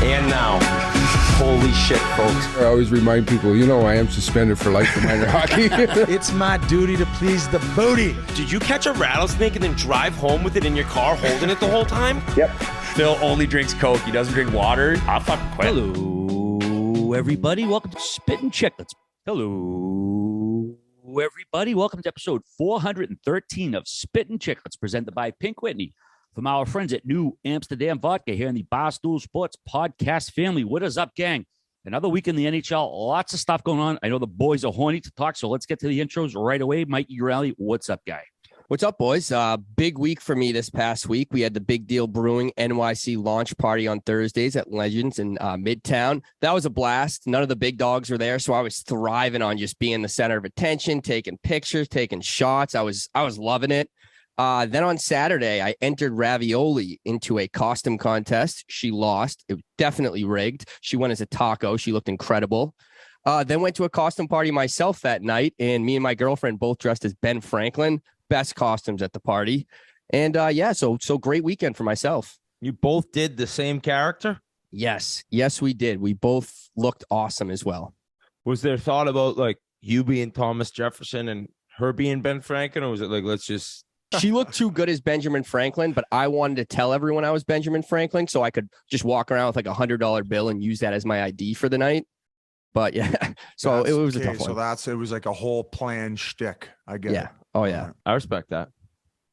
And now, holy shit, folks. I always remind people, I am suspended for life for minor hockey. It's my duty to please the booty. Did you catch a rattlesnake and then drive home with it in your car holding it the whole time? Yep. Phil only drinks Coke. He doesn't drink water. I'll fucking quit. Hello, everybody. Welcome to Spittin Chiclets. Hello, everybody. Welcome to episode 413 of Spittin Chiclets, presented by Pink Whitney. From our friends at New Amsterdam Vodka here in the Barstool Sports podcast family. What is up, gang? Another week in the NHL. Lots of stuff going on. I know the boys are horny to talk, so let's get to the intros right away. Mikey Urali, what's up, guy? What's up, boys? Big week for me this past week. We had the Big Deal Brewing NYC launch party on Thursdays at Legends in Midtown. That was a blast. None of the big dogs were there, so I was thriving on just being the center of attention, taking pictures, taking shots. I was loving it. Then on Saturday, I entered Ravioli into a costume contest. She lost. It was definitely rigged. She went as a taco. She looked incredible. Then went to a costume party myself that night, and me and my girlfriend both dressed as Ben Franklin. Best costumes at the party. And so great weekend for myself. You both did the same character? Yes, we did. We both looked awesome as well. Was there thought about like you being Thomas Jefferson and her being Ben Franklin, or was it like, let's just... She looked too good as Benjamin Franklin, but I wanted to tell everyone I was Benjamin Franklin so I could just walk around with like $100 bill and use that as my ID for the night. But yeah, so it was a tough one. So it was like a whole planned shtick. I get it. Oh yeah. I respect that.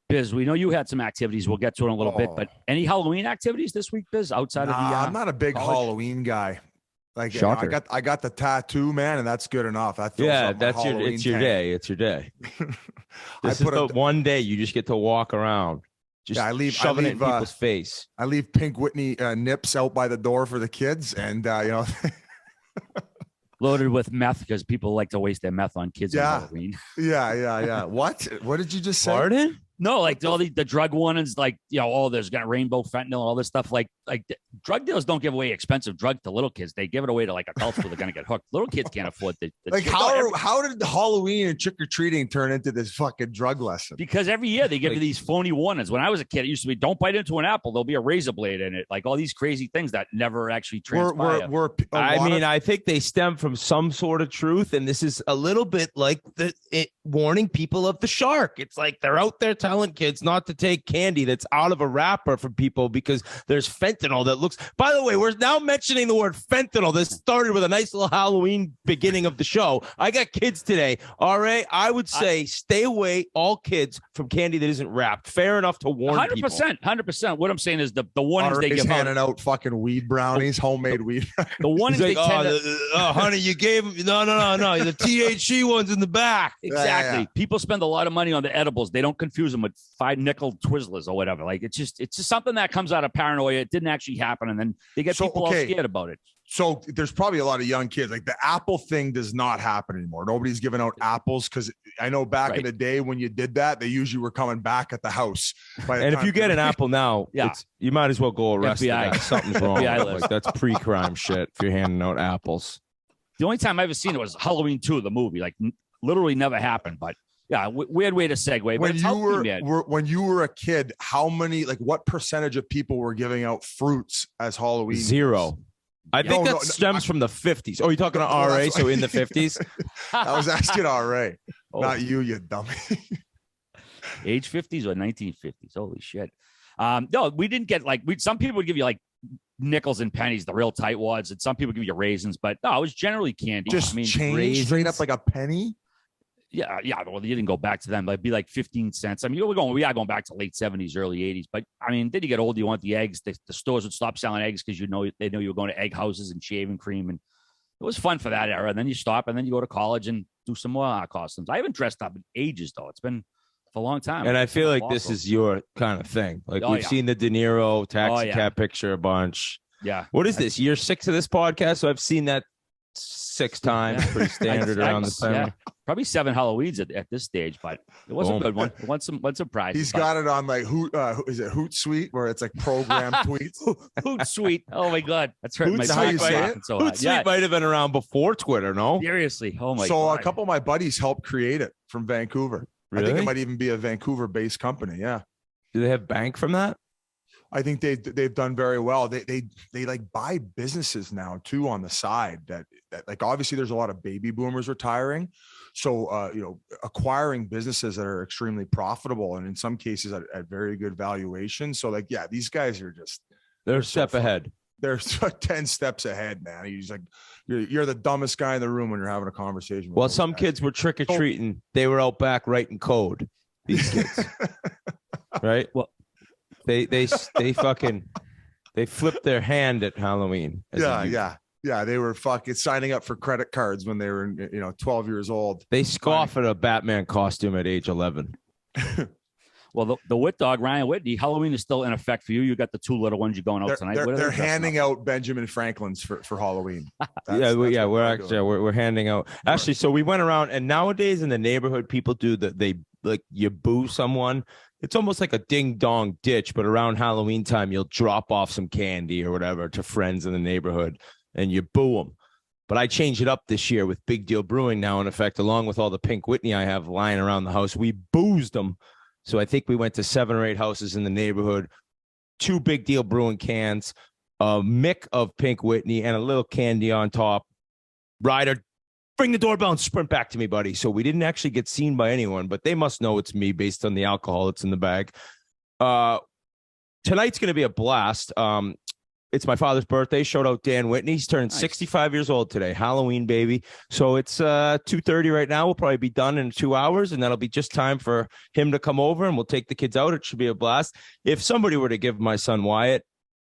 Biz, we know you had some activities. We'll get to it in a little bit, but any Halloween activities this week, Biz, outside of the I'm not a big Halloween guy. Like I got the tattoo, man, and that's good enough. That's your day. It's your day. This is the one day you just get to walk around. Shoving it in people's face. I leave Pink Whitney nips out by the door for the kids, and loaded with meth because people like to waste their meth on kids on Halloween. Yeah. What did you just say? Pardon? No, like all the drug ones, like, there's got rainbow fentanyl, all this stuff. Like drug dealers don't give away expensive drugs to little kids. They give it away to like adults who are going to get hooked. Little kids can't afford the like how did Halloween and trick or treating turn into this fucking drug lesson? Because every year they give you these phony warnings. When I was a kid, it used to be don't bite into an apple. There'll be a razor blade in it. Like all these crazy things that never actually transpire. I think they stem from some sort of truth, and this is a little bit like warning people of the shark. It's like they're out there telling kids not to take candy that's out of a wrapper from people because there's fentanyl that looks. By the way, we're now mentioning the word fentanyl. This started with a nice little Halloween beginning of the show. I got kids today. All right, I would say stay away, all kids, from candy that isn't wrapped. Fair enough to warn 100%, people. 100%. What I'm saying is the warnings they give handing out fucking weed brownies, homemade weed. The warnings like, they tend to... honey, you gave them no. The THC ones in the back. Exactly. Yeah. People spend a lot of money on the edibles. They don't confuse them with 5-nickel Twizzlers or whatever. Like it's just something that comes out of paranoia. It didn't actually happen, and then they get people all scared about it. So there's probably a lot of young kids. Like the apple thing does not happen anymore. Nobody's giving out apples because I know back in the day when you did that, they usually were coming back at the house. And if you get an apple now, you might as well go arrest the guy. Something's wrong. Like, that's pre-crime shit if you're handing out apples. The only time I ever seen it was Halloween 2, the movie. Like literally never happened. But yeah, weird way to segue. When you were a kid, what percentage of people were giving out fruits as Halloween? 0. I think that stems from the 50s. Oh, you're talking to RA, so in the 50s? I was asking RA, not you dummy. Age 50s or 1950s? Holy shit. No, we didn't get some people would give you like nickels and pennies, the real tight wads, and some people give you raisins, but no, it was generally candy. Just change straight up like a penny? Yeah. Well, you didn't go back to them. It'd be like 15 cents. I mean, we are going back to late 70s, early 80s. But I mean, then you get older, you want the eggs. The stores would stop selling eggs because they know you were going to egg houses and shaving cream, and it was fun for that era. And then you stop, and then you go to college and do some more costumes. I haven't dressed up in ages, though. It's been for a long time. And I feel like this is your kind of thing. Like we've seen the De Niro taxi cab picture a bunch. Yeah. What is this? Year 6 of this podcast? So I've seen that 6 times. Pretty standard around the time. Yeah. Probably 7 Halloweens at this stage, but it was a good one. It won some prizes. He's got it on like is it Hootsuite, where it's like program tweets? Hootsuite. Oh my God, that's right. Hootsuite might have been around before Twitter. No, seriously. Oh my God. So a couple of my buddies helped create it from Vancouver. Really? I think it might even be a Vancouver-based company. Yeah. Do they have bank from that? I think they've done very well. They like buy businesses now too on the side that like obviously there's a lot of baby boomers retiring. So acquiring businesses that are extremely profitable and in some cases at very good valuation. So like, yeah, these guys are they're a step ahead. They're 10 steps ahead, man. He's like, you're the dumbest guy in the room when you're having a conversation. Well, some kids were trick-or-treating. They were out back writing code. These kids, right? Well, they flipped their hand at Halloween. Yeah. They were fucking signing up for credit cards when they were, 12 years old. They scoff at a Batman costume at age 11. Well, the wit dog, Ryan Whitney, Halloween is still in effect for you. You got the 2 little ones you're going out tonight. They're handing out Benjamin Franklin's for Halloween. We're handing out. Actually, so we went around, and nowadays in the neighborhood, people do you boo someone. It's almost like a ding dong ditch, but around Halloween time, you'll drop off some candy or whatever to friends in the neighborhood, and you boo them. But I changed it up this year with Big Deal Brewing now in effect, along with all the Pink Whitney I have lying around the house. We boozed them. So I think we went to 7 or 8 houses in the neighborhood, 2 Big Deal Brewing cans, a mick of Pink Whitney, and a little candy on top. Ryder, bring the doorbell and sprint back to me, buddy. So we didn't actually get seen by anyone, but they must know it's me based on the alcohol that's in the bag. Tonight's going to be a blast. It's my father's birthday. Shout out Dan Whitney. He's turning 65 years old today. Halloween, baby. So it's 2:30 right now. We'll probably be done in 2 hours, and that'll be just time for him to come over, and we'll take the kids out. It should be a blast. If somebody were to give my son Wyatt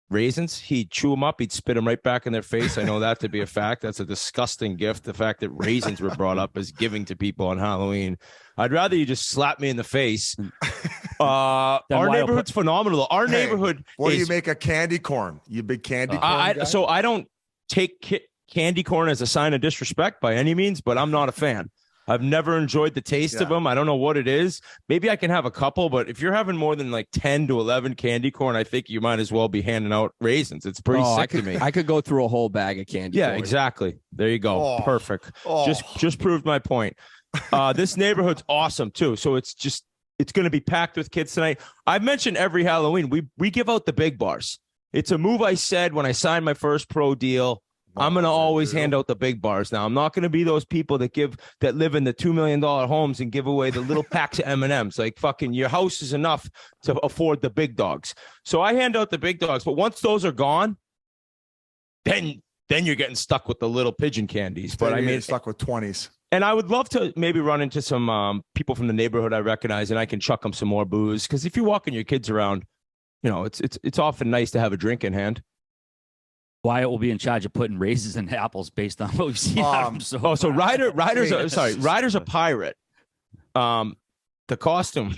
raisins, he'd chew them up. He'd spit them right back in their face. I know that to be a fact. That's a disgusting gift. The fact that raisins were brought up as giving to people on Halloween. I'd rather you just slap me in the face. Our neighborhood's phenomenal. Our neighborhood. What do you make a candy corn? You big candy corn guy? So I don't take candy corn as a sign of disrespect by any means, but I'm not a fan. I've never enjoyed the taste of them. I don't know what it is. Maybe I can have a couple, but if you're having more than like 10 to 11 candy corn, I think you might as well be handing out raisins. It's pretty sick to me. I could go through a whole bag of candy corn. Yeah, exactly. There you go. Perfect. Just proved my point. This neighborhood's awesome too. So it's going to be packed with kids tonight. I've mentioned every Halloween, we give out the big bars. It's a move I said when I signed my first pro deal. I'm going to always hand out the big bars now. I'm not going to be those people that live in the $2 million homes and give away the little packs of M&Ms. Like fucking your house is enough to afford the big dogs. So I hand out the big dogs. But once those are gone, then you're getting stuck with the little pigeon candies. But I mean, stuck with 20s. And I would love to maybe run into some people from the neighborhood I recognize, and I can chuck them some more booze. Because if you're walking your kids around, it's often nice to have a drink in hand. Wyatt will be in charge of putting raisins and apples based on what we've seen. So Ryder's a pirate. The costume,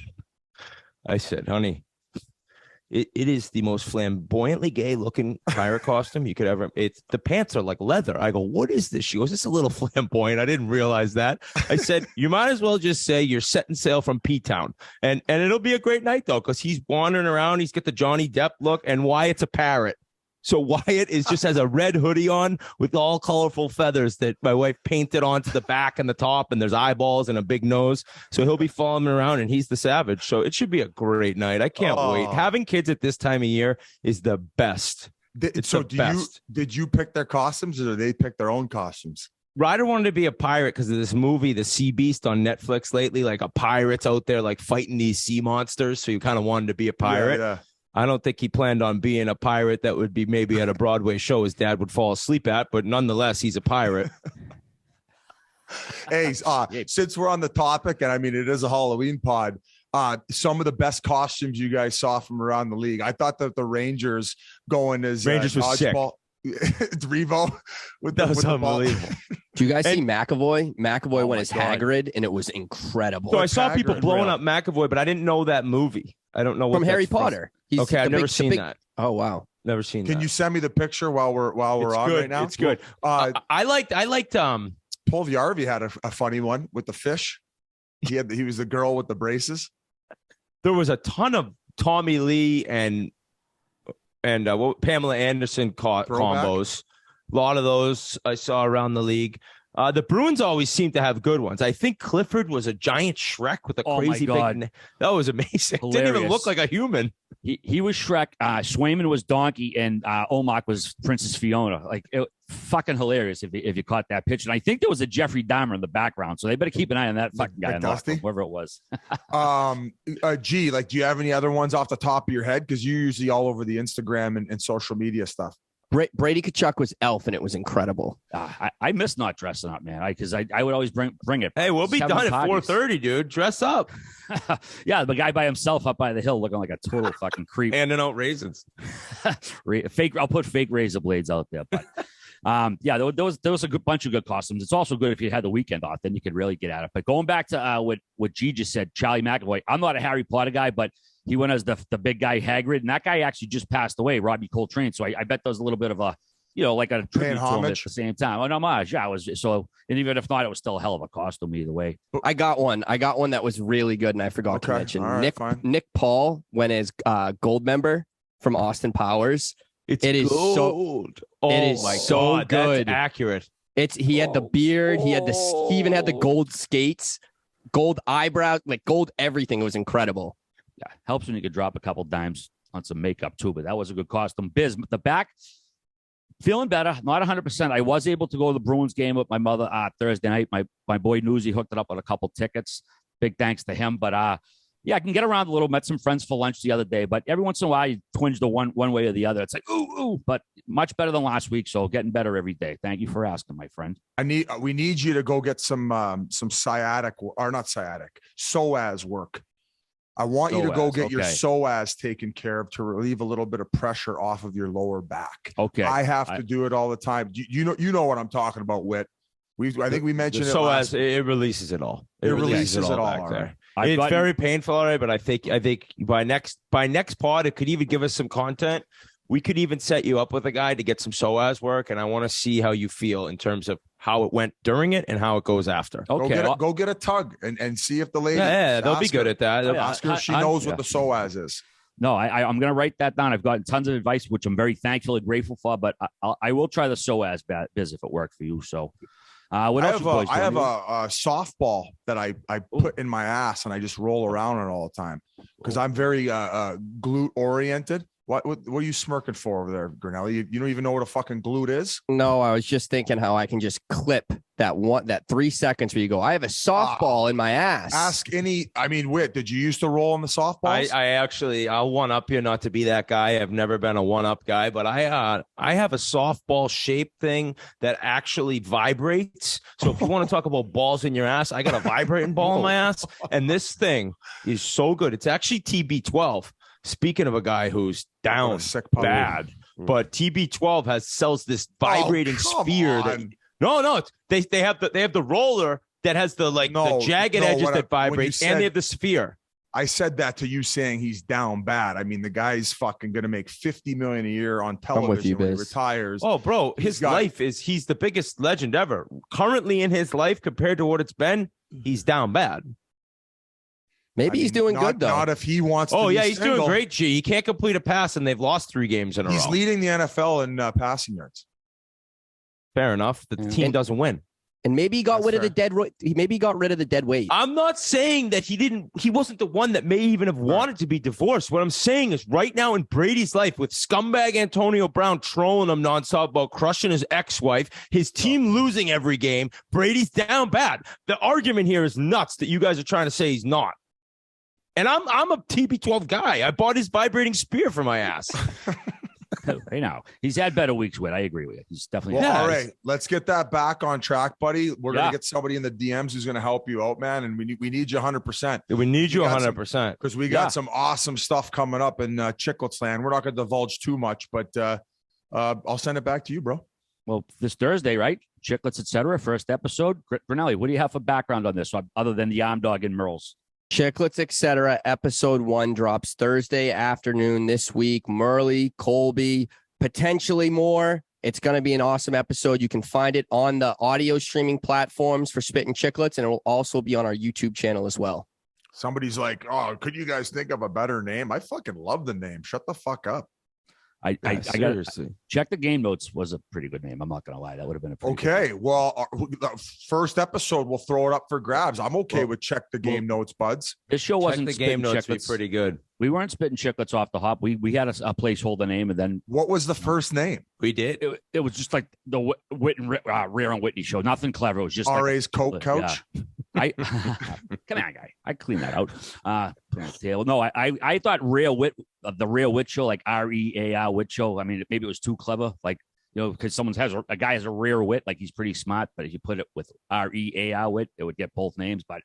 I said, honey, it is the most flamboyantly gay looking pirate costume you could ever. The pants are like leather. I go, what is this? She goes, it's a little flamboyant. I didn't realize that. I said, you might as well just say you're setting sail from P-Town, and it'll be a great night though, because he's wandering around. He's got the Johnny Depp look, and Wyatt's a parrot. So Wyatt just has a red hoodie on with all colorful feathers that my wife painted onto the back and the top, and there's eyeballs and a big nose. So he'll be following around, and he's the savage. So it should be a great night. I can't wait. Having kids at this time of year is the best. Did you pick their costumes, or did they pick their own costumes? Ryder wanted to be a pirate because of this movie, The Sea Beast, on Netflix lately. Like a pirate's out there like fighting these sea monsters. So you kind of wanted to be a pirate. Yeah. I don't think he planned on being a pirate that would be maybe at a Broadway show his dad would fall asleep at, but nonetheless, he's a pirate. Hey, since we're on the topic, and I mean, it is a Halloween pod, some of the best costumes you guys saw from around the league. I thought that the Rangers going as Rangers was sick. REAVO that was unbelievable. Do you guys see McAvoy? McAvoy went as Hagrid, and it was incredible. So I saw people blowing up McAvoy, but I didn't know that movie. I don't know what from Harry Potter. Okay, I've never seen that. Oh wow, never seen that. Can you send me the picture while we're on right now? It's good. I liked Paul Yarvi had a funny one with the fish. He was the girl with the braces. There was a ton of Tommy Lee and Pamela Anderson combos. A lot of those I saw around the league. The Bruins always seem to have good ones. I think Clifford was a giant Shrek with a crazy big. That was amazing. Didn't even look like a human. He was Shrek. Swayman was Donkey, and Omak was Princess Fiona. Like, fucking hilarious if you caught that pitch. And I think there was a Jeffrey Dahmer in the background, so they better keep an eye on that fucking guy. Whoever it was. G, like, do you have any other ones off the top of your head? Because you're usually all over the Instagram and social media stuff. Brady Kachuk was Elf, and it was incredible. I miss not dressing up, man. Because I would always bring it. Hey, we'll be done at 4:30, dude. Dress up. Yeah, the guy by himself up by the hill, looking like a total fucking creep. Handing out raisins. Fake. I'll put fake razor blades out there, but. Yeah, there was a good bunch of good costumes. It's also good if you had the weekend off, then you could really get at it. But going back to what G just said, Charlie McAvoy, I'm not a Harry Potter guy, but he went as the big guy Hagrid, and that guy actually just passed away, Robbie Coltrane. So I bet there was a little bit of a, like a tribute to him at the same time. An homage. Yeah, and even if not, it was still a hell of a costume either way. I got one that was really good, and I forgot to mention. Right, Nick Paul went as gold member from Austin Powers. It is gold. So good. That's accurate. He had the beard. He even had the gold skates, gold eyebrows, like gold everything. It was incredible. Yeah, helps when you could drop a couple dimes on some makeup too. But that was a good costume. Biz, the back feeling better. Not 100%. I was able to go to the Bruins game with my mother Thursday night. My boy Newsy hooked it up with a couple tickets. Big thanks to him. But yeah, I can get around a little. Met some friends for lunch the other day, but every once in a while you twinge the one way or the other. It's like ooh, but much better than last week. So getting better every day. Thank you for asking, my friend. We need you to go get some sciatic or not sciatic psoas work. I want you to go get your psoas taken care of to relieve a little bit of pressure off of your lower back. Okay, I have to do it all the time. You know what I'm talking about, Whit. I think we mentioned it. Psoas, it releases it all. It releases it all back there. It's very painful, all right, but I think by next pod, it could even give us some content. We could even set you up with a guy to get some psoas work, and I want to see how you feel in terms of how it went during it and how it goes after. Okay, go get a tug and see if the lady. Yeah, they'll be good at that. Ask her if she knows what the psoas is. No, I'm going to write that down. I've gotten tons of advice, which I'm very thankful and grateful for, but I will try the psoas biz if it worked for you. So. What else I have a softball that I put in my ass and I just roll around it all the time because I'm very glute oriented. What are you smirking for over there, Grinnell? You don't even know what a fucking glute is? No, I was just thinking how I can just clip that 3 seconds where you go, I have a softball in my ass. Whit, did you used to roll on the softballs? I'll one up you, not to be that guy. I've never been a one up guy, but I have a softball shaped thing that actually vibrates. So if you want to talk about balls in your ass, I got a vibrating ball in my ass. And this thing is so good. It's actually TB12. Speaking of a guy who's down bad, but TB12 sells this vibrating sphere that they have the roller that has the jagged edges that vibrate, and they have the sphere. I said that to you saying he's down bad. I mean, the guy's fucking gonna make $50 million a year on television when he retires. Oh, bro, he's the biggest legend ever. Currently in his life, compared to what it's been, he's down bad. Maybe he's doing good, though. Not if he wants to. Oh, yeah, he's doing great, G. He can't complete a pass, and they've lost 3 games in a row. He's leading the NFL in passing yards. Fair enough. The team doesn't win. And maybe he got rid of the dead. Maybe he got rid of the dead weight. I'm not saying that he wasn't the one that may even have wanted to be divorced. What I'm saying is right now in Brady's life with scumbag Antonio Brown trolling him nonstop about crushing his ex-wife, his team losing every game, Brady's down bad. The argument here is nuts that you guys are trying to say he's not. And I'm a TB12 guy. I bought his vibrating spear for my ass. Hey, now he's had better weeks with. I agree with you. He's definitely. All right, let's get that back on track, buddy. We're gonna get somebody in the DMs who's gonna help you out, man. And we need you 100%. We need you 100% because we got some awesome stuff coming up in Chiclets land. We're not gonna divulge too much, but I'll send it back to you, bro. Well, this Thursday, right? Chiclets, etc. First episode. Brunelli, what do you have for background on this, other than the arm dog and Merles? Chiclets, etc. Episode 1 drops Thursday afternoon this week. Murley, Colby, potentially more. It's going to be an awesome episode. You can find it on the audio streaming platforms for Spittin Chiclets, and it will also be on our YouTube channel as well. Somebody's like, oh, could you guys think of a better name? I fucking love the name. Shut the fuck up. I got seriously. Check the Game Notes was a pretty good name. I'm not gonna lie, that would have been a pretty Okay, good well, the first episode, we'll throw it up for grabs. I'm okay with check the game notes, buds. This show Check wasn't the Spittin' game notes be Chiclets. pretty good. We weren't Spittin' Chiclets off the hop. We had a placeholder name, and then What was the first name? We did. it was just like the Rear and Whitney show. Nothing clever. It was just like RA's Coke Couch. I come on, guy. I clean that out. Put on the table. No, I thought the Real Wit show, like REAR Wit show. I mean, maybe it was too clever, like because a guy has a rare wit, like he's pretty smart. But if you put it with REAR Wit, it would get both names. But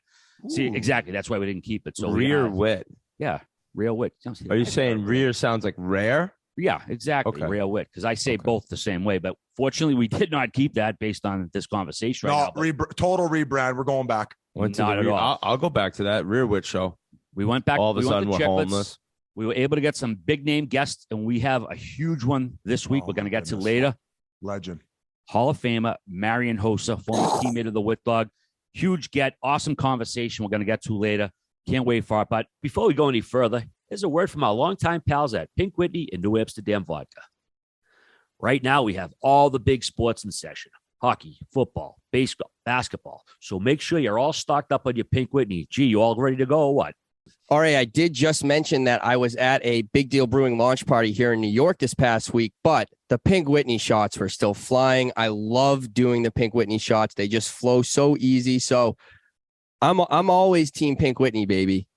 see, exactly, that's why we didn't keep it. So Rear Wit. yeah, Real Wit. Are you saying rear sounds like rare? Yeah, exactly. Okay. Real Wit, because I say both the same way. But fortunately, we did not keep that based on this conversation right now. But Total rebrand. We're going back. Went to Not the at all. I'll go back to that Rear Wit show. we went back. All of a we went sudden, to we're Chiclets. homeless. We were able to get some big name guests, and we have a huge one this week. Oh, We're going to my get to goodness. later. Legend. Hall of Famer Marian Hossa, former teammate of the Wit Dog. Huge get, awesome conversation. We're going to get to later. Can't wait for it. But before we go any further, here's a word from our longtime pals at Pink Whitney and New Amsterdam Vodka. Right now, we have all the big sports in session: hockey, football, baseball, basketball. So make sure you're all stocked up on your Pink Whitney. Gee, you all ready to go or what? All right, I did just mention that I was at a Big Deal Brewing launch party here in New York this past week, but the Pink Whitney shots were still flying. I love doing the Pink Whitney shots. They just flow so easy. So I'm always team Pink Whitney, baby.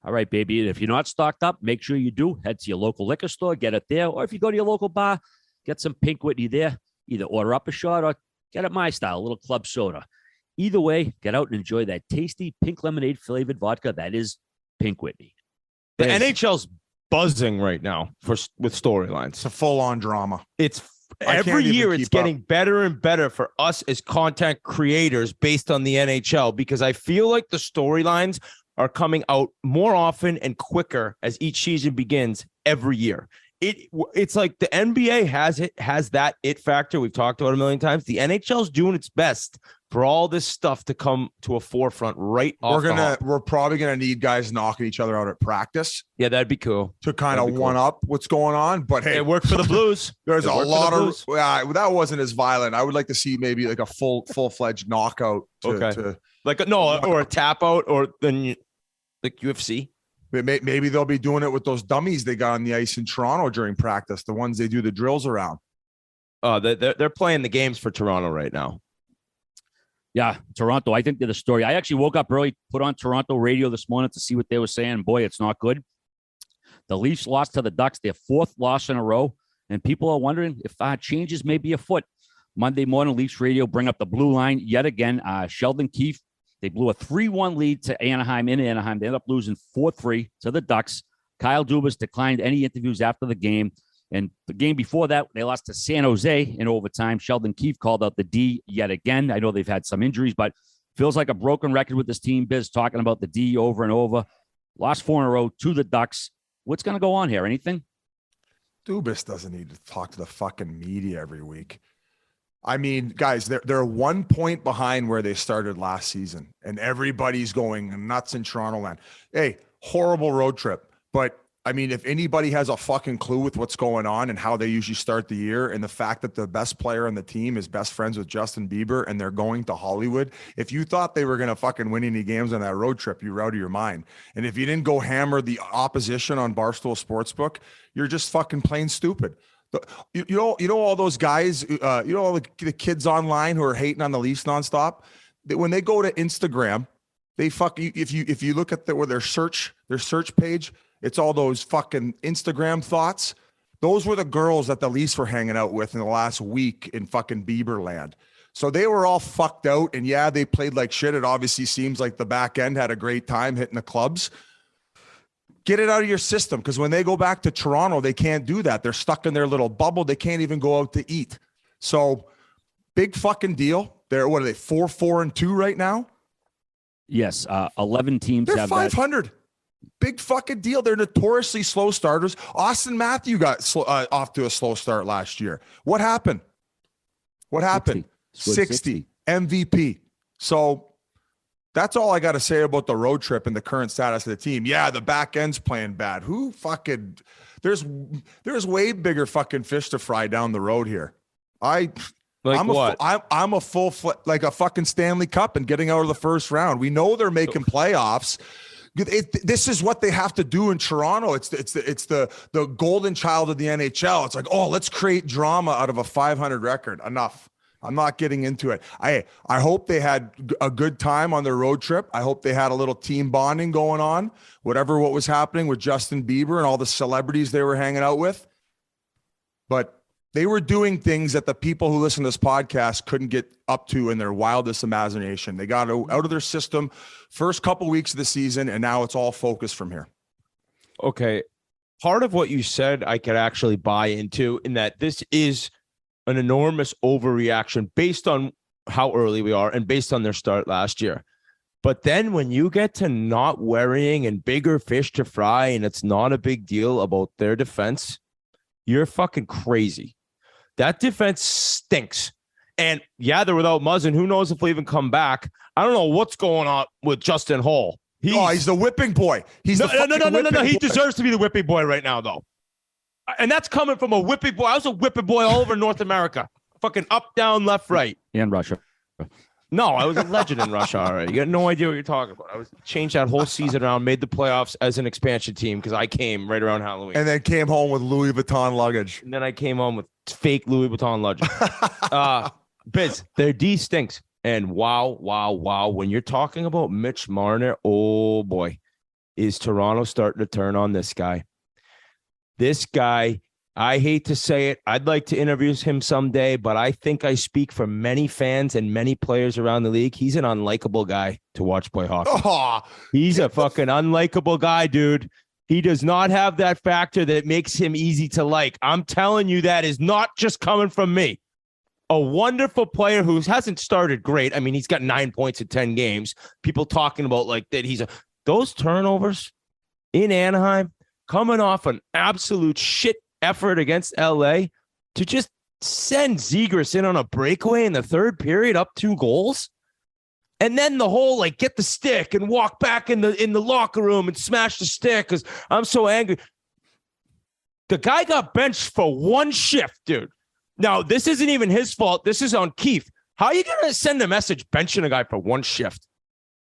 All right, baby. And if you're not stocked up, make sure you do. Head to your local liquor store, get it there. Or if you go to your local bar, get some Pink Whitney there. Either order up a shot or get it my style, a little club soda. Either way, get out and enjoy that tasty pink lemonade flavored vodka that is Pink Whitney. The NHL's buzzing right now with storylines. It's a full-on drama. It's I can't every even year it's keep getting better and better for us as content creators based on the NHL, because I feel like the storylines are coming out more often and quicker as each season begins every year. It's like the NBA has that it factor we've talked about a million times. The NHL's doing its best for all this stuff to come to a forefront right off the hop. We're probably gonna need guys knocking each other out at practice Yeah, that'd be cool. to kind of That'd be one up what's going on. But hey, It worked for the Blues. there's It a worked for lot the of Blues. that wasn't as violent. I would like to see maybe like a full-fledged knockout to Like or a tap out, or then like UFC. maybe they'll be doing it with those dummies they got on the ice in Toronto during practice, the ones they do the drills around. They're playing the games for Toronto right now. Yeah, Toronto. I think they're the story. I actually woke up early, put on Toronto radio this morning to see what they were saying. Boy, it's not good. The Leafs lost to the Ducks, their fourth loss in a row, and people are wondering if changes may be afoot. Monday morning, Leafs radio bring up the blue line yet again. Sheldon Keefe, they blew a 3-1 lead to Anaheim in Anaheim. They ended up losing 4-3 to the Ducks. Kyle Dubas declined any interviews after the game. And the game before that, they lost to San Jose in overtime. Sheldon Keefe called out the D yet again. I know they've had some injuries, but feels like a broken record with this team. Biz talking about the D over and over. Lost 4 in a row to the Ducks. What's going to go on here? Anything? Dubas doesn't need to talk to the fucking media every week. I mean, guys, they're 1 point behind where they started last season, and everybody's going nuts in Toronto land. Hey, horrible road trip. But I mean, if anybody has a fucking clue with what's going on and how they usually start the year, and the fact that the best player on the team is best friends with Justin Bieber and they're going to Hollywood, if you thought they were going to fucking win any games on that road trip, you're out of your mind. And if you didn't go hammer the opposition on Barstool Sportsbook, you're just fucking plain stupid. You know all those guys, all the kids online who are hating on the Leafs nonstop. When they go to Instagram, they if you look at their search page, it's all those fucking Instagram thoughts. Those were the girls that the Leafs were hanging out with in the last week in fucking Bieber land. So they were all fucked out, and yeah, they played like shit. It obviously seems like the back end had a great time hitting the clubs. Get it out of your system, because when they go back to Toronto, they can't do that. They're stuck in their little bubble. They can't even go out to eat. So big fucking deal. What are they, 4-4-2 right now? Yes, 11 teams They're have 500. That. Big fucking deal. They're notoriously slow starters. Austin Matthews got off to a slow start last year. What happened? 60 MVP. So That's all I got to say about the road trip and the current status of the team. Yeah, the back end's playing bad. Who fucking there's way bigger fucking fish to fry down the road here. I'm a like a fucking Stanley Cup and getting out of the first round. We know they're making playoffs. This is what they have to do in Toronto. It's the golden child of the NHL. It's like, oh, let's create drama out of a 500 record. Enough. I'm not getting into it. I hope they had a good time on their road trip. I hope they had a little team bonding going on, what was happening with Justin Bieber and all the celebrities they were hanging out with. But they were doing things that the people who listen to this podcast couldn't get up to in their wildest imagination. They got out of their system first couple weeks of the season, and now it's all focused from here. Okay. Part of what you said I could actually buy into, in that this is an enormous overreaction based on how early we are and based on their start last year. But then when you get to not worrying and bigger fish to fry, and it's not a big deal about their defense, you're fucking crazy. That defense stinks. And yeah, they're without Muzzin. Who knows if he'll even come back? I don't know what's going on with Justin Holl. He's the whipping boy. He's no. He deserves to be the whipping boy right now, though. And that's coming from a whipping boy. I was a whipping boy all over North America. Fucking up, down, left, right. And Russia. No, I was a legend in Russia already. You got no idea what you're talking about. I was changed that whole season around, made the playoffs as an expansion team because I came right around Halloween. And then came home with Louis Vuitton luggage. And then I came home with fake Louis Vuitton luggage. Biz, their D stinks. And wow. When you're talking about Mitch Marner, oh boy, is Toronto starting to turn on this guy. This guy, I hate to say it, I'd like to interview him someday, but I think I speak for many fans and many players around the league. He's an unlikable guy to watch play hockey. Oh, he's a fucking unlikable guy, dude. He does not have that factor that makes him easy to like. I'm telling you, that is not just coming from me. A wonderful player who hasn't started great. I mean, he's got 9 points in 10 games. People talking about like that those turnovers in Anaheim, coming off an absolute shit effort against LA, to just send Zegras in on a breakaway in the third period, up 2 goals. And then the whole like get the stick and walk back in the locker room and smash the stick because I'm so angry. The guy got benched for 1 shift, dude. Now, this isn't even his fault. This is on Keith. How are you going to send a message benching a guy for 1 shift?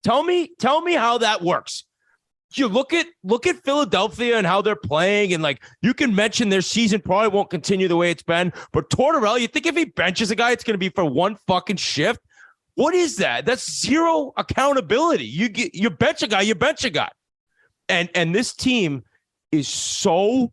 Tell me how that works. You look at Philadelphia and how they're playing, and like you can mention their season probably won't continue the way it's been. But Tortorella, you think if he benches a guy, it's going to be for 1 fucking shift? What is that? That's zero accountability. You bench a guy, you bench a guy. And this team is so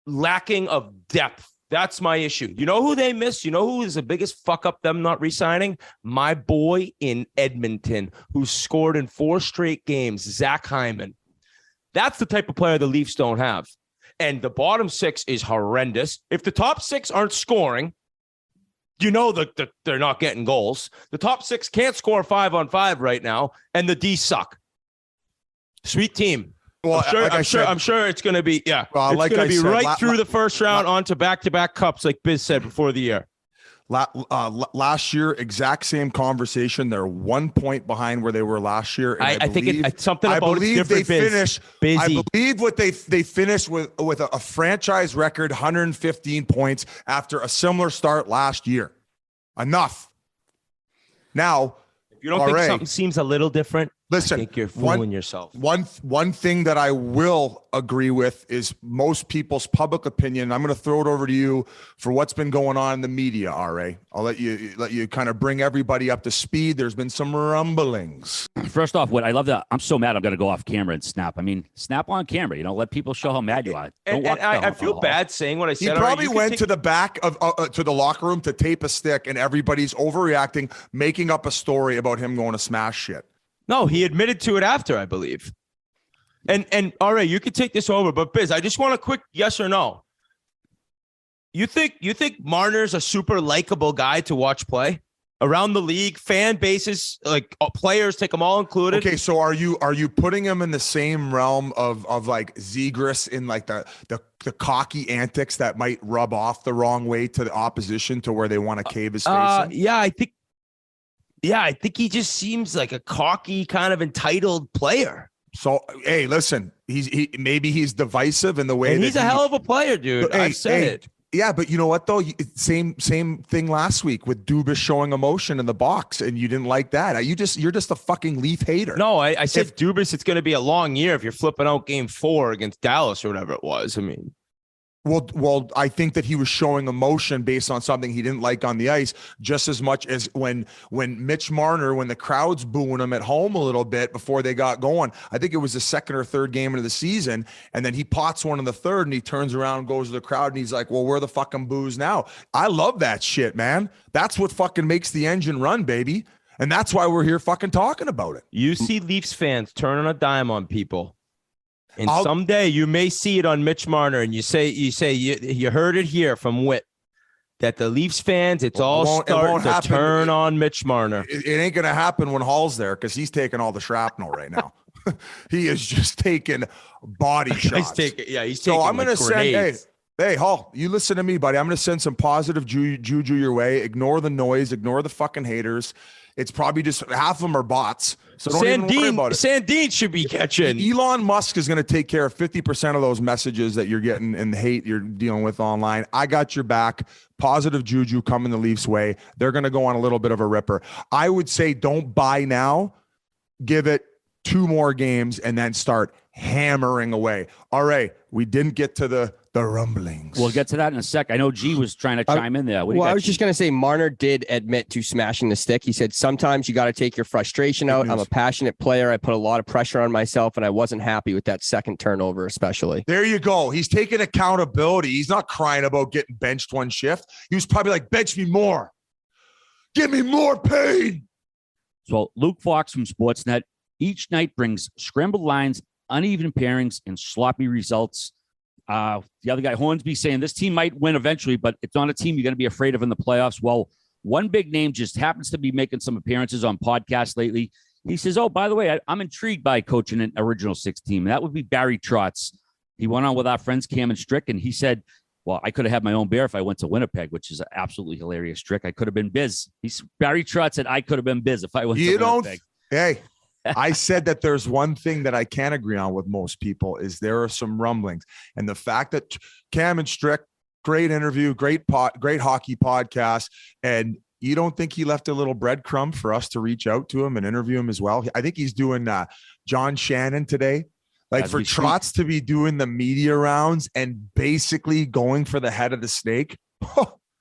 lacking of depth. That's my issue. You know who they miss? You know who is the biggest fuck up them not re-signing? My boy in Edmonton, who scored in 4 straight games, Zach Hyman. That's the type of player the Leafs don't have. And the bottom 6 is horrendous. If the top 6 aren't scoring, you know that they're not getting goals. The top 6 can't score 5-on-5 right now, and the D suck. Sweet team. Well, I'm sure it's going to be, yeah. Well, it's like going to be right through the first round la- onto back-to-back cups, like Biz said before the year. Last year, exact same conversation. They're 1 point behind where they were last year. And I think it's something about I believe it's different. They finished. I believe what they finished with a franchise record 115 points after a similar start last year. Enough. Now, if you don't think something seems a little different, listen, I think you're fooling yourself. One thing that I will agree with is most people's public opinion. I'm going to throw it over to you for what's been going on in the media, RA. I'll let you kind of bring everybody up to speed. There's been some rumblings. First off, what I love that I'm so mad I'm going to go off camera and snap. I mean, snap on camera. Let people show how mad you are. And I feel bad saying what I said. He probably went to the back of to the locker room to tape a stick, and everybody's overreacting, making up a story about him going to smash shit. No, he admitted to it after, I believe. And all right, you could take this over, but Biz, I just want a quick yes or no. You think Marner's a super likable guy to watch play around the league? Fan bases, like players, take them all included. Okay, so are you putting him in the same realm of like Zegras in like the cocky antics that might rub off the wrong way to the opposition to where they want to cave his face in? Yeah, I think Yeah, I think he just seems like a cocky, kind of entitled player. So, hey, listen, maybe he's divisive in the way And that he's a hell of a player, dude. I said it. Yeah, but you know what though? Same thing last week with Dubas showing emotion in the box, and you didn't like that. You're just a fucking Leaf hater. No, I said Dubas, it's going to be a long year if you're flipping out game 4 against Dallas or whatever it was. I mean, Well, I think that he was showing emotion based on something he didn't like on the ice, just as much as when Mitch Marner, when the crowd's booing him at home a little bit before they got going. I think it was the second or third game into the season, and then he pots one in the third, and he turns around and goes to the crowd, and he's like, "Well, where are the fucking boos now?" I love that shit, man. That's what fucking makes the engine run, baby, and that's why we're here fucking talking about it. you see Leafs fans turning a dime on people. And someday you may see it on Mitch Marner, and you say you heard it here from Whit that the Leafs fans, it's all starting to turn on Mitch Marner. It ain't gonna happen when Hall's there because he's taking all the shrapnel right now. He is just taking body shots. He's taking. So I'm gonna send. Hey, Hall, you listen to me, buddy. I'm gonna send some positive juju your way. Ignore the noise. Ignore the fucking haters. It's probably just half of them are bots. So don't even worry about it. Sandine should be catching. Elon Musk is going to take care of 50% of those messages that you're getting and the hate you're dealing with online. I got your back. Positive juju coming the Leafs way. They're going to go on a little bit of a ripper. I would say don't buy now. Give it 2 more games and then start hammering away. All right, we didn't get to the rumblings. We'll get to that in a sec. I know G was trying to chime in there. I was just going to say Marner did admit to smashing the stick. He said, sometimes you got to take your frustration out. I'm a passionate player. I put a lot of pressure on myself, and I wasn't happy with that second turnover, especially. There you go. He's taking accountability. He's not crying about getting benched one shift. He was probably like, bench me more. Give me more pain. So Luke Fox from Sportsnet, each night brings scrambled lines, uneven pairings, and sloppy results. The other guy, Hornsby, saying this team might win eventually, but it's not a team you're going to be afraid of in the playoffs. Well, one big name just happens to be making some appearances on podcasts lately. He says, oh, by the way, I'm intrigued by coaching an original 6 team. That would be Barry Trotz. He went on with our friends Cam and Strick, and he said, well, I could have had my own bear if I went to Winnipeg, which is an absolutely hilarious trick. I could have been BIZ. Barry Trotz said I could have been BIZ if I went to Winnipeg. Hey, I said that there's one thing that I can agree on with most people is there are some rumblings. And the fact that Cam and Strick, great interview, great hockey podcast. And you don't think he left a little breadcrumb for us to reach out to him and interview him as well? I think he's doing John Shannon today. Like for Trotz to be doing the media rounds and basically going for the head of the snake.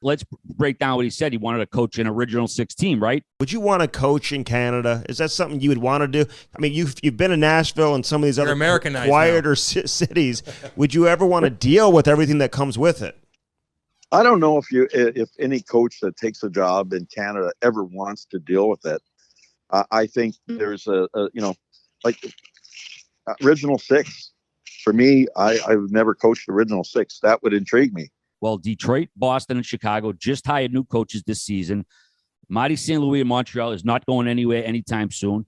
Let's break down what he said. He wanted to coach an original 6 team, right? Would you want to coach in Canada? Is that something you would want to do? I mean, you've been in Nashville and some of these other quieter cities. Would you ever want to deal with everything that comes with it? I don't know if any coach that takes a job in Canada ever wants to deal with it. I think there's original 6. For me, I've never coached original 6. That would intrigue me. Well, Detroit, Boston, and Chicago just hired new coaches this season. Marty St. Louis in Montreal is not going anywhere anytime soon.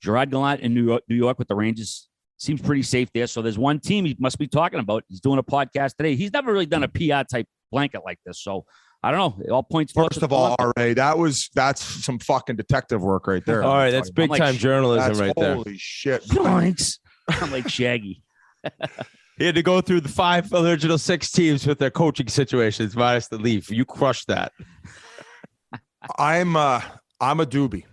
Gerard Gallant in New York with the Rangers seems pretty safe there. So there's one team he must be talking about. He's doing a podcast today. He's never really done a PR type blanket like this. So I don't know. It all points. First of all, RA, that's some fucking detective work right there. All right, that's big time journalism right there. Holy shit! Thanks. I'm like Shaggy. He had to go through the 5 original 6 teams with their coaching situations, minus the Leaf. You crushed that. I'm a doobie.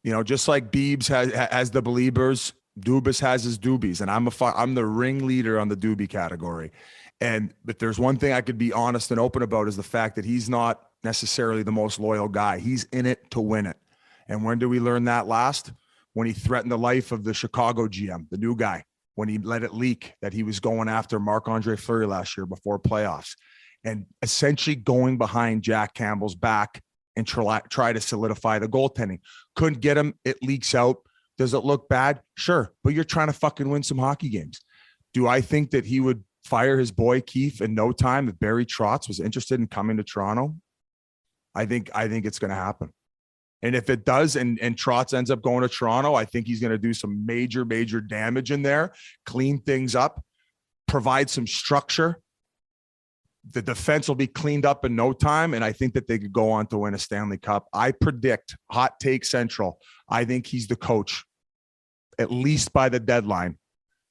You know, just like Biebs has the believers, Dubas has his doobies, and I'm the ringleader on the doobie category. And if there's one thing I could be honest and open about is the fact that he's not necessarily the most loyal guy. He's in it to win it. And when did we learn that last? When he threatened the life of the Chicago GM, the new guy. When he let it leak that he was going after Marc-Andre Fleury last year before playoffs and essentially going behind Jack Campbell's back and try to solidify the goaltending. Couldn't get him. It leaks out. Does it look bad? Sure. But you're trying to fucking win some hockey games. Do I think that he would fire his boy Keefe in no time if Barry Trotz was interested in coming to Toronto? I think it's going to happen. And if it does, and Trotz ends up going to Toronto, I think he's going to do some major, major damage in there, clean things up, provide some structure, The defense will be cleaned up in no time, and I think that they could go on to win a Stanley Cup. I predict, hot take central, I think he's the coach, at least by the deadline,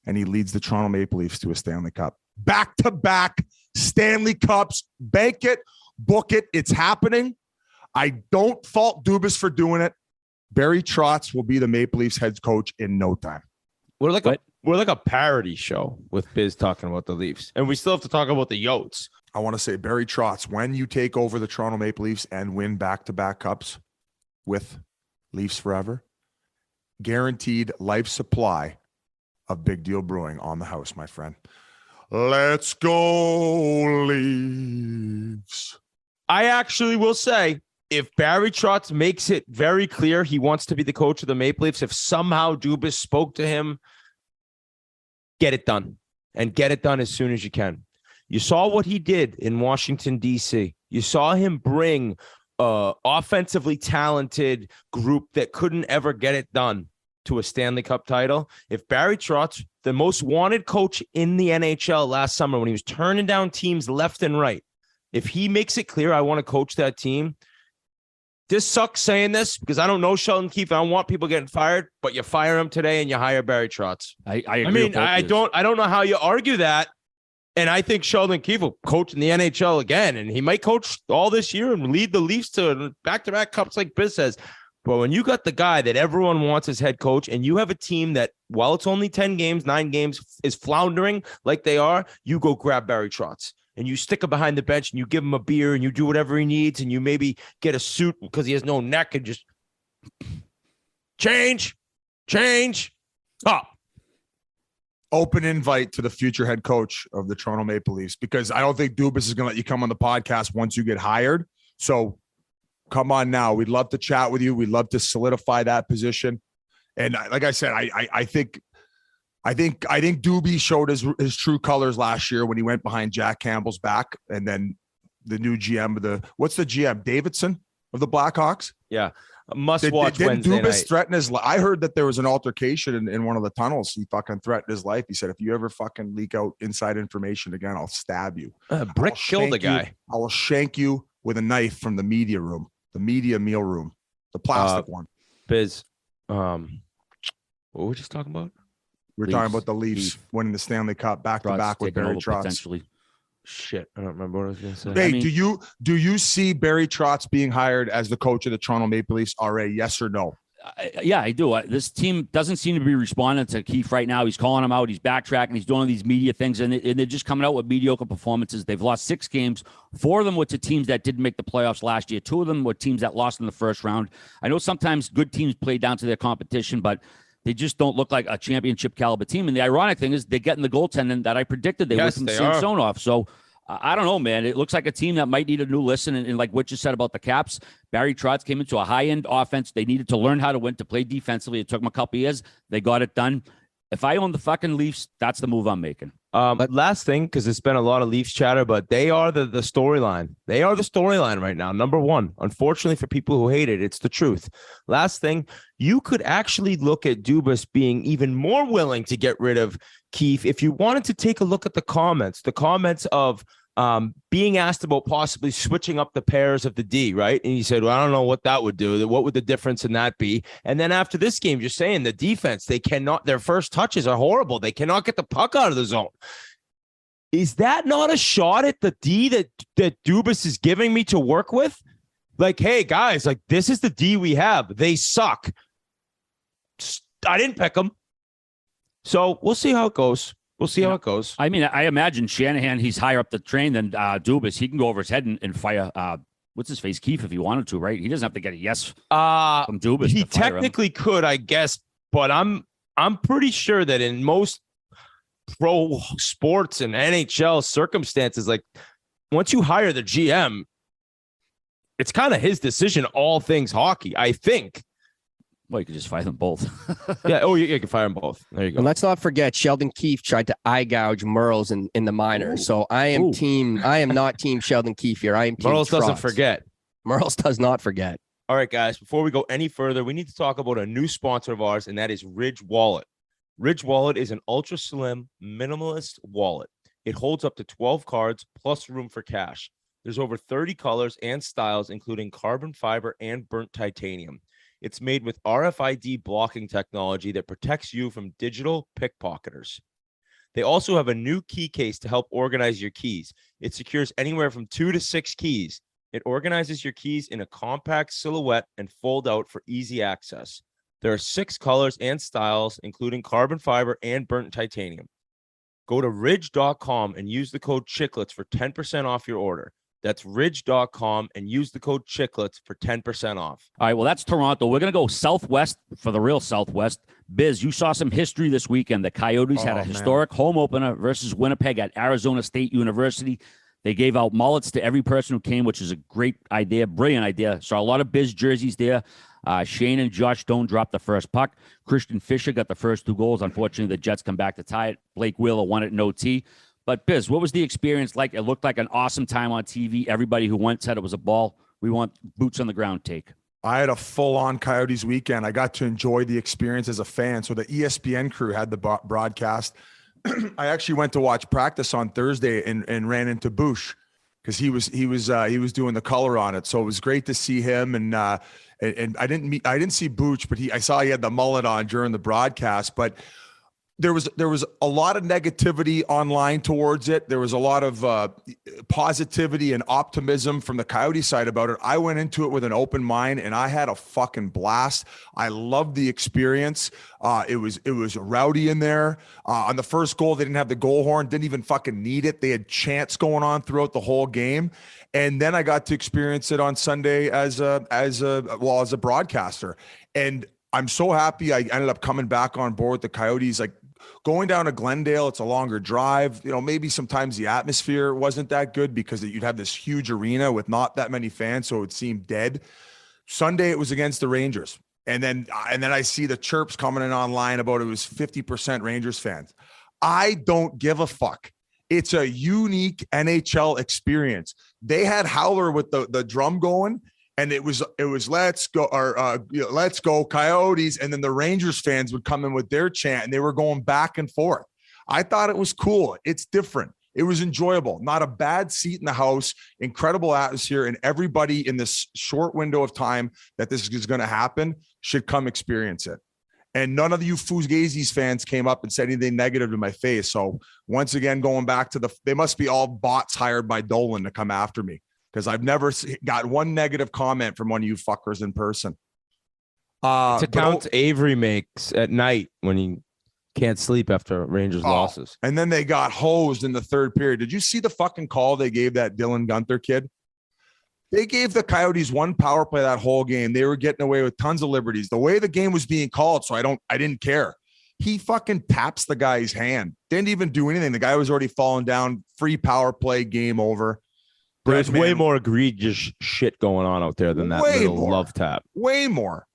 and he leads the Toronto Maple Leafs to a Stanley Cup. Back-to-back Stanley Cups. Bank it, book it. It's happening. I don't fault Dubas for doing it. Barry Trotz will be the Maple Leafs head coach in no time. We're like a parody show with Biz talking about the Leafs, and we still have to talk about the Yotes. I want to say, Barry Trotz, when you take over the Toronto Maple Leafs and win back-to-back cups with Leafs Forever, guaranteed life supply of Big Deal Brewing on the house, my friend. Let's go, Leafs. I actually will say, if Barry Trotz makes it very clear he wants to be the coach of the Maple Leafs, if somehow Dubas spoke to him, get it done, and get it done as soon as you can. You saw what he did in Washington, D.C. You saw him bring offensively talented group that couldn't ever get it done to a Stanley Cup title. If Barry Trotz, the most wanted coach in the NHL last summer when he was turning down teams left and right, if he makes it clear, I want to coach that team. This sucks saying this because I don't know Sheldon Keefe. I don't want people getting fired, but you fire him today and you hire Barry Trotz. I agree. I don't know how you argue that. And I think Sheldon Keefe will coach in the NHL again, and he might coach all this year and lead the Leafs to back-to-back cups like Biz says. But when you got the guy that everyone wants as head coach, and you have a team that, while it's only 10 games, 9 games, is floundering like they are, you go grab Barry Trotz. And you stick him behind the bench, and you give him a beer, and you do whatever he needs, and you maybe get a suit because he has no neck, and just change. Oh. Open invite to the future head coach of the Toronto Maple Leafs, because I don't think Dubas is going to let you come on the podcast once you get hired. So come on now. We'd love to chat with you. We'd love to solidify that position. And like I said, I think Doobie showed his true colors last year when he went behind Jack Campbell's back, and then the new GM of what's the GM, Davidson of the Blackhawks? Yeah. Must watch Wednesday Dubas night. threaten his life? I heard that there was an altercation in one of the tunnels. He fucking threatened his life. He said, if you ever fucking leak out inside information again, I'll stab you. Brick killed the guy. I will shank you with a knife from the media room, the media meal room, the plastic one. Biz, what were we just talking about? We're talking about the Leafs winning the Stanley Cup back-to-back with Barry Trotz. Potentially. Shit, I don't remember what I was going to say. Hey, do you see Barry Trotz being hired as the coach of the Toronto Maple Leafs? RA, yes or no? Yeah, I do. This team doesn't seem to be responding to Keefe right now. He's calling him out. He's backtracking. He's doing these media things, and they're just coming out with mediocre performances. They've lost 6 games. 4 of them were to teams that didn't make the playoffs last year. 2 of them were teams that lost in the first round. I know sometimes good teams play down to their competition, but they just don't look like a championship caliber team. And the ironic thing is they're getting the goaltending that I predicted they would from Samsonov. So I don't know, man. It looks like a team that might need a new listen. And like what you said about the Caps, Barry Trotz came into a high-end offense. They needed to learn how to win, to play defensively. It took them a couple years. They got it done. If I own the fucking Leafs, that's the move I'm making. But last thing, because there's been a lot of Leafs chatter, but they are the storyline. They are the storyline right now. Number one, unfortunately for people who hate it, it's the truth. Last thing, you could actually look at Dubas being even more willing to get rid of Keefe if you wanted to take a look at the comments of being asked about possibly switching up the pairs of the D, right? And he said, well, I don't know what that would do. What would the difference in that be? And then after this game, you're saying the defense, their first touches are horrible. They cannot get the puck out of the zone. Is that not a shot at the D that Dubas is giving me to work with? Like, hey, guys, like this is the D we have. They suck. I didn't pick them. So we'll see how it goes. We'll see how it goes. I mean, I imagine Shanahan, he's higher up the train than Dubas. He can go over his head and fire, what's his face, Keefe, if he wanted to, right? He doesn't have to get a yes from Dubas. He technically could, I guess, but I'm pretty sure that in most pro sports and NHL circumstances, like once you hire the GM, it's kind of his decision, all things hockey, I think. Well, you could just fire them both. Yeah. Oh, you can fire them both. There you go. And let's not forget, Sheldon Keefe tried to eye gouge Merles in the minors. So I am not team Sheldon Keefe here. I am team Merles Trotz. doesn't forget. Merles does not forget. All right, guys, before we go any further, we need to talk about a new sponsor of ours, and that is Ridge Wallet. Ridge Wallet is an ultra slim, minimalist wallet. It holds up to 12 cards plus room for cash. There's over 30 colors and styles, including carbon fiber and burnt titanium. It's made with RFID blocking technology that protects you from digital pickpocketers. They also have a new key case to help organize your keys. It secures anywhere from 2 to 6 keys. It organizes your keys in a compact silhouette and fold out for easy access. There are 6 colors and styles, including carbon fiber and burnt titanium. Go to ridge.com and use the code Chiclets for 10% off your order. That's ridge.com and use the code Chiclets for 10% off. All right, well, that's Toronto. We're going to go Southwest for the real Southwest. Biz, you saw some history this weekend. The Coyotes had a historic home opener versus Winnipeg at Arizona State University. They gave out mullets to every person who came, which is a great idea, brilliant idea. Saw a lot of Biz jerseys there. Shane and Josh Stone dropped the first puck. Christian Fisher got the first 2 goals. Unfortunately, the Jets come back to tie it. Blake Wheeler won it in OT. But Biz, what was the experience like? It looked like an awesome time on TV. Everybody who went said it was a ball. We want boots on the ground take. I had a full-on Coyotes weekend. I got to enjoy the experience as a fan. So the ESPN crew had the broadcast. I actually went to watch practice on Thursday and ran into Bush because he was doing the color on it. So it was great to see him. And I didn't see Bush, but I saw he had the mullet on during the broadcast. But there was a lot of negativity online towards it. There was a lot of positivity and optimism from the Coyote side about it. I went into it with an open mind and I had a fucking blast. I loved the experience. It was rowdy in there. On the first goal, they didn't have the goal horn, didn't even fucking need it. They had chants going on throughout the whole game. And then I got to experience it on Sunday as a broadcaster. And I'm so happy I ended up coming back on board with the Coyotes. Like, going down to Glendale, it's a longer drive. You know, maybe sometimes the atmosphere wasn't that good because you'd have this huge arena with not that many fans, so it would seem dead. Sunday, it was against the Rangers. And then I see the chirps coming in online about it was 50% Rangers fans. I don't give a fuck. It's a unique NHL experience. They had Howler with the drum going, and it was let's go, or let's go Coyotes, and then the Rangers fans would come in with their chant, and they were going back and forth. I thought it was cool. It's different. It was enjoyable. Not a bad seat in the house. Incredible atmosphere, and everybody in this short window of time that this is going to happen should come experience it. And none of you Fugazis fans came up and said anything negative to my face. So once again, going back to they must be all bots hired by Dolan to come after me, because I've never got one negative comment from one of you fuckers in person. It's accounts Avery makes at night when he can't sleep after Rangers losses. And then they got hosed in the third period. Did you see the fucking call they gave that Dylan Guenther kid? They gave the Coyotes one power play that whole game. They were getting away with tons of liberties. The way the game was being called, so I didn't care. He fucking taps the guy's hand. Didn't even do anything. The guy was already falling down. Free power play, game over. There's way more egregious shit going on out there than that little love tap. Way more.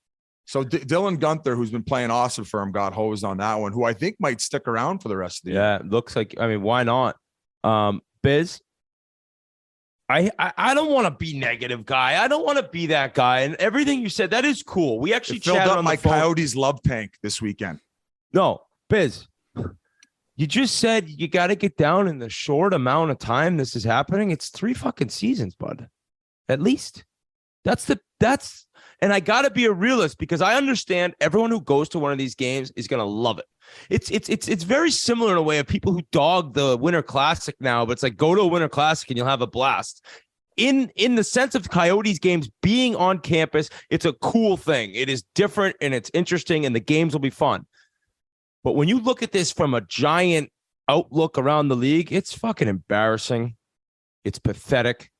So Dylan Guenther, who's been playing awesome for him, got hosed on that one, who I think might stick around for the rest of the year. Yeah, it looks like, I mean, why not? Biz, I don't want to be negative guy. I don't want to be that guy. And everything you said, that is cool. We actually filled up on my phone. Coyotes love tank this weekend. No, Biz, you just said you got to get down in the short amount of time this is happening. It's 3 fucking seasons, bud. At least. And I got to be a realist, because I understand everyone who goes to one of these games is going to love it. It's very similar in a way of people who dog the Winter Classic now, but it's like, go to a Winter Classic and you'll have a blast. In the sense of Coyotes games being on campus, it's a cool thing. It is different and it's interesting, and the games will be fun. But when you look at this from a giant outlook around the league, it's fucking embarrassing. It's pathetic.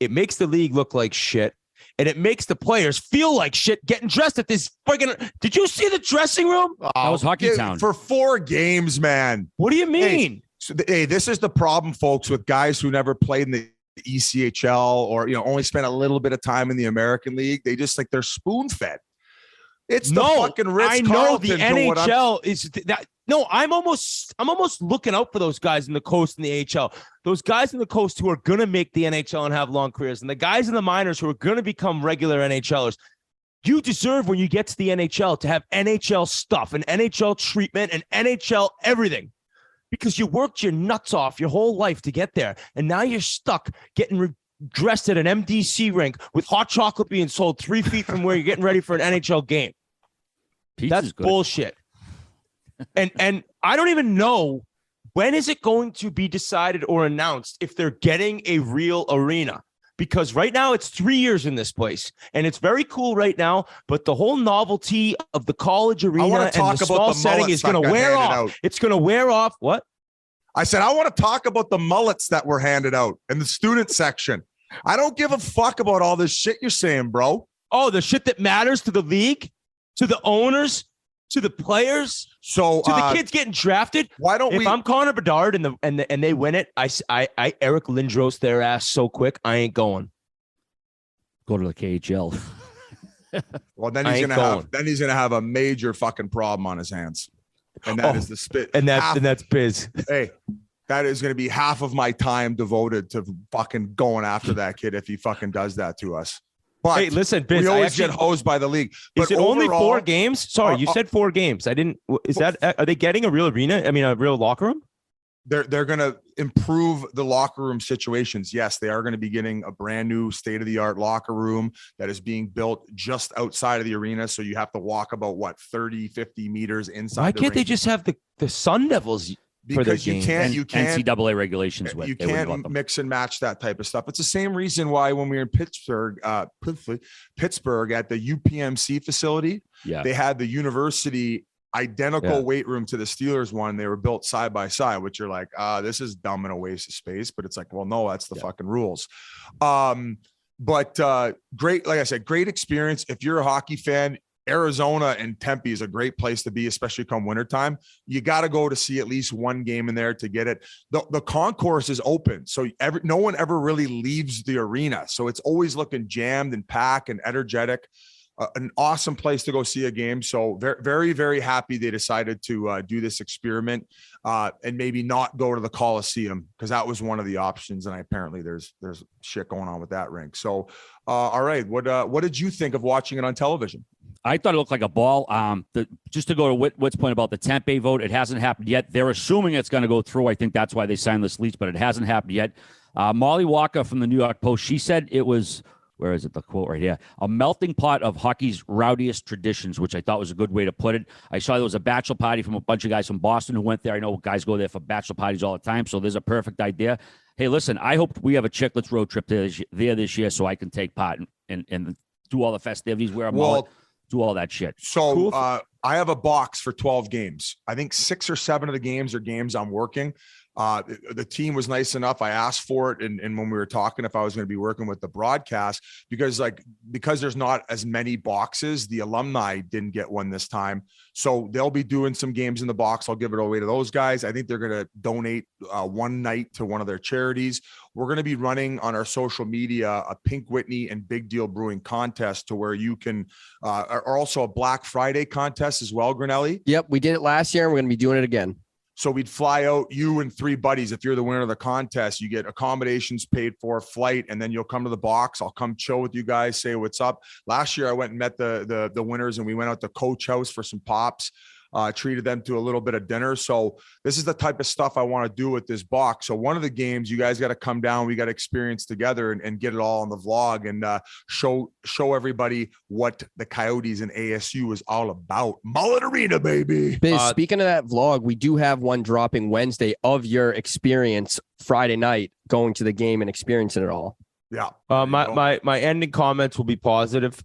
It makes the league look like shit. And it makes the players feel like shit getting dressed at this friggin'. Did you see the dressing room? That was Hockey Town. For 4 games, man. What do you mean? Hey, this is the problem, folks, with guys who never played in the ECHL or, only spent a little bit of time in the American League. They just they're spoon fed. It's the fucking Ritz. I know the NHL is that. No, I'm almost looking out for those guys in the coast and the AHL. Those guys in the coast who are going to make the NHL and have long careers, and the guys in the minors who are going to become regular NHLers. You deserve, when you get to the NHL, to have NHL stuff and NHL treatment and NHL everything. because you worked your nuts off your whole life to get there. And now you're stuck getting dressed at an MDC rink with hot chocolate being sold 3 feet from where you're getting ready for an NHL game. That's bullshit. And I don't even know, when is it going to be decided or announced if they're getting a real arena? Because right now it's 3 years in this place, and it's very cool right now. But the whole novelty of the college arena and the small setting is going to wear off. It's going to wear off. What? I said, I want to talk about the mullets that were handed out in the student section. I don't give a fuck about all this shit you're saying, bro. Oh, the shit that matters to the league, to the owners, to the players, so to the kids getting drafted. Why don't if I'm Connor Bedard and they win it, I Eric Lindros their ass so quick, I ain't going. Go to the KHL. Well, then he's gonna have a major fucking problem on his hands, and that is the spit. And that's biz. Hey, that is gonna be half of my time devoted to fucking going after that kid if he fucking does that to us. But hey, listen, Biz, we always get hosed by the league. But is it only 4 games? Sorry, you said 4 games. I didn't. Is that? Are they getting a real arena? I mean, a real locker room? They're going to improve the locker room situations. Yes, they are going to be getting a brand new state of the art locker room that is being built just outside of the arena. So you have to walk about 30, 50 meters inside. Why can't they just have the Sun Devils? Because you can't NCAA regulations. You can't mix and match that type of stuff. It's the same reason why when we were in Pittsburgh at the UPMC facility, they had the university identical weight room to the Steelers one. They were built side by side, which you're like, this is dumb and a waste of space. But it's like, well, no, that's the fucking rules. But great, like I said, great experience. If you're a hockey fan, Arizona and Tempe is a great place to be, especially come wintertime. You got to go to see at least one game in there to get it. The concourse is open, so no one ever really leaves the arena. So it's always looking jammed and packed and energetic. An awesome place to go see a game. So very, very, very happy they decided to do this experiment and maybe not go to the Coliseum, because that was one of the options. And apparently there's shit going on with that rink. So, all right. What did you think of watching it on television? I thought it looked like a ball. Just to go to Whit's point about the Tempe vote, it hasn't happened yet. They're assuming it's going to go through. I think that's why they signed this lease, but it hasn't happened yet. Molly Walker from the New York Post, she said it was, where is it? The quote right here. A melting pot of hockey's rowdiest traditions, which I thought was a good way to put it. I saw there was a bachelor party from a bunch of guys from Boston who went there. I know guys go there for bachelor parties all the time, so there's a perfect idea. Hey, listen, I hope we have a Chiclets road trip there this year so I can take part and do all the festivities, wear a mullet, do all that shit. So cool. I have a box for 12 games. I think 6 or 7 of the games are games I'm working. The team was nice enough. I asked for it. And when we were talking, if I was going to be working with the broadcast, because there's not as many boxes, the alumni didn't get one this time. So they'll be doing some games in the box. I'll give it away to those guys. I think they're going to donate one night to one of their charities. We're going to be running on our social media a Pink Whitney and Big Deal Brewing contest to where you can, or also a Black Friday contest as well, Grinelli. Yep. We did it last year and we're going to be doing it again. So we'd fly out, you and 3 buddies. If you're the winner of the contest, you get accommodations paid for, flight, and then you'll come to the box. I'll come chill with you guys, say what's up. Last year, I went and met the winners, and we went out to Coach House for some pops. Treated them to a little bit of dinner. So this is the type of stuff I want to do with this box. So one of the games, you guys got to come down. We got to experience together and get it all on the vlog and show everybody what the Coyotes and ASU is all about. Mullet Arena, baby. Biz, speaking of that vlog, we do have one dropping Wednesday of your experience Friday night going to the game and experiencing it all. Yeah. My ending comments will be positive.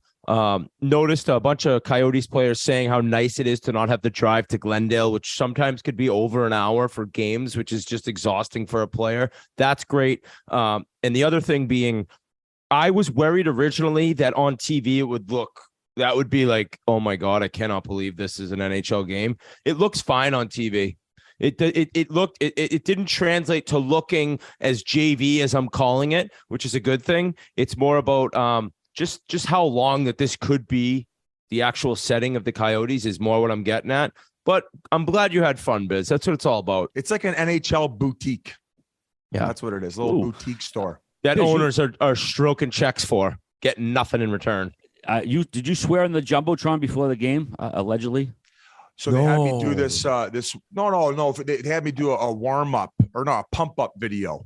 Noticed a bunch of Coyotes players saying how nice it is to not have to drive to Glendale, which sometimes could be over an hour for games, which is just exhausting for a player. That's great. And the other thing being, I was worried originally that on TV that would be like, oh my God, I cannot believe this is an NHL game. It looks fine on TV. It didn't translate to looking as JV as I'm calling it, which is a good thing. It's more about just how long that this could be. The actual setting of the Coyotes is more what I'm getting at. But I'm glad you had fun, Biz. That's what it's all about. It's like an NHL boutique. Yeah, that's what it is. A little boutique store that owners are stroking checks for, getting nothing in return. Did you swear in the Jumbotron before the game, allegedly? So they had me do this. No. They had me do a warm up or not a pump up video.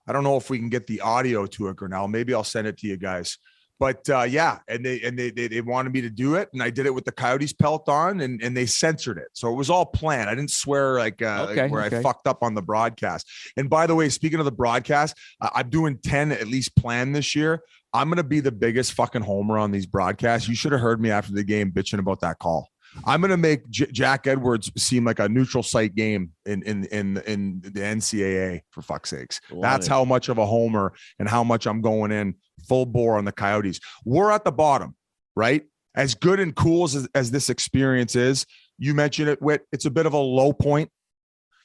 I don't know if we can get the audio to it, Grinnell. Maybe I'll send it to you guys. But yeah, and they wanted me to do it, and I did it with the Coyotes pelt on, and they censored it. So it was all planned. I didn't swear like I fucked up on the broadcast. And by the way, speaking of the broadcast, I'm doing 10 at least planned this year. I'm gonna be the biggest fucking homer on these broadcasts. You should have heard me after the game bitching about that call. I'm going to make Jack Edwards seem like a neutral site game in the NCAA, for fuck's sakes. That's how much of a homer and how much I'm going in full bore on the Coyotes. We're at the bottom, right? As good and cool as this experience is, you mentioned it, Whit, it's a bit of a low point.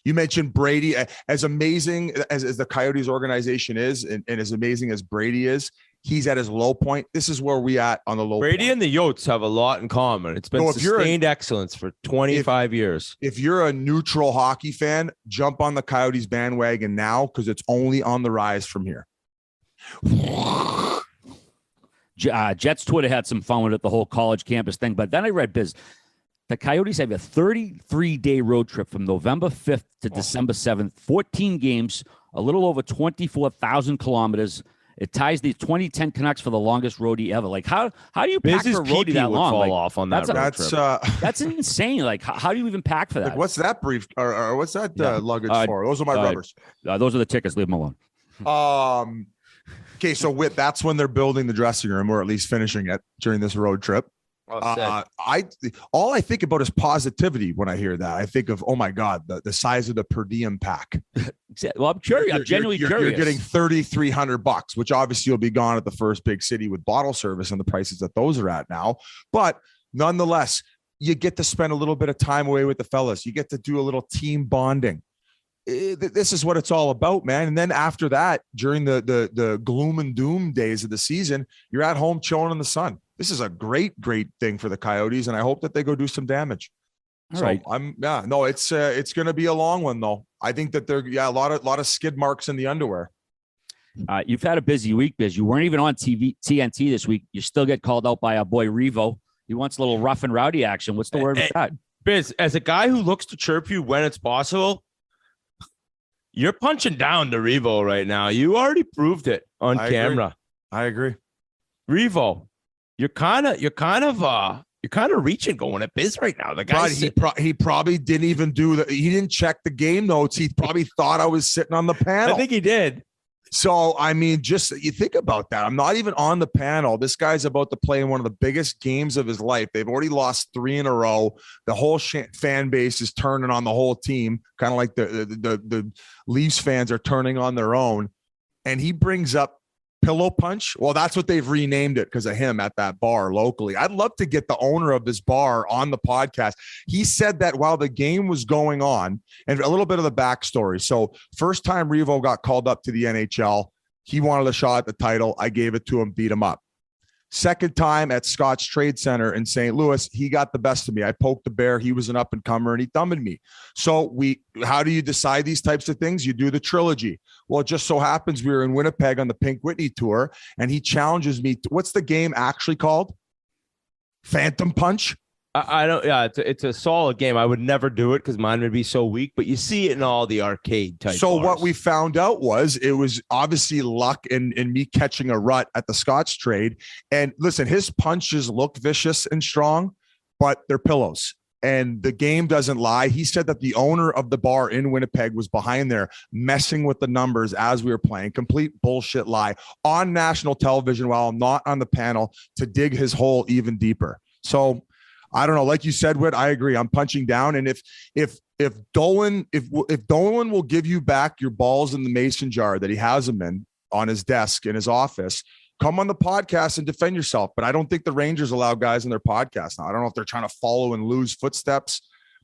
You mentioned Brady. As amazing as the Coyotes organization is, and as amazing as Brady is, he's at his low point. This is where we at on the low Brady point. and the Yotes have a lot in common. It's been sustained excellence for 25 years. If you're a neutral hockey fan, jump on the Coyotes bandwagon now because it's only on the rise from here. Jets Twitter had some fun with it, the whole college campus thing. But then I read BIZ. The Coyotes have a 33-day road trip from November 5th to December 7th, 14 games, a little over 24,000 kilometers. It ties the 2010 Canucks for the longest roadie ever. Like, how do you pack for a roadie that long? Fall like, off on that road trip. That's insane. Like, how do you even pack for that? Like, what's that brief or what's that luggage for? Those are my rubbers. Those are the tickets. Leave them alone. Okay, so that's when they're building the dressing room, or at least finishing it during this road trip. All I think about is positivity when I hear that. I think of, oh my God, the size of the per diem pack. Well, I'm curious. I'm genuinely curious. You're getting $3,300, which obviously will be gone at the first big city with bottle service and the prices that those are at now. But nonetheless, you get to spend a little bit of time away with the fellas. You get to do a little team bonding. This is what it's all about, man. And then after that, during the gloom and doom days of the season, you're at home chilling in the sun. This is a great thing for the Coyotes, and I hope that they go do some damage. All right. It's going to be a long one though. I think that a lot of skid marks in the underwear. You've had a busy week, Biz. You weren't even on TNT this week. You still get called out by our boy REAVO. He wants a little rough and rowdy action. What's the word with that? Biz, as a guy who looks to chirp you when it's possible, you're punching down to REAVO right now. You already proved it on camera. I agree. REAVO, you're kind of reaching going at Biz right now. The guy, he probably didn't even he didn't check the game notes. He probably thought I was sitting on the panel. I think he did. So, I mean, just you think about that. I'm not even on the panel. This guy's about to play in one of the biggest games of his life. They've already lost 3 in a row. The whole fan base is turning on the whole team, kind of like the Leafs fans are turning on their own. And he brings up pillow punch. Well, that's what they've renamed it because of him at that bar locally. I'd love to get the owner of this bar on the podcast. He said that while the game was going on, and a little bit of the backstory. So first time REAVO got called up to the NHL, he wanted a shot at the title. I gave it to him, beat him up. Second time at Scott's Trade Center in St. Louis, he got the best of me. I poked the bear. He was an up and comer and he thumbed me. So how do you decide these types of things? You do the trilogy. Well, it just so happens we were in Winnipeg on the Pink Whitney tour and he challenges me. What's the game actually called? Phantom Punch. I don't. Yeah, it's a solid game. I would never do it because mine would be so weak. But you see it in all the arcade type. So bars. what we found out was it was obviously luck and me catching a rut at the Scotch trade. And listen, his punches look vicious and strong, but they're pillows. And the game doesn't lie. He said that the owner of the bar in Winnipeg was behind there messing with the numbers as we were playing. Complete bullshit lie on national television while I'm not on the panel to dig his hole even deeper. So I don't know. Like you said, Whit, I agree. I'm punching down. And if Dolan will give you back your balls in the mason jar that he has them in on his desk in his office, come on the podcast and defend yourself. But I don't think the Rangers allow guys in their podcast now. I don't know if they're trying to follow and lose footsteps.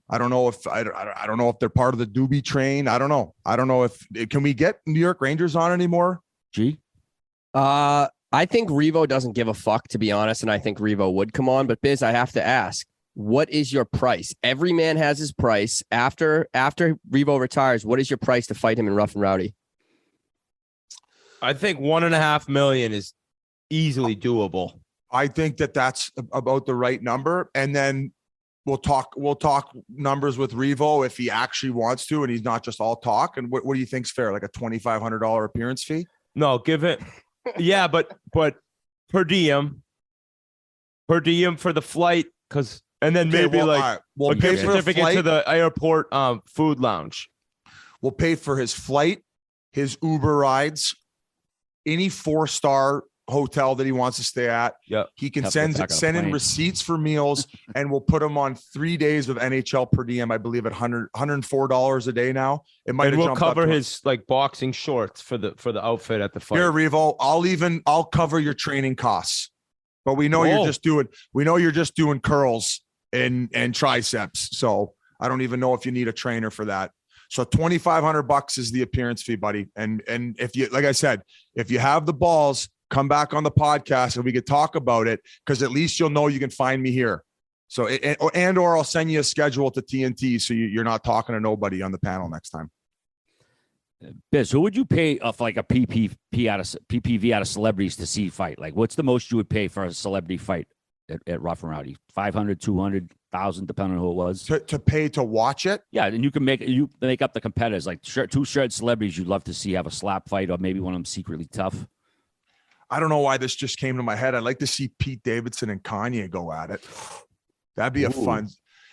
I don't know if they're part of the Doobie train. I don't know. Can we get New York Rangers on anymore? G. I think REAVO doesn't give a fuck, to be honest, and I think REAVO would come on. But Biz, I have to ask, what is your price? Every man has his price. After REAVO retires, what is your price to fight him in Rough and Rowdy? I think $1.5 million is easily doable. I think that's about the right number. And then we'll talk numbers with Revo if he actually wants to, and he's not just all talk. And what do you think's fair? Like a $2,500 appearance fee? No, give it. Yeah, but per diem for the flight, and then maybe we'll pay for the flight to the airport food lounge. We'll pay for his flight, his Uber rides, any 4-star hotel that he wants to stay at. Yeah, he can send in receipts for meals, and we'll put him on 3 days of NHL per diem. I believe at $104 a day now. It might. And we'll cover his boxing shorts for the outfit at the fight. Here, Revo, I'll cover your training costs. But we know you're just doing curls and triceps. So I don't even know if you need a trainer for that. So $2,500 is the appearance fee, buddy. And if you, like I said, if you have the balls, come back on the podcast and we could talk about it, because at least you'll know you can find me here. So or I'll send you a schedule to TNT so you're not talking to nobody on the panel next time. Biz, who would you pay for like a PPV out of celebrities to see fight? Like, what's the most you would pay for a celebrity fight at Rough and Rowdy? 500, 200, 1,000, depending on who it was. To pay to watch it? Yeah, and you can make up the competitors. Like two shared celebrities you'd love to see have a slap fight, or maybe one of them secretly tough. I don't know why this just came to my head. I'd like to see Pete Davidson and Kanye go at it. That'd be a fun.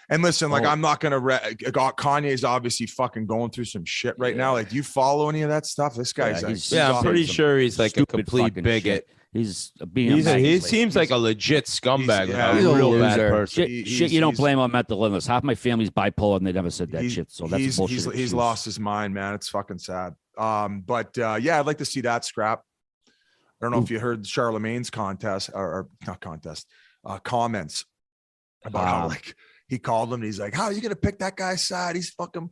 And listen, I'm not going to Kanye's obviously fucking going through some shit right now. Like, do you follow any of that stuff? This guy's I'm pretty sure he's like a complete bigot. He seems like a legit scumbag. He's a real bad person. Shit, you don't blame him on mental illness. Half my family's bipolar and they never said that shit. So that's bullshit. He's lost his mind, man. It's fucking sad. But I'd like to see that scrap. I don't know if you heard Charlemagne's comments about how he called him and he's like, how are you going to pick that guy's side? He's fucking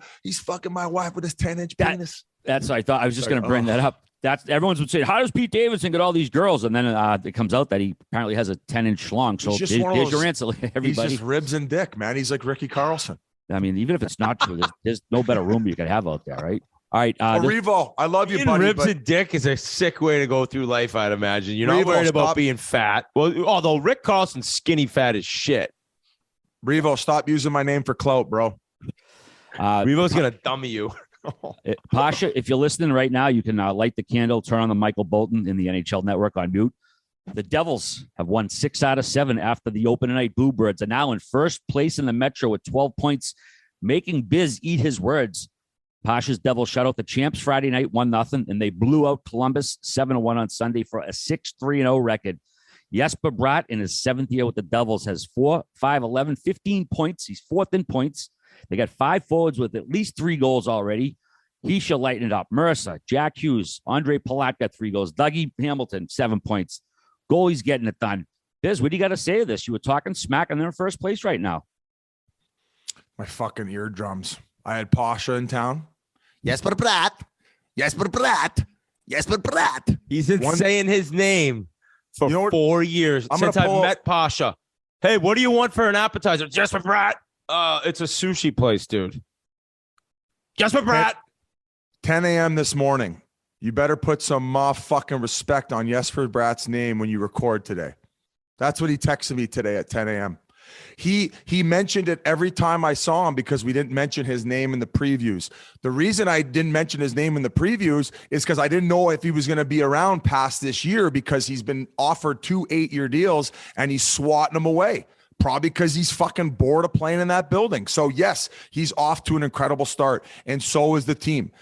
my wife with his 10-inch penis. That's what I thought. I was just going to bring that up. Everyone's would say, how does Pete Davidson get all these girls? And then it comes out that he apparently has a 10-inch long. So there's your answer, everybody. He's just ribs and dick, man. He's like Ricky Carlson. I mean, even if it's not true, there's no better room you could have out there, right? All right. Revo, I love you, buddy. Ribs and dick is a sick way to go through life, I'd imagine. You're not worried about being fat. Well, although Rick Carlson's skinny fat as shit. Revo, stop using my name for clout, bro. Revo's going to dummy you. Pasha, if you're listening right now, you can light the candle, turn on the Michael Bolton in the NHL Network on mute. The Devils have won 6 out of 7 after the opening night. Bluebirds are now in first place in the Metro with 12 points, making Biz eat his words. Pasha's Devils shut out the champs Friday night, 1-0, and they blew out Columbus 7-1 on Sunday for a 6-3-0 record. Jesper Bratt, in his 7th year with the Devils, has 4, 5, 11, 15 points. He's 4th in points. They got 5 forwards with at least 3 goals already. He shall lighten it up. Mercer, Jack Hughes, Andre Palat got 3 goals. Dougie Hamilton, 7 points. Goalie's getting it done. Biz, what do you got to say to this? You were talking smack and they're in first place right now. My fucking eardrums. I had Pasha in town. Jesper Bratt. Jesper Bratt. Jesper Bratt. He's been saying his name for 4 years since I've met Pasha. Hey, what do you want for an appetizer? Jesper Bratt. It's a sushi place, dude. Jesper Bratt. 10 a.m. this morning. You better put some fucking respect on Jesper Bratt's name when you record today. That's what he texted me today at 10 a.m. He mentioned it every time I saw him because we didn't mention his name in the previews. The reason I didn't mention his name in the previews is because I didn't know if he was going to be around past this year because he's been offered 2 8-year deals and he's swatting them away. Probably because he's fucking bored of playing in that building. So yes, he's off to an incredible start, and so is the team.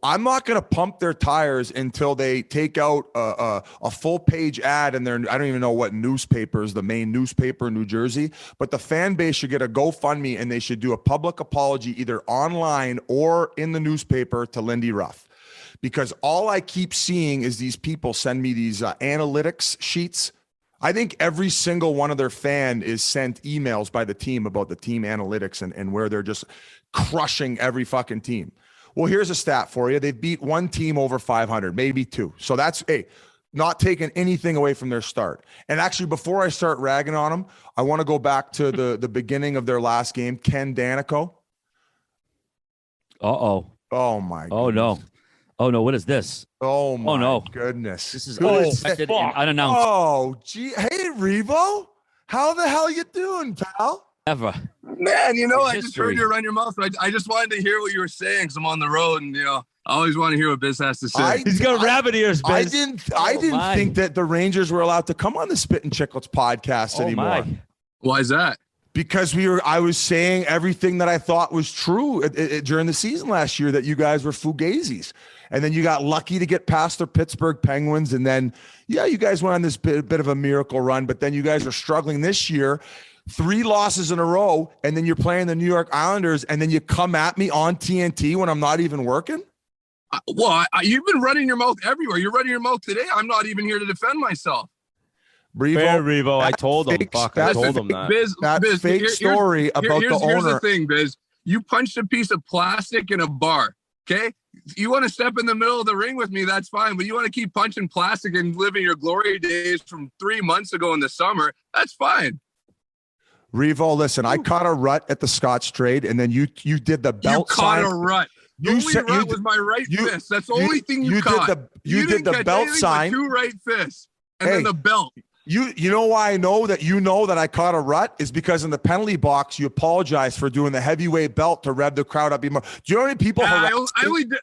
I'm not going to pump their tires until they take out a full-page ad in their, I don't even know what newspaper is the main newspaper in New Jersey, but the fan base should get a GoFundMe, and they should do a public apology either online or in the newspaper to Lindy Ruff. Because all I keep seeing is these people send me these analytics sheets. I think every single one of their fan is sent emails by the team about the team analytics and where they're just crushing every fucking team. Well, here's a stat for you. They've beat 1 team over 500, maybe 2. So that's, not taking anything away from their start. And actually, before I start ragging on them, I want to go back to the beginning of their last game, Ken Danico. Uh-oh. Oh, my God. Oh, no. Oh, no. What is this? Oh, my goodness. This is unexpected and unannounced. Oh, gee. Hey, Revo. How the hell you doing, pal? Ever. Man, I just history. heard you run your mouth. I just wanted to hear what you were saying because I'm on the road, and I always want to hear what Biz has to say. He's got rabbit ears, Biz. I didn't think that the Rangers were allowed to come on the Spittin Chiclets podcast anymore. Why is that? Because I was saying everything that I thought was true during the season last year, that you guys were fugazis. And then you got lucky to get past the Pittsburgh Penguins. And then, you guys went on this bit of a miracle run, but then you guys are struggling this year, 3 losses in a row. And then you're playing the New York Islanders. And then you come at me on TNT when I'm not even working. You've been running your mouth everywhere. You're running your mouth today. I'm not even here to defend myself. Reavo, I told him. I told him that. Biz, fake story about the owner. Here's the thing, Biz. You punched a piece of plastic in a bar, okay? You want to step in the middle of the ring with me, that's fine. But you want to keep punching plastic and living your glory days from 3 months ago in the summer, that's fine. Revo, listen, I caught a rut at the Scotch trade, and then you did the belt sign. You caught a rut. The only rut was my right fist. That's the only thing you caught. You did the belt sign. 2 right fists, and then the belt. You know why I know that that I caught a rut is because in the penalty box you apologized for doing the heavyweight belt to rev the crowd up even more. Do you know how many people? The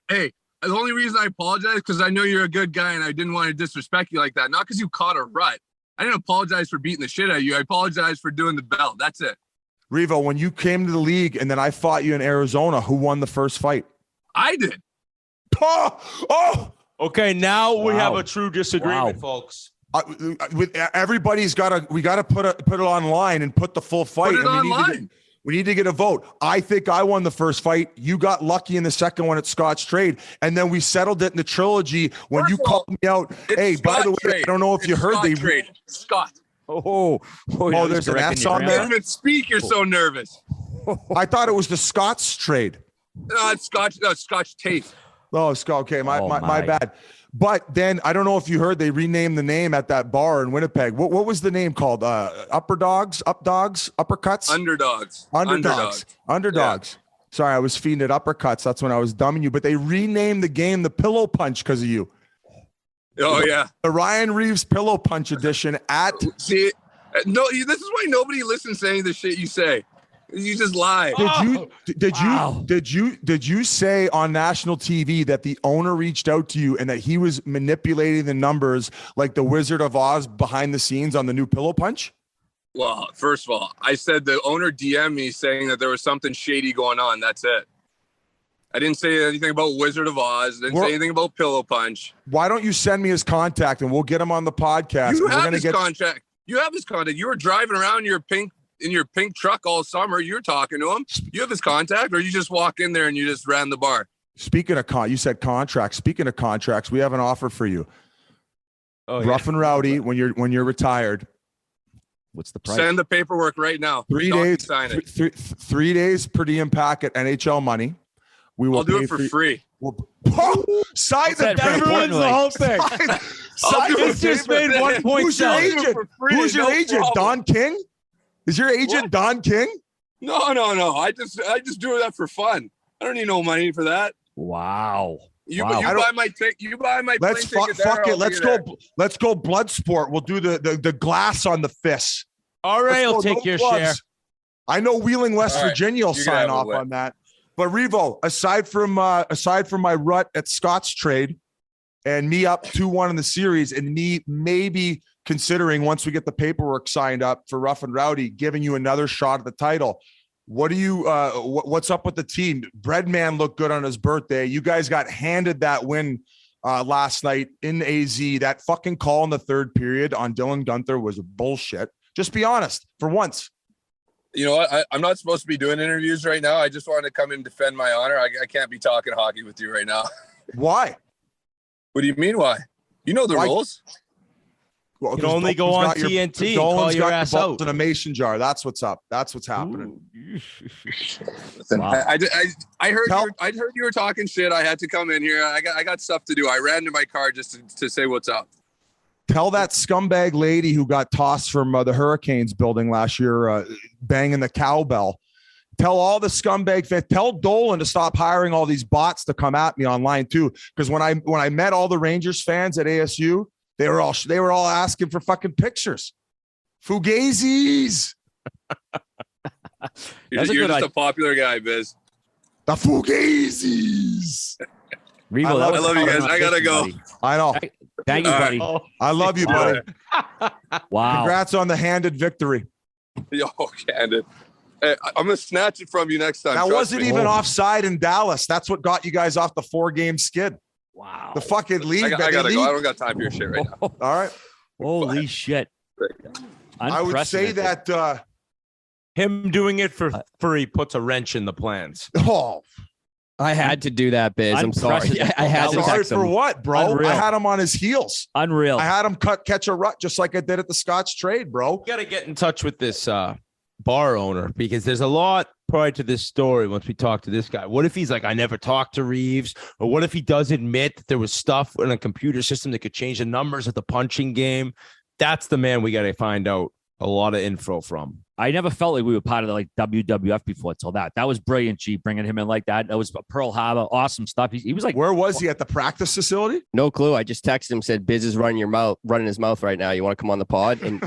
only reason I apologize because I know you're a good guy and I didn't want to disrespect you like that. Not because you caught a rut. I didn't apologize for beating the shit out of you. I apologize for doing the belt. That's it. Revo, when you came to the league and then I fought you in Arizona, who won the first fight? I did. Okay, now we have a true disagreement, folks. With everybody's we got to put it online and put the full fight. Put it online. We need to get a vote. I think I won the first fight. You got lucky in the second one at Scott's trade, and then we settled it in the trilogy when you called me out. Hey, by the way, I don't know if you heard they trade Scott. There's an S on there. You can't even speak. You're so nervous. I thought it was the Scott's trade. No, it's Scotch. No, Scotch tape. Oh, Scott. Okay, my bad. But then I don't know if you heard they renamed the name at that bar in Winnipeg. What was the name called? Uppercuts? Underdogs. Yeah. Sorry, I was feeding it uppercuts. That's when I was dumbing you. But they renamed the game the Pillow Punch because of you. Oh, yeah. The Ryan Reaves Pillow Punch edition at. See, no, this is why nobody listens to any of the shit you say. You just lie. Did you say on national TV that the owner reached out to you and that he was manipulating the numbers like the Wizard of Oz behind the scenes on the new Pillow Punch? Well, first of all, I said the owner DM'd me saying that there was something shady going on. That's it. I didn't say anything about Wizard of Oz. Didn't say anything about Pillow Punch. Why don't you send me his contact and we'll get him on the podcast? You have his contact. You have his contact. You were driving around in your pink truck all summer. You're talking to him. You have his contact, or you just walk in there and you just ran the bar. Speaking of you said contracts. Speaking of contracts, we have an offer for you. Rough and Rowdy, when you're retired. What's the price? Send the paperwork right now. 3 days. Sign it. 3 days per diem packet NHL money. We will. I'll do it for free. Sign the ruins the whole thing. It's just made 1 point. Who's your agent? Who's your agent? Don King? Is your agent Don King? No. I just do that for fun. I don't need no money for that. Wow. You buy my ticket. You buy my plane ticket. Fuck it. Let's go blood sport. We'll do the glass on the fists. All right, I'll take your share. I know Wheeling, West Virginia will sign off on that. But Revo, aside from my rut at Scott's trade and me up 2-1 in the series and me maybe considering once we get the paperwork signed up for Rough and Rowdy, giving you another shot at the title. What do you, what's up with the team? Breadman looked good on his birthday. You guys got handed that win last night in AZ. That fucking call in the third period on Dylan Guenther was bullshit. Just be honest for once. You know what? I'm not supposed to be doing interviews right now. I just wanted to come and defend my honor. I can't be talking hockey with you right now. Why? What do you mean why? You know the rules. Well, you can only go on TNT and call your ass out in a mason jar. That's what's up. That's what's happening. Wow. I heard you were talking shit. I had to come in here. I got stuff to do. I ran to my car just to say what's up. Tell that scumbag lady who got tossed from the Hurricanes building last year, banging the cowbell. Tell all the scumbag fans. Tell Dolan to stop hiring all these bots to come at me online too. Because when I met all the Rangers fans at ASU. They were all asking for fucking pictures. Fugazis. You're just a popular guy, Biz. The Fugazis. REAVO, I love you guys. I gotta go. Buddy. I know. Thank you, buddy. I love you, buddy. Wow. Congrats on the handed victory. Yo, candid. Hey, I'm gonna snatch it from you next time. That wasn't even offside in Dallas. That's what got you guys off the 4-game skid. Wow. The fucking league. I gotta go. I don't got time for your shit right now. All right. Holy shit. I would say that him doing it for free puts a wrench in the plans. Oh, I had to do that, Biz. I'm sorry. I had to sorry text for him. what, bro? Unreal. I had him on his heels. Unreal. I had him catch a rut just like I did at the Scotch trade, bro. You got to get in touch with this bar owner because there's a lot prior to this story. Once we talk to this guy, what if he's like, I never talked to Reaves, or what if he does admit that there was stuff in a computer system that could change the numbers of the punching game? That's the man we got to find out a lot of info from. I never felt like we were part of the WWF before till that. That was brilliant, G, bringing him in like that. That was Pearl Harbor, awesome stuff. He was like, where was he, at the practice facility? No clue. I just texted him, said Biz is running his mouth right now. You want to come on the pod? And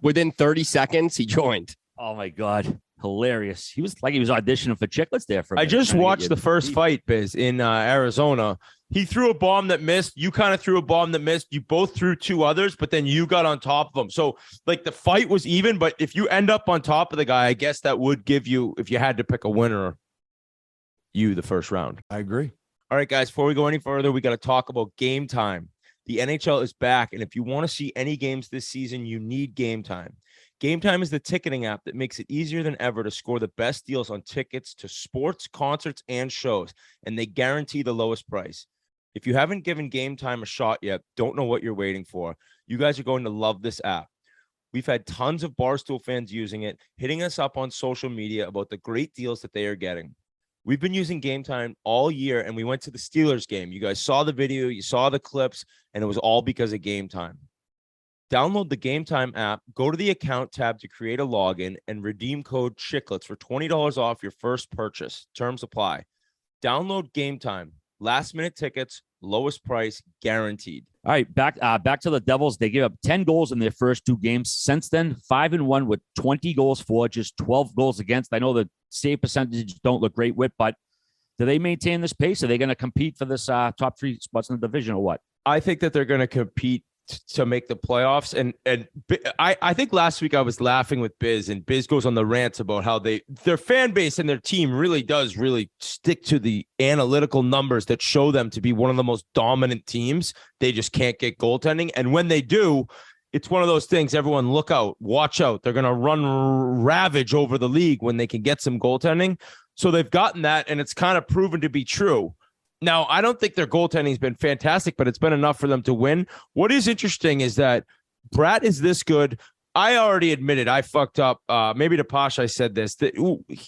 within 30 seconds, he joined. oh my God, hilarious. He was auditioning for Chiclets there for a I minute, just trying to get watched you the to first leave. fight, Biz, in Arizona. He threw a bomb that missed. You kind of threw a bomb that missed. You both threw 2 others, but then you got on top of him. So, like, the fight was even, but if you end up on top of the guy, I guess that would give you, if you had to pick a winner, the first round. I agree. All right, guys, before we go any further, we got to talk about Game Time. The NHL is back, and if you want to see any games this season, you need Game Time. Game Time is the ticketing app that makes it easier than ever to score the best deals on tickets to sports, concerts, and shows, and they guarantee the lowest price. If you haven't given Game Time a shot yet, don't know what you're waiting for. You guys are going to love this app. We've had tons of Barstool fans using it, hitting us up on social media about the great deals that they are getting. We've been using Game Time all year, and we went to the Steelers game. You guys saw the video, you saw the clips, and it was all because of Game Time. Download the Game Time app, go to the account tab to create a login, and redeem code Chiclets for $20 off your first purchase. Terms apply. Download Game Time. Last-minute tickets, lowest price, guaranteed. All right, back to the Devils. They gave up 10 goals in their first 2 games. Since then, 5-1 with 20 goals for, just 12 goals against. I know the save percentages don't look great with, but do they maintain this pace? Are they going to compete for this top 3 spots in the division or what? I think that they're going to compete to make the playoffs. And I think last week I was laughing with Biz, and Biz goes on the rants about how their fan base and their team really does stick to the analytical numbers that show them to be one of the most dominant teams. They just can't get goaltending. And when they do, it's one of those things, everyone look out, watch out. They're going to run ravage over the league when they can get some goaltending. So they've gotten that, and it's kind of proven to be true. Now, I don't think their goaltending has been fantastic, but it's been enough for them to win. What is interesting is that Bratt is this good. I already admitted I fucked up. Maybe to Posh, I said this, that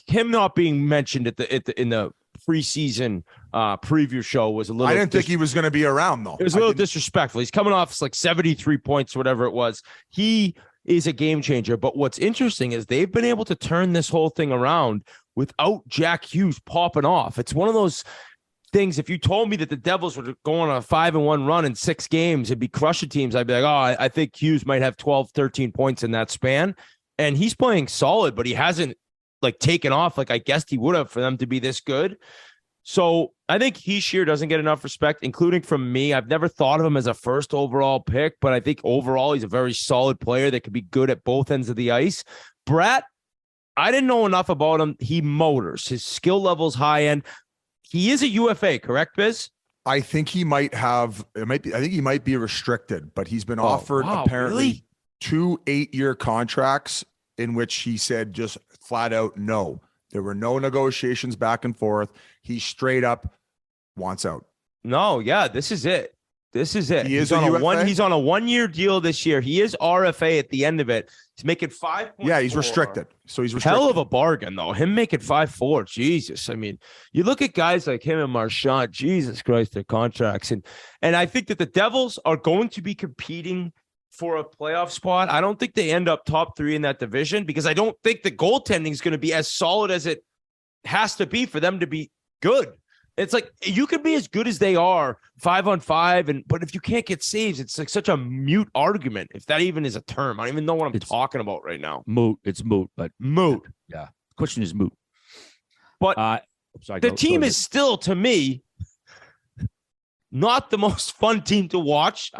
him not being mentioned in the preseason preview show was a little. I didn't think he was going to be around, though. It was a little disrespectful. He's coming off like 73 points, whatever it was. He is a game changer. But what's interesting is they've been able to turn this whole thing around without Jack Hughes popping off. It's one of those things. If you told me that the Devils were going on a 5-1 run in 6 games and be crushing teams, I'd be like, oh, I think Hughes might have 12, 13 points in that span. And he's playing solid, but he hasn't like taken off like I guessed he would have for them to be this good. So I think Hischier doesn't get enough respect, including from me. I've never thought of him as a first overall pick, but I think overall he's a very solid player that could be good at both ends of the ice. Bratt, I didn't know enough about him. He motors. His skill level's high end. He is a UFA, correct, Biz? I think he might have. I think he might be restricted, but he's been offered apparently really? 2 8-year contracts in which he said just flat out no. There were no negotiations back and forth. He straight up wants out. No, yeah, this is it. This is it. He is he's on a UFA? He's on a 1-year deal this year. He is RFA at the end of it. He's making 5. Yeah, he's restricted. So he's restricted. Hell of a bargain, though. Him making 5.4. Jesus. I mean, you look at guys like him and Marchand. Jesus Christ, their contracts. And I think that the Devils are going to be competing for a playoff spot. I don't think they end up top 3 in that division because I don't think the goaltending is going to be as solid as it has to be for them to be good. It's like you could be as good as they are 5-on-5, but if you can't get saves, it's like such a mute argument. If that even is a term, I don't even know what I'm talking about right now. Moot. It's moot, but moot. Yeah. question is moot. But sorry, the team is still, to me, not the most fun team to watch.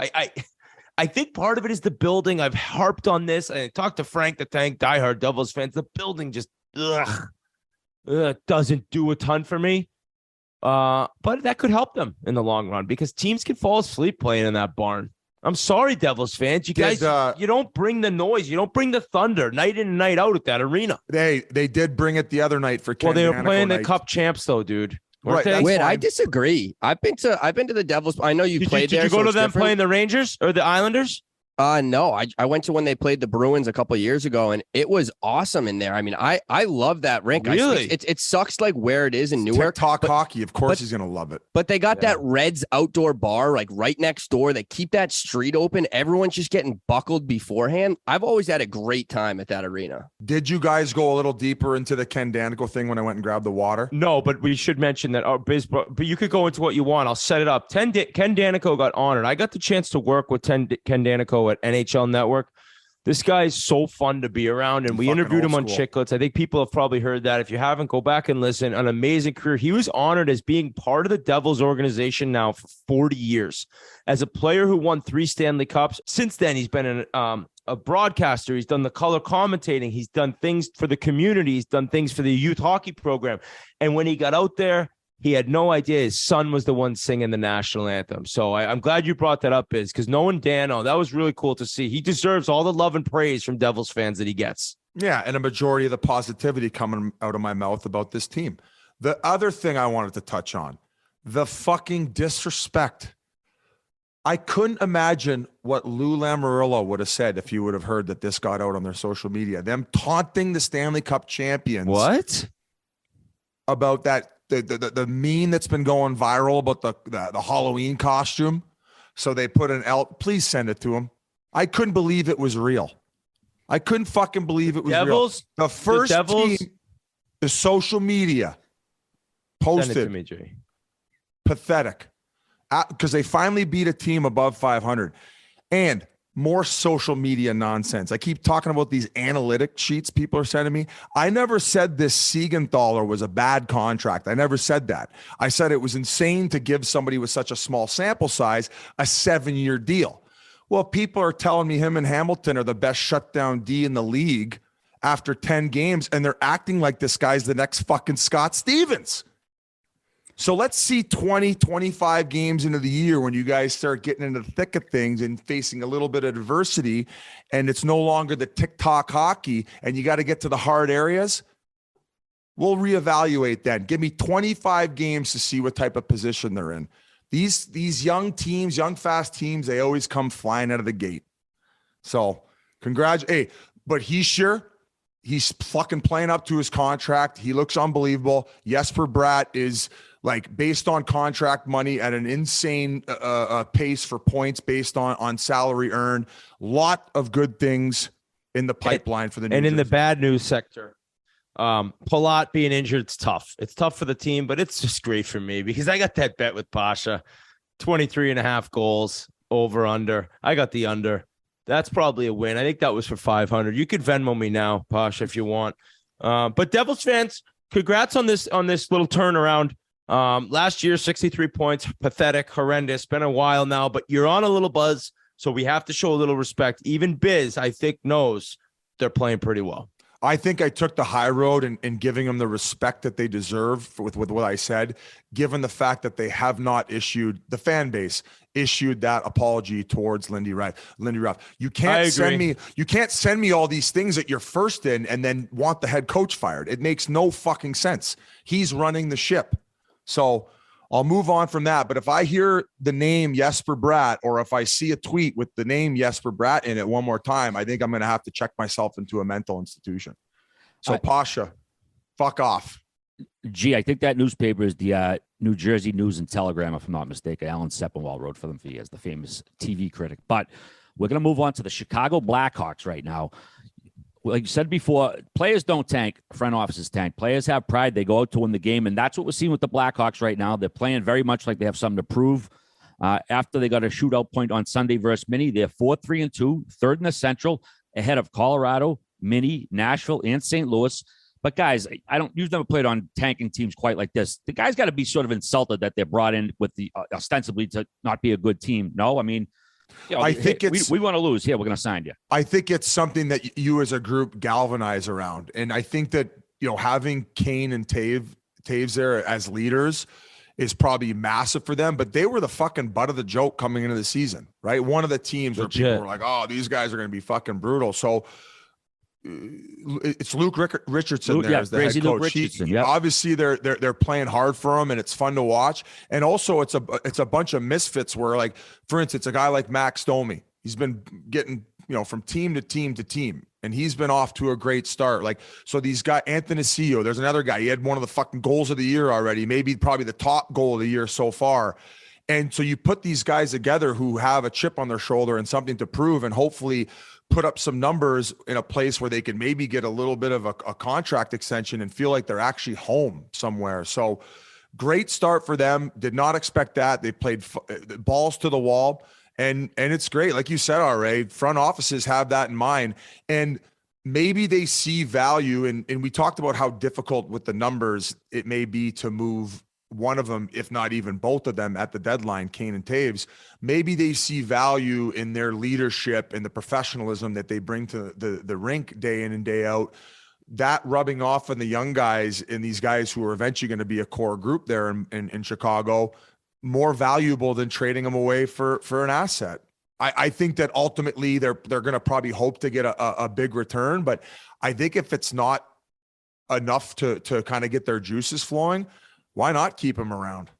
I think part of it is the building. I've harped on this. I talked to Frank the Tank, diehard Devils fans. The building just doesn't do a ton for me. But that could help them in the long run because teams can fall asleep playing in that barn. I'm sorry, Devils fans. You guys, you don't bring the noise. You don't bring the thunder night in and night out at that arena. They did bring it the other night for Ken. Well, they were playing the Cup champs, though, dude. Right. Wait, I disagree. I've been to the Devils. I know you played there. Did you go to them playing the Rangers or the Islanders? No, I went to when they played the Bruins a couple of years ago, and it was awesome in there. I mean, I love that rink. Really? It sucks like where it is in Newark. TikTok hockey, of course he's going to love it. But they got that Reds outdoor bar like right next door. They keep that street open. Everyone's just getting buckled beforehand. I've always had a great time at that arena. Did you guys go a little deeper into the Ken Danico thing when I went and grabbed the water? No, but we should mention that our BIZ, but you could go into what you want. I'll set it up. Ken Danico got honored. I got the chance to work with Ken Danico at NHL Network. This guy is so fun to be around, and we interviewed him on Chiclets. I think people have probably heard that. If you haven't, go back and listen. An amazing career. He was honored as being part of the Devils organization now for 40 years. As a player who won 3 Stanley Cups. Since then, he's been a broadcaster. He's done the color commentating. He's done things for the community. He's done things for the youth hockey program. And when he got out there, he had no idea his son was the one singing the national anthem. So I'm glad you brought that up, Biz, because knowing Dano, that was really cool to see. He deserves all the love and praise from Devils fans that he gets. Yeah, and a majority of the positivity coming out of my mouth about this team. The other thing I wanted to touch on, the fucking disrespect. I couldn't imagine what Lou Lamoriello would have said if he would have heard that this got out on their social media. Them taunting the Stanley Cup champions. What? About that. The meme that's been going viral about the Halloween costume. So they put an please send it to him. I couldn't believe it was real. I couldn't fucking believe it was real. The first team, the social media posted. Send it to me, Jay. Pathetic. Because they finally beat a team above 500. And more social media nonsense. I keep talking about these analytic sheets people are sending me. I never said this Siegenthaler was a bad contract. I never said that. I said it was insane to give somebody with such a small sample size a 7-year deal. Well, people are telling me him and Hamilton are the best shutdown D in the league after 10 games, and they're acting like this guy's the next fucking Scott Stevens. So let's see 20, 25 games into the year when you guys start getting into the thick of things and facing a little bit of adversity, and it's no longer the TikTok hockey and you got to get to the hard areas. We'll reevaluate then. Give me 25 games to see what type of position they're in. These young teams, young, fast teams, they always come flying out of the gate. So hey, but he's fucking playing up to his contract. He looks unbelievable. Jesper Bratt is like based on contract money at an insane pace for points based on salary earned. Lot of good things in the pipeline for the New and in Jersey. the bad news sector. Palat being injured, it's tough. It's tough for the team, but it's just great for me because I got that bet with Pasha. 23.5 goals over under. I got the under. That's probably a win. I think that was for 500. You could Venmo me now, Pasha, if you want. But Devils fans, congrats on this little turnaround. Last year, 63 points, pathetic, horrendous. Been a while now, but you're on a little buzz, so we have to show a little respect. Even Biz, I think, knows they're playing pretty well. I think I took the high road in giving them the respect that they deserve with what I said, given the fact that they have not the fan base issued that apology towards Lindy Ruff. You can't send me all these things that you're first in and then want the head coach fired. It makes no fucking sense. He's running the ship. So I'll move on from that. But if I hear the name Jesper Bratt, or if I see a tweet with the name Jesper Bratt in it one more time, I think I'm going to have to check myself into a mental institution. So Pasha, fuck off. Gee, I think that newspaper is the New Jersey News and Telegram, if I'm not mistaken. Alan Sepinwall wrote for them for years, the famous TV critic. But we're going to move on to the Chicago Blackhawks right now. Like you said before, players don't tank, front offices tank. Players have pride. They go out to win the game, and that's what we're seeing with the Blackhawks right now. They're playing very much like they have something to prove. After they got a shootout point on Sunday versus Mini, they're 4-3-2, third in the Central, ahead of Colorado, Mini, Nashville, and St. Louis. But guys, you've never played on tanking teams quite like this. The guy's got to be sort of insulted that they're brought in with the ostensibly to not be a good team. No, I mean, I think we want to lose. Here, we're going to sign you. I think it's something that you as a group galvanize around. And I think that, having Kane and Taves there as leaders is probably massive for them, but they were the fucking butt of the joke coming into the season, right? One of the teams where people were like, oh, these guys are going to be fucking brutal. So it's Luke Richardson there as the head coach. Obviously they're playing hard for him and it's fun to watch. And also it's a bunch of misfits where, like, for instance, a guy like Max Domi, he's been getting, from team to team to team, and he's been off to a great start. Like, so these guys, AnthonyCio, there's another guy, he had one of the fucking goals of the year already, maybe probably the top goal of the year so far. And so you put these guys together who have a chip on their shoulder and something to prove, and hopefully put up some numbers in a place where they can maybe get a little bit of a contract extension and feel like they're actually home somewhere. So great start for them. Did not expect that. They played balls to the wall, and it's great. Like you said, RA, front offices have that in mind, and maybe they see value. And we talked about how difficult with the numbers it may be to move one of them, if not even both of them, at the deadline, Kane and Taves. Maybe they see value in their leadership and the professionalism that they bring to the rink day in and day out. That rubbing off on the young guys and these guys who are eventually going to be a core group there in Chicago, more valuable than trading them away for an asset. I think that ultimately they're going to probably hope to get a big return, but I think if it's not enough to kind of get their juices flowing, why not keep him around?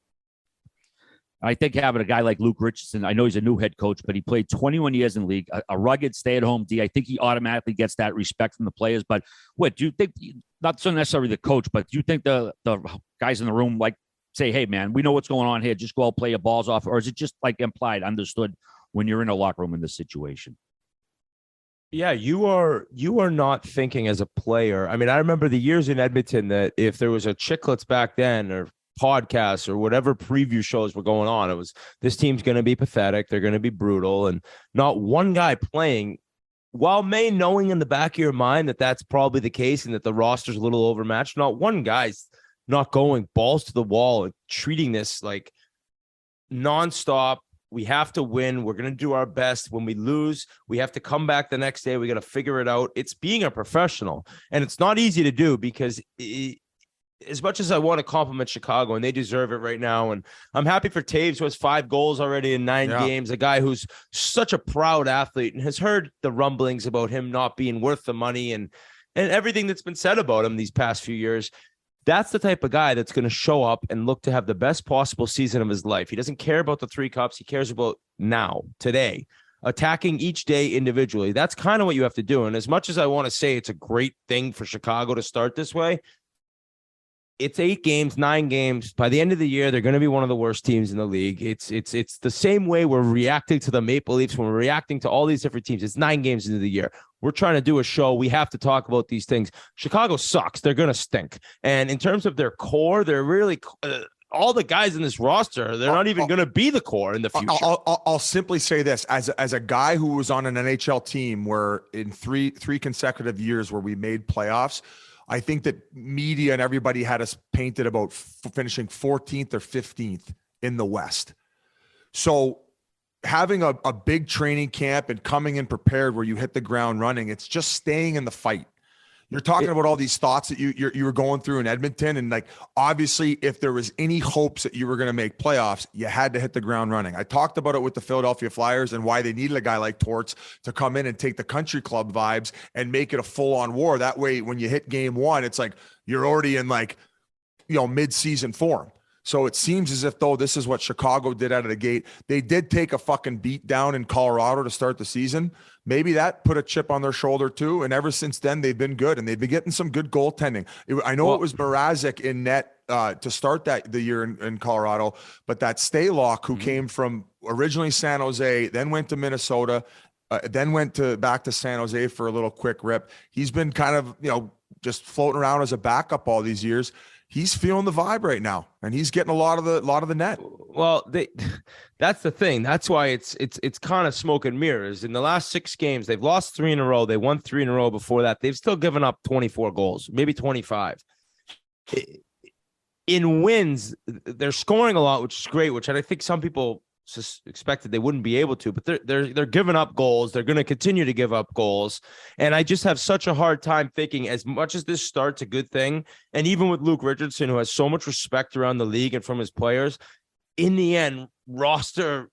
I think having a guy like Luke Richardson, I know he's a new head coach, but he played 21 years in the league, a rugged stay-at-home D. I think he automatically gets that respect from the players. But what do you think? Not so necessarily the coach, but do you think the guys in the room like say, "Hey, man, we know what's going on here. Just go out, play your balls off," or is it just like implied, understood when you're in a locker room in this situation? Yeah, you are not thinking as a player. I mean, I remember the years in Edmonton that if there was a Chiclets back then or podcasts or whatever preview shows were going on, it was this team's going to be pathetic. They're going to be brutal. And not one guy playing, while knowing in the back of your mind that that's probably the case and that the roster's a little overmatched, not one guy's not going balls to the wall and treating this like nonstop. We have to win. We're going to do our best. When we lose, we have to come back the next day. We got to figure it out. It's being a professional, and it's not easy to do because as much as I want to compliment Chicago, and they deserve it right now, and I'm happy for Taves, who has 5 goals already in 9 games, a guy who's such a proud athlete and has heard the rumblings about him not being worth the money and everything that's been said about him these past few years. That's the type of guy that's going to show up and look to have the best possible season of his life. He doesn't care about the 3 cups. He cares about now, today, attacking each day individually. That's kind of what you have to do. And as much as I want to say it's a great thing for Chicago to start this way, it's 8 games, 9 games. By the end of the year, they're going to be one of the worst teams in the league. It's the same way we're reacting to the Maple Leafs when we're reacting to all these different teams. It's 9 games into the year. We're trying to do a show. We have to talk about these things. Chicago sucks. They're going to stink. And in terms of their core, they're really all the guys in this roster, they're not even going to be the core in the future. I'll simply say this as a guy who was on an NHL team where in three consecutive years where we made playoffs, I think that media and everybody had us painted about finishing 14th or 15th in the West. So having a big training camp and coming in prepared where you hit the ground running, it's just staying in the fight. You're talking about all these thoughts that you were going through in Edmonton. And like, obviously, if there was any hopes that you were going to make playoffs, you had to hit the ground running. I talked about it with the Philadelphia Flyers and why they needed a guy like Trotz to come in and take the country club vibes and make it a full-on war. That way, when you hit game 1, it's like you're already in mid-season form. So it seems as if though this is what Chicago did out of the gate. They did take a fucking beat down in Colorado to start the season. Maybe that put a chip on their shoulder too. And ever since then, they've been good and they've been getting some good goaltending. I know it was Mrazek in net to start the year in Colorado, but that Stalock who came from originally San Jose, then went to Minnesota, then went back to San Jose for a little quick rip. He's been kind of, just floating around as a backup all these years. He's feeling the vibe right now, and he's getting a lot of the net. Well, that's the thing. That's why it's kind of smoke and mirrors. In the last 6 games, they've lost 3 in a row. They won 3 in a row before that. They've still given up 24 goals, maybe 25. In wins, they're scoring a lot, which is great, which I think some people expected they wouldn't be able to, but they're giving up goals. They're going to continue to give up goals. And I just have such a hard time thinking, as much as this start's a good thing, and even with Luke Richardson, who has so much respect around the league and from his players, in the end, the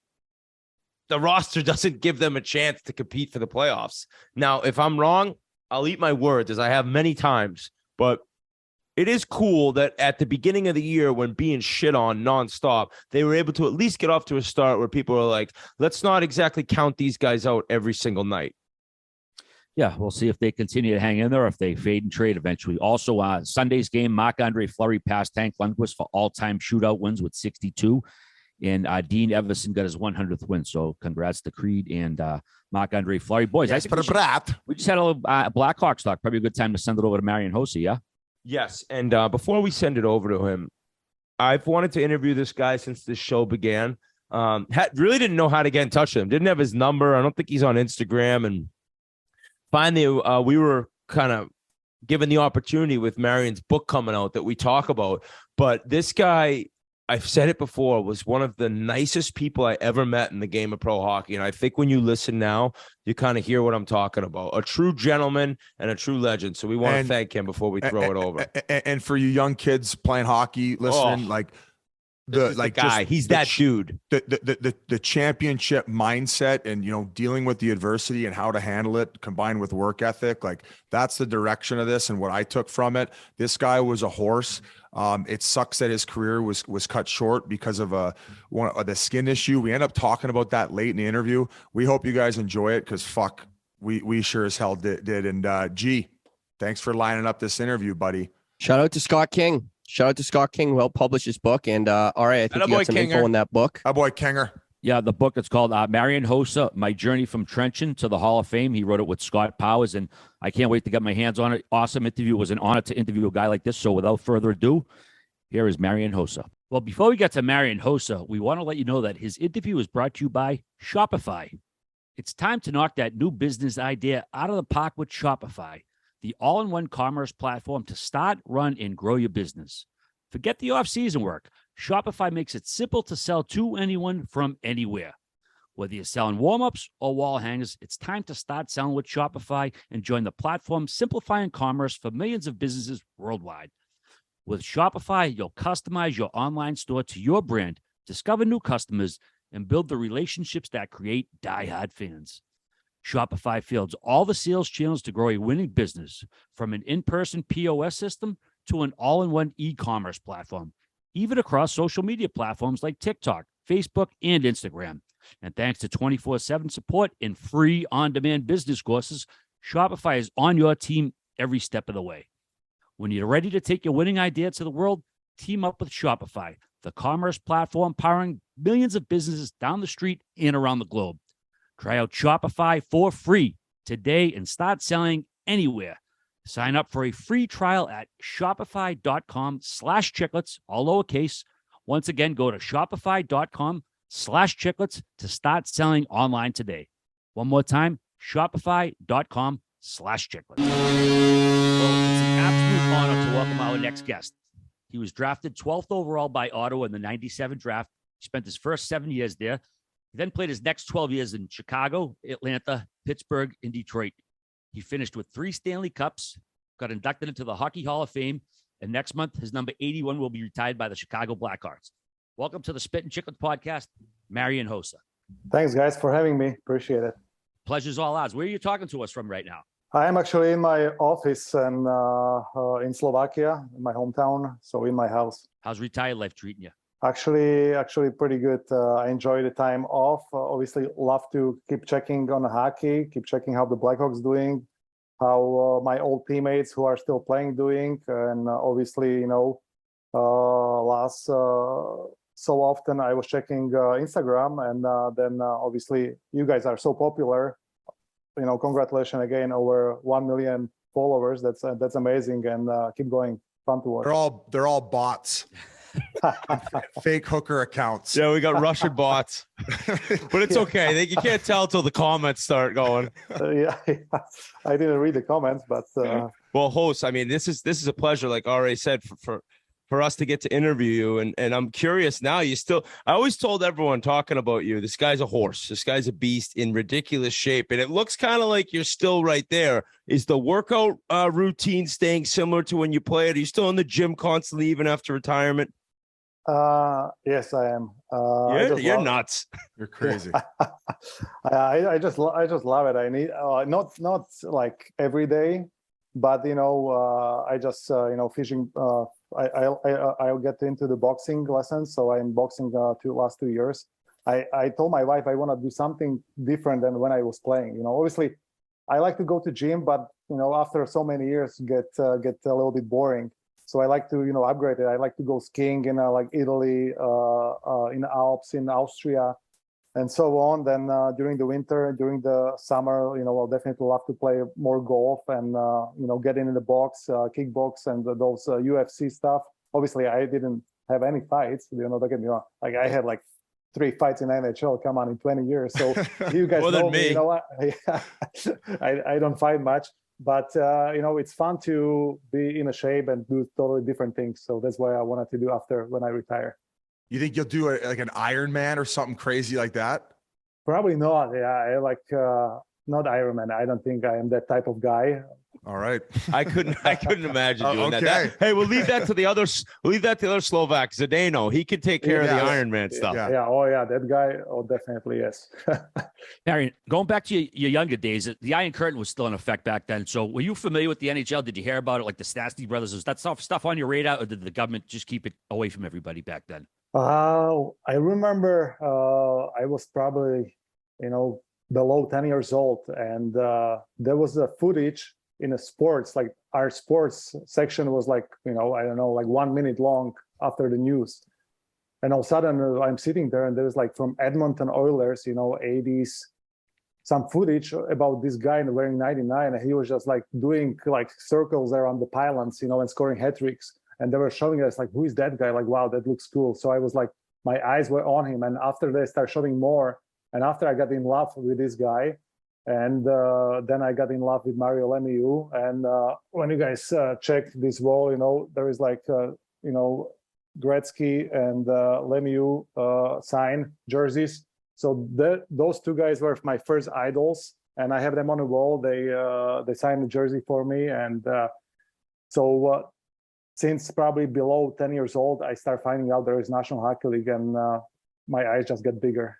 roster doesn't give them a chance to compete for the playoffs. Now, if I'm wrong, I'll eat my words, as I have many times, but it is cool that at the beginning of the year, when being shit on nonstop, they were able to at least get off to a start where people are like, let's not exactly count these guys out every single night. Yeah, we'll see if they continue to hang in there or if they fade and trade eventually. Also, Sunday's game, Marc-Andre Fleury passed Hank Lundqvist for all-time shootout wins with 62. And Dean Everson got his 100th win. So congrats to Creed and Marc-Andre Fleury. Boys, yes, we just had a little Blackhawks talk. Probably a good time to send it over to Marian Hossa, yeah? Yes, and before we send it over to him, I've wanted to interview this guy since this show began. Really didn't know how to get in touch with him. Didn't have his number. I don't think he's on Instagram. And finally, we were kind of given the opportunity with Marian's book coming out that we talk about. But this guy, I've said it before, was one of the nicest people I ever met in the game of pro hockey. And I think when you listen now, you kind of hear what I'm talking about. A true gentleman and a true legend. So we want to thank him before we throw it over. And for you young kids playing hockey, listening, the guy, he's that dude. The championship mindset and, dealing with the adversity and how to handle it combined with work ethic, like that's the direction of this and what I took from it. This guy was a horse. It sucks that his career was cut short because of the skin issue. We end up talking about that late in the interview. We hope you guys enjoy it because we sure as hell did. And G, thanks for lining up this interview, buddy. Shout out to Scott King. Who helped publish his book. And all right, I think you got some info in that book. Our boy Kinger. Yeah, the book, it's called Marian Hossa, My Journey from Trenton to the Hall of Fame. He wrote it with Scott Powers, and I can't wait to get my hands on it. Awesome interview. It was an honor to interview a guy like this. So without further ado, here is Marian Hossa. Well, before we get to Marian Hossa, we want to let you know that his interview is brought to you by Shopify. It's time to knock that new business idea out of the park with Shopify, the all-in-one commerce platform to start, run, and grow your business. Forget the off-season work. Shopify makes it simple to sell to anyone from anywhere. Whether you're selling warm-ups or wall hangers, it's time to start selling with Shopify and join the platform simplifying commerce for millions of businesses worldwide. With Shopify, you'll customize your online store to your brand, discover new customers, and build the relationships that create die-hard fans. Shopify fields all the sales channels to grow a winning business, from an in-person POS system to an all-in-one e-commerce platform, even across social media platforms like TikTok, Facebook, and Instagram. And thanks to 24/7 support and free on-demand business courses, Shopify is on your team every step of the way. When you're ready to take your winning idea to the world, team up with Shopify, the commerce platform powering millions of businesses down the street and around the globe. Try out Shopify for free today and start selling anywhere. Sign up for a free trial at shopify.com/chiclets, all lowercase. Once again, go to shopify.com/chiclets to start selling online today. One more time, shopify.com/chiclets. Well, it's an absolute honor to welcome our next guest. He was drafted 12th overall by Ottawa in the 97 draft. He spent his first 7 years there. He then played his next 12 years in Chicago, Atlanta, Pittsburgh, and Detroit. He finished with 3 Stanley Cups, got inducted into the Hockey Hall of Fame, and next month, his number 81 will be retired by the Chicago Blackhawks. Welcome to the Spittin Chiclets podcast, Marian Hossa. Thanks, guys, for having me. Appreciate it. Pleasure's all ours. Where are you talking to us from right now? I am actually in my office and in Slovakia, in my hometown, so in my house. How's retired life treating you? Actually pretty good. I enjoy the time off. Obviously, love to keep checking on hockey, keep checking how the Blackhawks doing, how my old teammates who are still playing doing, and obviously, last so often I was checking Instagram, and then obviously you guys are so popular. Congratulations again, over 1 million followers. That's amazing, and keep going. Fun to watch. They're all bots. Fake hooker accounts. Yeah, we got Russian bots, but it's okay. You can't tell till the comments start going. Yeah, I didn't read the comments, but well, host, I mean, this is a pleasure, like RA said, for us to get to interview you, and I'm curious now. I always told everyone talking about you, this guy's a horse. This guy's a beast in ridiculous shape, and it looks kind of like you're still right there. Is the workout routine staying similar to when you played? Are you still in the gym constantly, even after retirement? Yes, I am. You're nuts. You're crazy. I just love it. I need not like every day, but I just fishing. I'll get into the boxing lessons. So I'm boxing last 2 years. I told my wife I want to do something different than when I was playing. Obviously, I like to go to gym, but after so many years, get a little bit boring. So I like to upgrade it. I like to go skiing in like Italy, in Alps, in Austria, and so on. Then during the winter, during the summer, I'll definitely love to play more golf and get in the box, kickbox, and those UFC stuff. Obviously, I didn't have any fights. Don't get me wrong. Like I had like 3 fights in NHL. Come on, in 20 years. So you guys know me. I don't fight much. But, it's fun to be in a shape and do totally different things. So that's what I wanted to do after when I retire. You think you'll do like an Ironman or something crazy like that? Probably not. Yeah, I like not Ironman. I don't think I am that type of guy. All right. I couldn't imagine doing that. Hey, we'll leave that to the other Slovak, Zdeno. He could take care of the Ironman stuff. Yeah. Oh yeah, that guy. Oh, definitely yes. Marian, going back to your younger days, the Iron Curtain was still in effect back then. So were you familiar with the NHL? Did you hear about it, like the Stastny brothers? Was that stuff on your radar, or did the government just keep it away from everybody back then? I remember I was probably below 10 years old, and there was a footage in a sports, like our sports section was like, I don't know, like 1 minute long after the news. And all of a sudden I'm sitting there and there's like from Edmonton Oilers, 80s, some footage about this guy wearing 99. And he was just like doing like circles around the pylons, and scoring hat tricks. And they were showing us like, who is that guy? Like, wow, that looks cool. So I was like, my eyes were on him. And after they start showing more, and after I got in love with this guy, and then I got in love with Mario Lemieux. And when you guys check this wall, there is like, Gretzky and Lemieux sign jerseys. So those two guys were my first idols, and I have them on the wall. They signed the jersey for me. And so since probably below 10 years old, I start finding out there is National Hockey League, and my eyes just get bigger.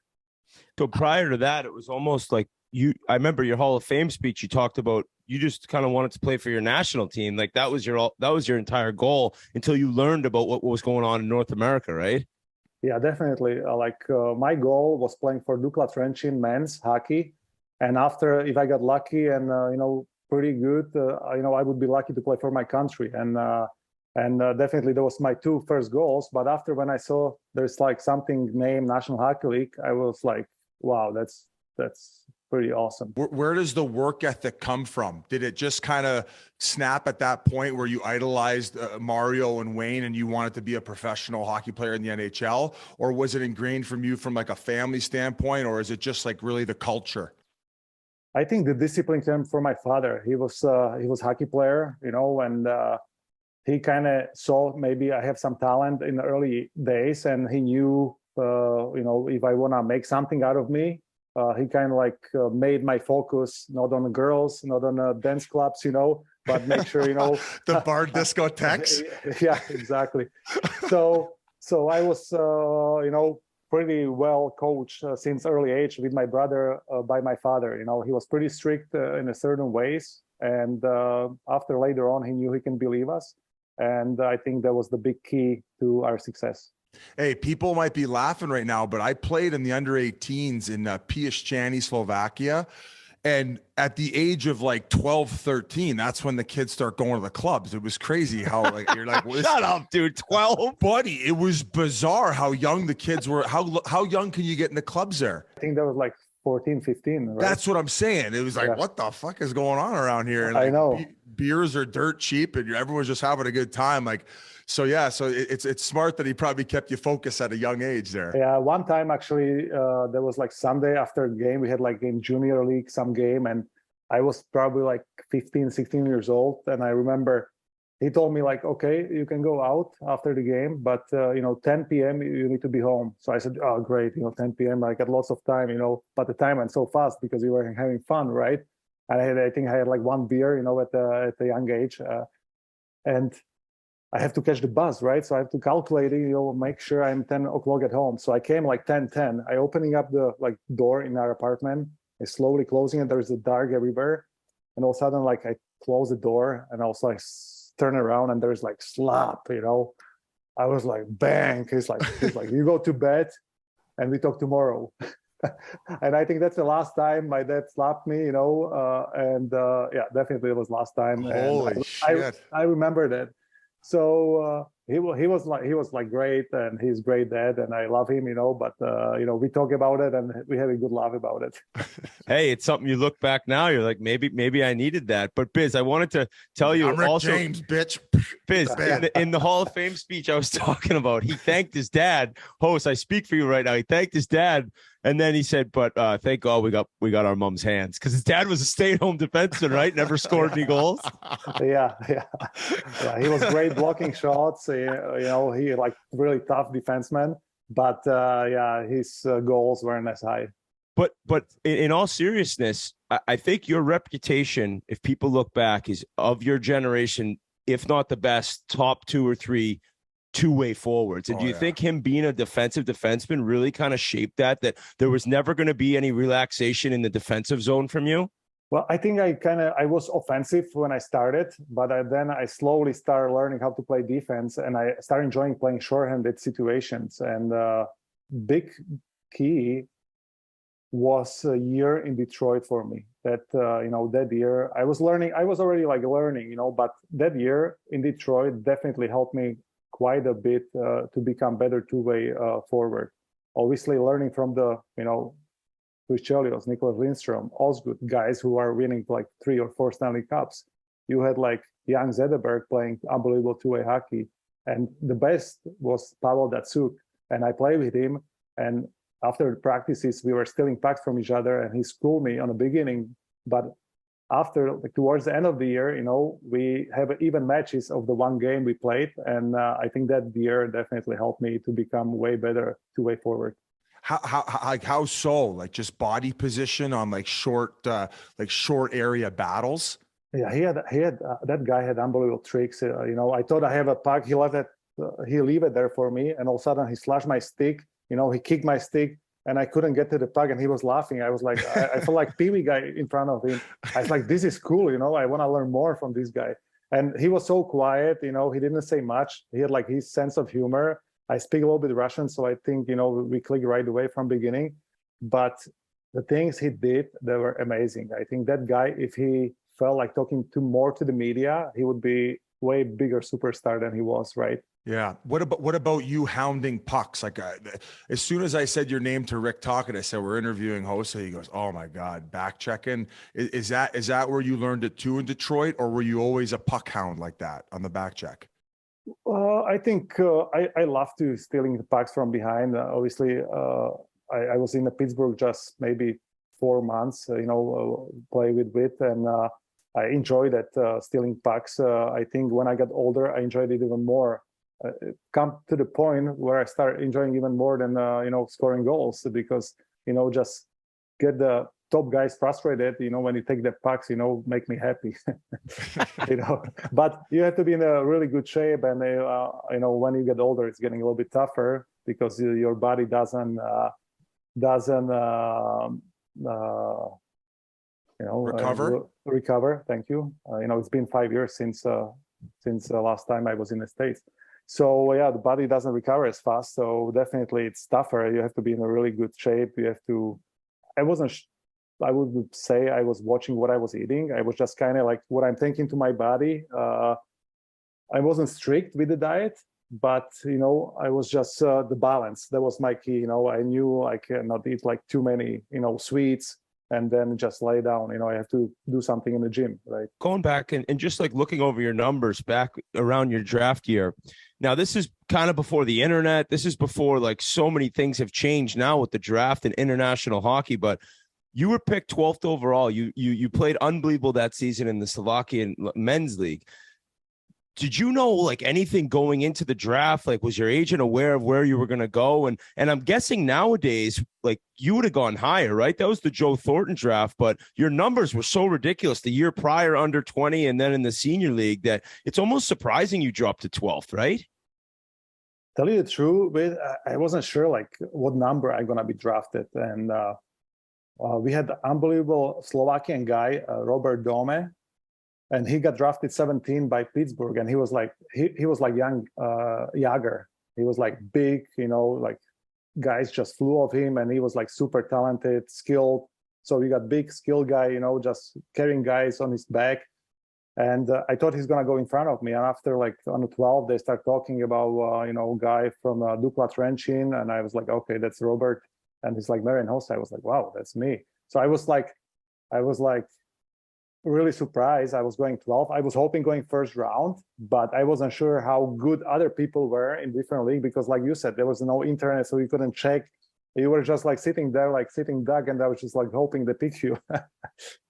So prior to that, it was almost like I remember your Hall of Fame speech. You talked about you just kind of wanted to play for your national team. Like that was your entire goal until you learned about what was going on in North America, right? Yeah, definitely. My goal was playing for Dukla Trenčín men's hockey, and after, if I got lucky and pretty good, I would be lucky to play for my country. And definitely that was my 2 first goals. But after, when I saw there's like something named National Hockey League, I was like, wow, that's pretty awesome. Where does the work ethic come from? Did it just kind of snap at that point where you idolized Mario and Wayne and you wanted to be a professional hockey player in the NHL? Or was it ingrained from you from like a family standpoint? Or is it just like really the culture? I think the discipline came from my father. He was a hockey player, and he kind of saw maybe I have some talent in the early days, and he knew, if I want to make something out of me, he kind of like made my focus not on the girls, not on dance clubs, but make sure, the bar discotheques. Yeah, exactly. So I was, pretty well coached since early age with my brother by my father. He was pretty strict in a certain ways. And after later on, he knew he can believe us. And I think that was the big key to our success. Hey, people might be laughing right now, but I played in the under-18s in Piešťany, Slovakia. And at the age of like 12, 13, that's when the kids start going to the clubs. It was crazy how like you're like, shut up, dude. 12, buddy. It was bizarre how young the kids were. How young can you get in the clubs there? I think there was like 14, 15. Right? That's what I'm saying. It was like, Yeah. what the fuck is going on around here? And I like, know. beers are dirt cheap, and everyone's just having a good time. Like, so yeah, so it's smart that he probably kept you focused at a young age there. Yeah, one time actually, there was like Sunday after the game, we had like in junior league some game, and I was probably like 15, 16 years old, and I remember he told me like, okay, you can go out after the game, but 10 p.m. you need to be home. So I said, oh great, 10 p.m. I got lots of time, but the time went so fast because we were having fun, right? And I think I had like one beer, at a young age, and I have to catch the bus, right? So I have to calculate it, make sure I'm 10 o'clock at home. So I came like 10:10. I opening up the door in our apartment, I slowly closing it. There's a dark everywhere, and all of a sudden like I close the door and I was like turn around and there's like slap, I was like bang. He's like you go to bed and we talk tomorrow. And I think that's the last time my dad slapped me, yeah, definitely it was last time. Holy shit. I remember that. So he was like great, and he's great dad, and I love him, but we talk about it and we have a good laugh about it. Hey, it's something you look back now, you're like, maybe I needed that. But Biz, I wanted to tell you I'm Rick also, James, bitch. Biz, in the Hall of Fame speech I was talking about, he thanked his dad. Host, I speak for you right now. He thanked his dad, and then he said, "But thank God we got our mom's hands," because his dad was a stay-at-home defenseman, right? Never scored any goals. Yeah. He was great blocking shots. He like really tough defenseman, but his goals weren't as high. But in all seriousness, I think your reputation, if people look back, is of your generation, if not the best, top 2 or 3 two-way forwards. And do you think him being a defensive defenseman really kind of shaped that there was never going to be any relaxation in the defensive zone from you? Well, I think I was offensive when I started, but then I slowly started learning how to play defense, and I started enjoying playing shorthanded situations. And big key was a year in Detroit for me. That that year I was already learning, but that year in Detroit definitely helped me quite a bit to become better two-way forward. Obviously, learning from the Chris Chelios, Nicholas Lindstrom, Osgood, guys who are winning like 3 or 4 Stanley Cups. You had like young Zetterberg playing unbelievable two-way hockey, and the best was Pavel Datsyuk. And I played with him, and after the practices, we were stealing pucks from each other, and he schooled me on the beginning. But after, towards the end of the year, we have even matches of the one game we played, and I think that year definitely helped me to become way better two-way forward. How so? Like just body position on like short area battles? Yeah, he had that guy had unbelievable tricks. I thought I have a puck. He left it. He leave it there for me, and all of a sudden he slashed my stick. He kicked my stick, and I couldn't get to the puck, and he was laughing. I was like, I felt like Pee Wee guy in front of him. I was like, this is cool. I want to learn more from this guy. And he was so quiet. He didn't say much. He had like his sense of humor. I speak a little bit Russian, so I think, we clicked right away from beginning. But the things he did, they were amazing. I think that guy, if he felt like talking more to the media, he would be way bigger superstar than he was, right? Yeah. What about you hounding pucks? Like as soon as I said your name to Rick Tocchet, I said, we're interviewing Hossa. He goes, oh my God, back checking. Is that where you learned it too in Detroit, or were you always a puck hound like that on the back check? I think I love to stealing the pucks from behind. Obviously, I was in Pittsburgh just maybe 4 months, play with Witt, and I enjoyed that stealing pucks. I think when I got older, I enjoyed it even more. Come to the point where I start enjoying even more than scoring goals, because just get the top guys frustrated, when you take the pucks, make me happy. But you have to be in a really good shape, and when you get older, it's getting a little bit tougher because your body doesn't recover. Thank you. It's been 5 years since the last time I was in the States. So yeah, the body doesn't recover as fast. So definitely it's tougher. You have to be in a really good shape. You have to, I would say I was watching what I was eating. I was just kind of like what I'm thinking to my body. I wasn't strict with the diet, but I was just the balance. That was my key. I knew I cannot eat like too many sweets and then just lay down. I have to do something in the gym, right? Going back and just like looking over your numbers back around your draft year. Now, this is kind of before the internet. This is before like so many things have changed now with the draft and international hockey. But you were picked 12th overall. You played unbelievable that season in the Slovakian men's league. Did you know like anything going into the draft? Like, was your agent aware of where you were going to go? And I'm guessing nowadays, like you would have gone higher, right? That was the Joe Thornton draft, but your numbers were so ridiculous the year prior, under 20, and then in the senior league that it's almost surprising you dropped to 12th, right? Tell you the truth, but I wasn't sure like what number I'm going to be drafted. And we had the unbelievable Slovakian guy, Robert Dome. And he got drafted 17 by Pittsburgh, and he was like young Jagr. He was like big, like guys just flew off him, and he was like super talented, skilled. So we got big skill guy, just carrying guys on his back. And I thought he's gonna go in front of me. And after like on the 12, they start talking about guy from Dukla Trenčín, and I was like, okay, that's Robert. And he's like Marian Hossa. I was like, wow, that's me. So I was like really surprised. I was going 12. I was hoping going first round, but I wasn't sure how good other people were in different league because, like you said, there was no internet, so you couldn't check. You were just like sitting there, like sitting duck, and I was just like hoping they pick you.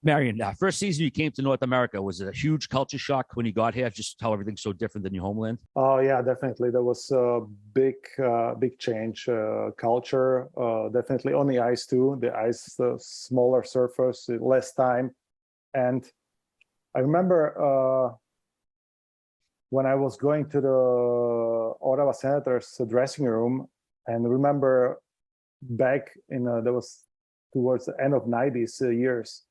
Marian, first season you came to North America, was it a huge culture shock when you got here? Just how everything's so different than your homeland? Oh yeah, definitely. There was a big change. Culture, definitely on the ice too. The ice, smaller surface, less time. And I remember when I was going to the Ottawa Senators dressing room, and remember back in that was towards the end of 90s years,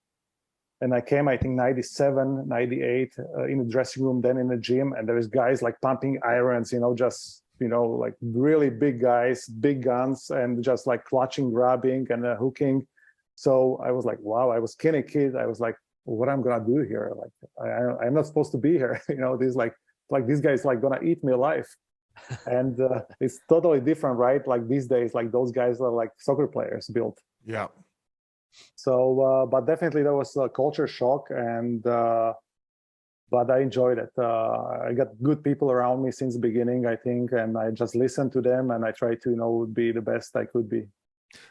and I came, I think 97, 98 in the dressing room, then in the gym, and there is guys like pumping irons, just like really big guys, big guns, and just like clutching, grabbing, and hooking. So I was like, wow, I was skinny kid. I was like, what I'm gonna do here? Like I'm not supposed to be here. This like this guy's like gonna eat me alive. And it's totally different, right? Like these days, like those guys are like soccer players built. Yeah. So, but definitely there was a culture shock, and but I enjoyed it. I got good people around me since the beginning, I think, and I just listened to them, and I tried to, be the best I could be.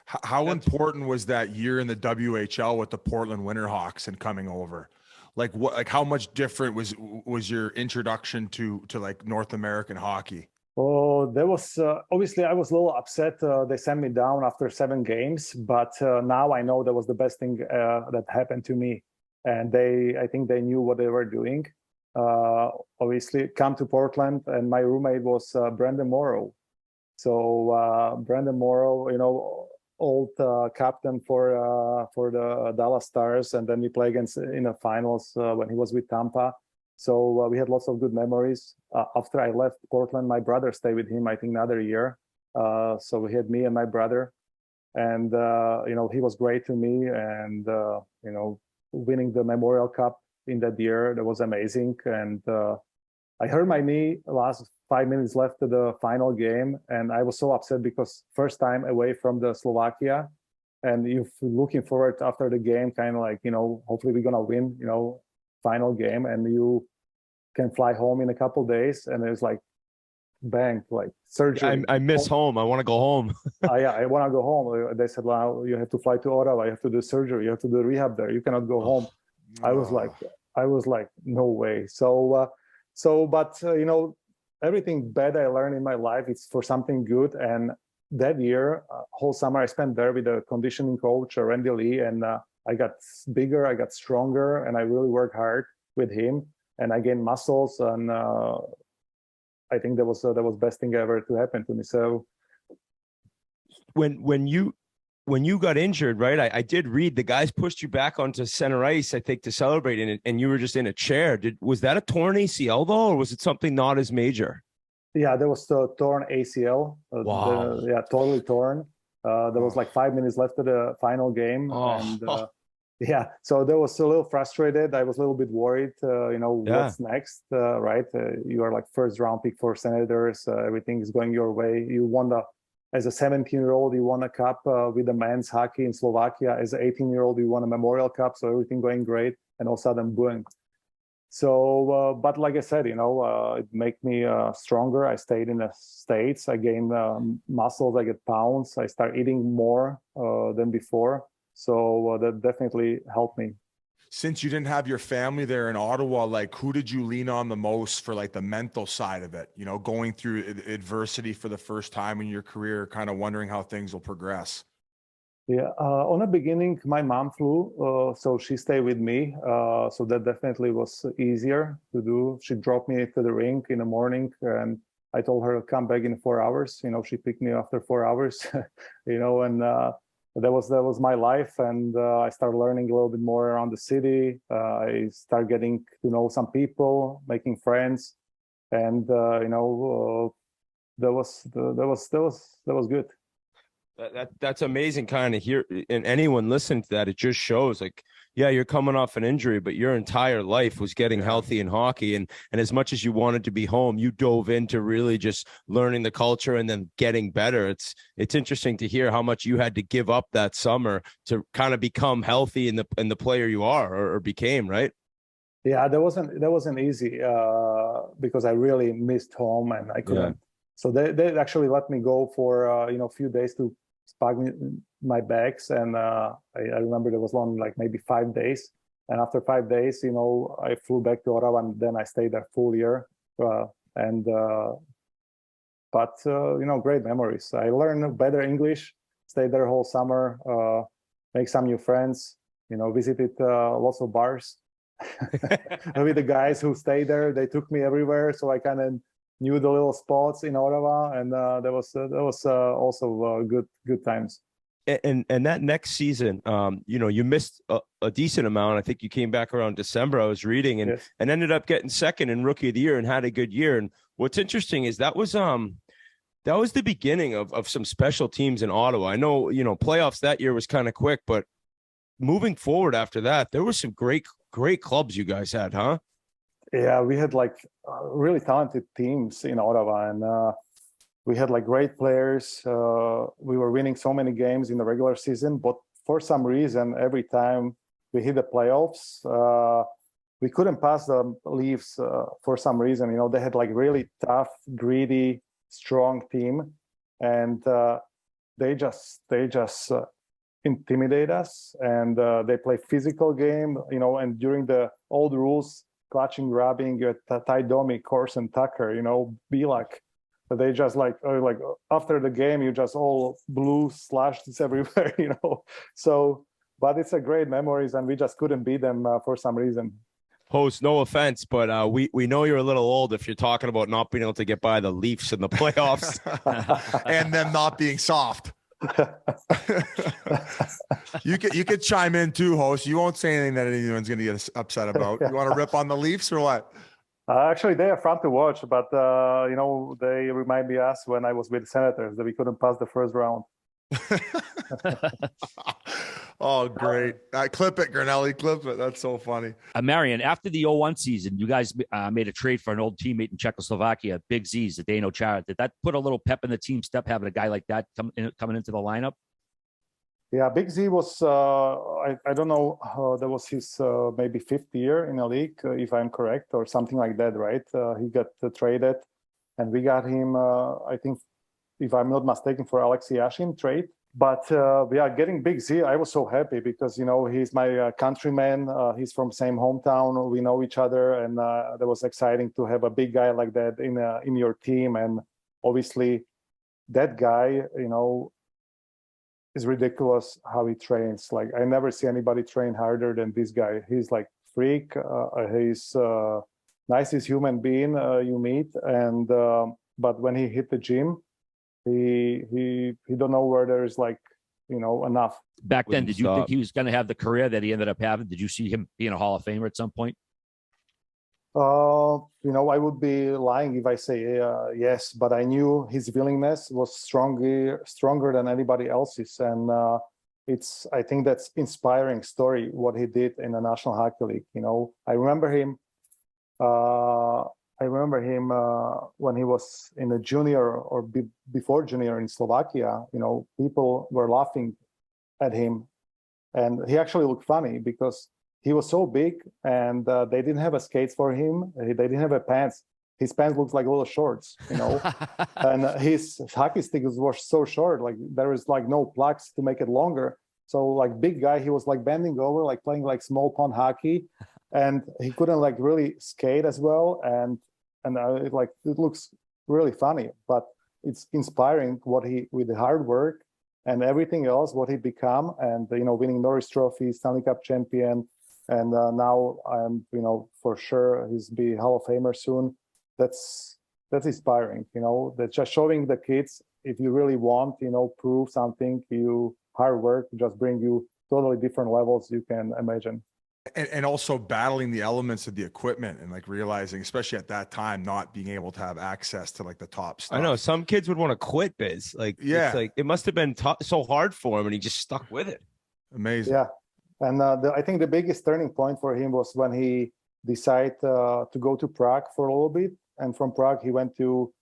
How important was that year in the WHL with the Portland Winterhawks and coming over? Like what? Like how much different was your introduction to like North American hockey? Oh, there was obviously I was a little upset. They sent me down after 7 games, but now I know that was the best thing that happened to me, and I think they knew what they were doing. Obviously, come to Portland, and my roommate was Brandon Morrow. So Brandon Morrow, old captain for the Dallas Stars, and then we played against in the finals when he was with Tampa. So we had lots of good memories. After I left Portland, my brother stayed with him, I think, another year. So we had me and my brother, and he was great to me. And winning the Memorial Cup in that year, that was amazing. And I hurt my knee last 5 minutes left to the final game, and I was so upset because first time away from the Slovakia, and you're looking forward after the game, kind of like, hopefully we're gonna win, final game, and you can fly home in a couple of days, and it's like, bang, like surgery. I miss home. I want to go home. Yeah, I want to go home. They said, well, you have to fly to Ottawa. You have to do surgery. You have to do rehab there. You cannot go home. I was like, no way. But everything bad I learned in my life, it's for something good. And that year, whole summer, I spent there with the conditioning coach, Randy Lee, and I got bigger, I got stronger, and I really worked hard with him, and I gained muscles, and I think that was best thing ever to happen to me. So when you got injured, right? I did read the guys pushed you back onto center ice, I think, to celebrate in it, and you were just in a chair. Was that a torn ACL though, or was it something not as major? Yeah, there was a torn ACL. Wow. Totally torn. There was like 5 minutes left of the final game, and Yeah, so that was a little frustrated. I was a little bit worried, what's next, right? You are like first round pick for Senators. Everything is going your way. You won as a 17-year-old, you won a cup with the men's hockey in Slovakia. As an 18-year-old, you won a Memorial Cup. So everything going great. And all of a sudden, boom. So, but like I said, it made me stronger. I stayed in the States. I gained muscles. I get pounds. I start eating more than before. So that definitely helped me. Since you didn't have your family there in Ottawa, like who did you lean on the most for like the mental side of it? Going through adversity for the first time in your career, kind of wondering how things will progress. Yeah, on the beginning, my mom flew, so she stayed with me. So that definitely was easier to do. She dropped me to the rink in the morning, and I told her to come back in 4 hours. She picked me after 4 hours, and that was my life. And I started learning a little bit more around the city. I started getting to know some people, making friends, and that was good. That's amazing kind of hear, and anyone listening to that, it just shows like, yeah, you're coming off an injury, but your entire life was getting healthy in hockey. And as much as you wanted to be home, you dove into really just learning the culture and then getting better. It's interesting to hear how much you had to give up that summer to kind of become healthy in the player you are or became, right? Yeah, that wasn't easy because I really missed home and I couldn't. Yeah. So they actually let me go for a few days to spark my bags, and I remember there was only like maybe 5 days. And after 5 days, I flew back to Ottawa, and then I stayed there full year. But great memories. I learned better English, stayed there whole summer, make some new friends. Visited lots of bars with the guys who stayed there. They took me everywhere, so I kind of knew the little spots in Ottawa, and that was also good times. And that next season, you missed a decent amount. I think you came back around December. I was reading, and ended up getting second in Rookie of the Year and had a good year. And what's interesting is that was the beginning of some special teams in Ottawa. I know playoffs that year was kind of quick, but moving forward after that, there were some great clubs you guys had, huh? Yeah, we had like really talented teams in Ottawa, and we had like great players. We were winning so many games in the regular season, but for some reason, every time we hit the playoffs, we couldn't pass the Leafs for some reason. They had like really tough, greedy, strong team, and they just intimidate us, and they play physical game. And during the old rules, clutching, grabbing, you had Ty Domi, Corson, Tucker, Bilak. But they just like after the game, you just all blue slashes everywhere, So, but it's a great memories, and we just couldn't beat them for some reason. Host, no offense, but we know you're a little old if you're talking about not being able to get by the Leafs in the playoffs and them not being soft. You could chime in too, host. You won't say anything that anyone's going to get upset about. You want to rip on the Leafs or what? Actually, they are fun to watch, but they remind me us when I was with the Senators that we couldn't pass the first round. Oh, great. Clip it, Granelli. Clip it. That's so funny. Marian, after the 01 season, you guys made a trade for an old teammate in Czechoslovakia, Big Z, Zdeno Chara. Did that put a little pep in the team step, having a guy like that coming into the lineup? Yeah, Big Z was, I don't know, that was his maybe 5th year in the league, if I'm correct, or something like that, right? He got traded, and we got him, I think, if I'm not mistaken, for Alexei Yashin trade. But we are getting Big Z. I was so happy because, he's my countryman. He's from same hometown. We know each other. And that was exciting to have a big guy like that in your team. And obviously that guy, is ridiculous how he trains. Like, I never see anybody train harder than this guy. He's like freak. He's nicest human being you meet. And but when he hit the gym, he don't know where there's like enough. Back then, did you think he was going to have the career that he ended up having? Did you see him being a Hall of Famer at some point? I would be lying if I say yes, but I knew his willingness was stronger than anybody else's, and I think that's inspiring story what he did in the National Hockey League. I remember him. When he was in a junior or before junior in Slovakia. People were laughing at him, and he actually looked funny because he was so big, and they didn't have a skates for him. They didn't have a pants. His pants looked like little shorts, and his hockey sticks were so short, like there is like no plugs to make it longer. So like big guy, he was like bending over, like playing like small pond hockey, and he couldn't like really skate as well. And it looks really funny, but it's inspiring with the hard work and everything else, what he become, and winning Norris Trophy, Stanley Cup champion, and now I'm for sure he's be Hall of Famer soon. That's inspiring. That's just showing the kids, if you really want, prove something, hard work just bring you totally different levels you can imagine. And also battling the elements of the equipment and like realizing, especially at that time, not being able to have access to like the top stuff. I know some kids would want to quit biz. Like, yeah, it's like it must have been so hard for him, and he just stuck with it. Amazing. Yeah, and I think the biggest turning point for him was when he decided to go to Prague for a little bit, and from Prague he went to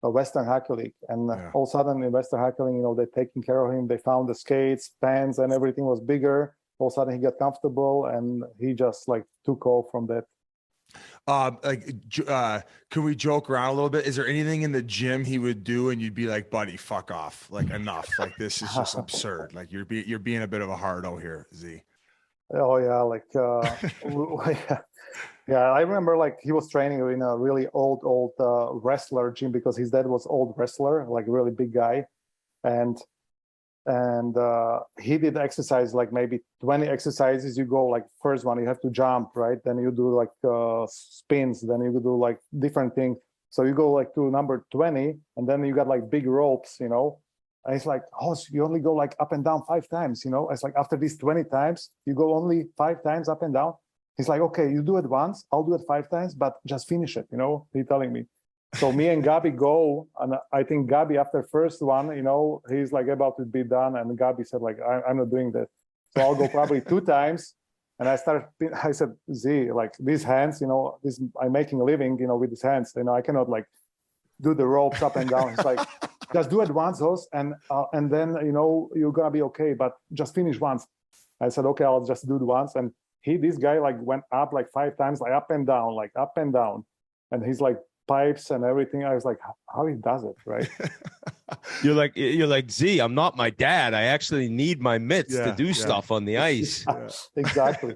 Western Hockey League, and all of a sudden in Western Hockey League, they're taking care of him. They found the skates, pants, and everything was bigger. All of a sudden he got comfortable, and he just like took off from that. Can we joke around a little bit? Is there anything in the gym he would do and you'd be like, buddy, fuck off, like enough, like this is just absurd, like you're being a bit of a hardo here, Z? Oh yeah, like yeah, I remember like he was training in a really old wrestler gym because his dad was old wrestler, like really big guy, and he did exercise like maybe 20 exercises. You go like first one, you have to jump, right? Then you do like spins, then you do like different things. So you go like to number 20, and then you got like big ropes, And it's like, oh, so you only go like up and down 5 times, It's like after these 20 times, you go only 5 times up and down. He's like, okay, you do it once, I'll do it 5 times, but just finish it, He's telling me. So me and Gabi go, and I think Gabi after first one, he's like about to be done, and Gabi said like, I'm not doing that. So I'll go probably 2 times, and I said, Z, like these hands, I'm making a living, with these hands, I cannot like do the ropes up and down. It's like, just do it once, Hoss, and then you're gonna be okay, but just finish once. I said, okay, I'll just do it once, and this guy like went up like 5 times, like up and down, and he's like pipes and everything. I was like, how he does it, right? You're like, Z, I'm not my dad. I actually need my mitts to do stuff on the ice. Exactly.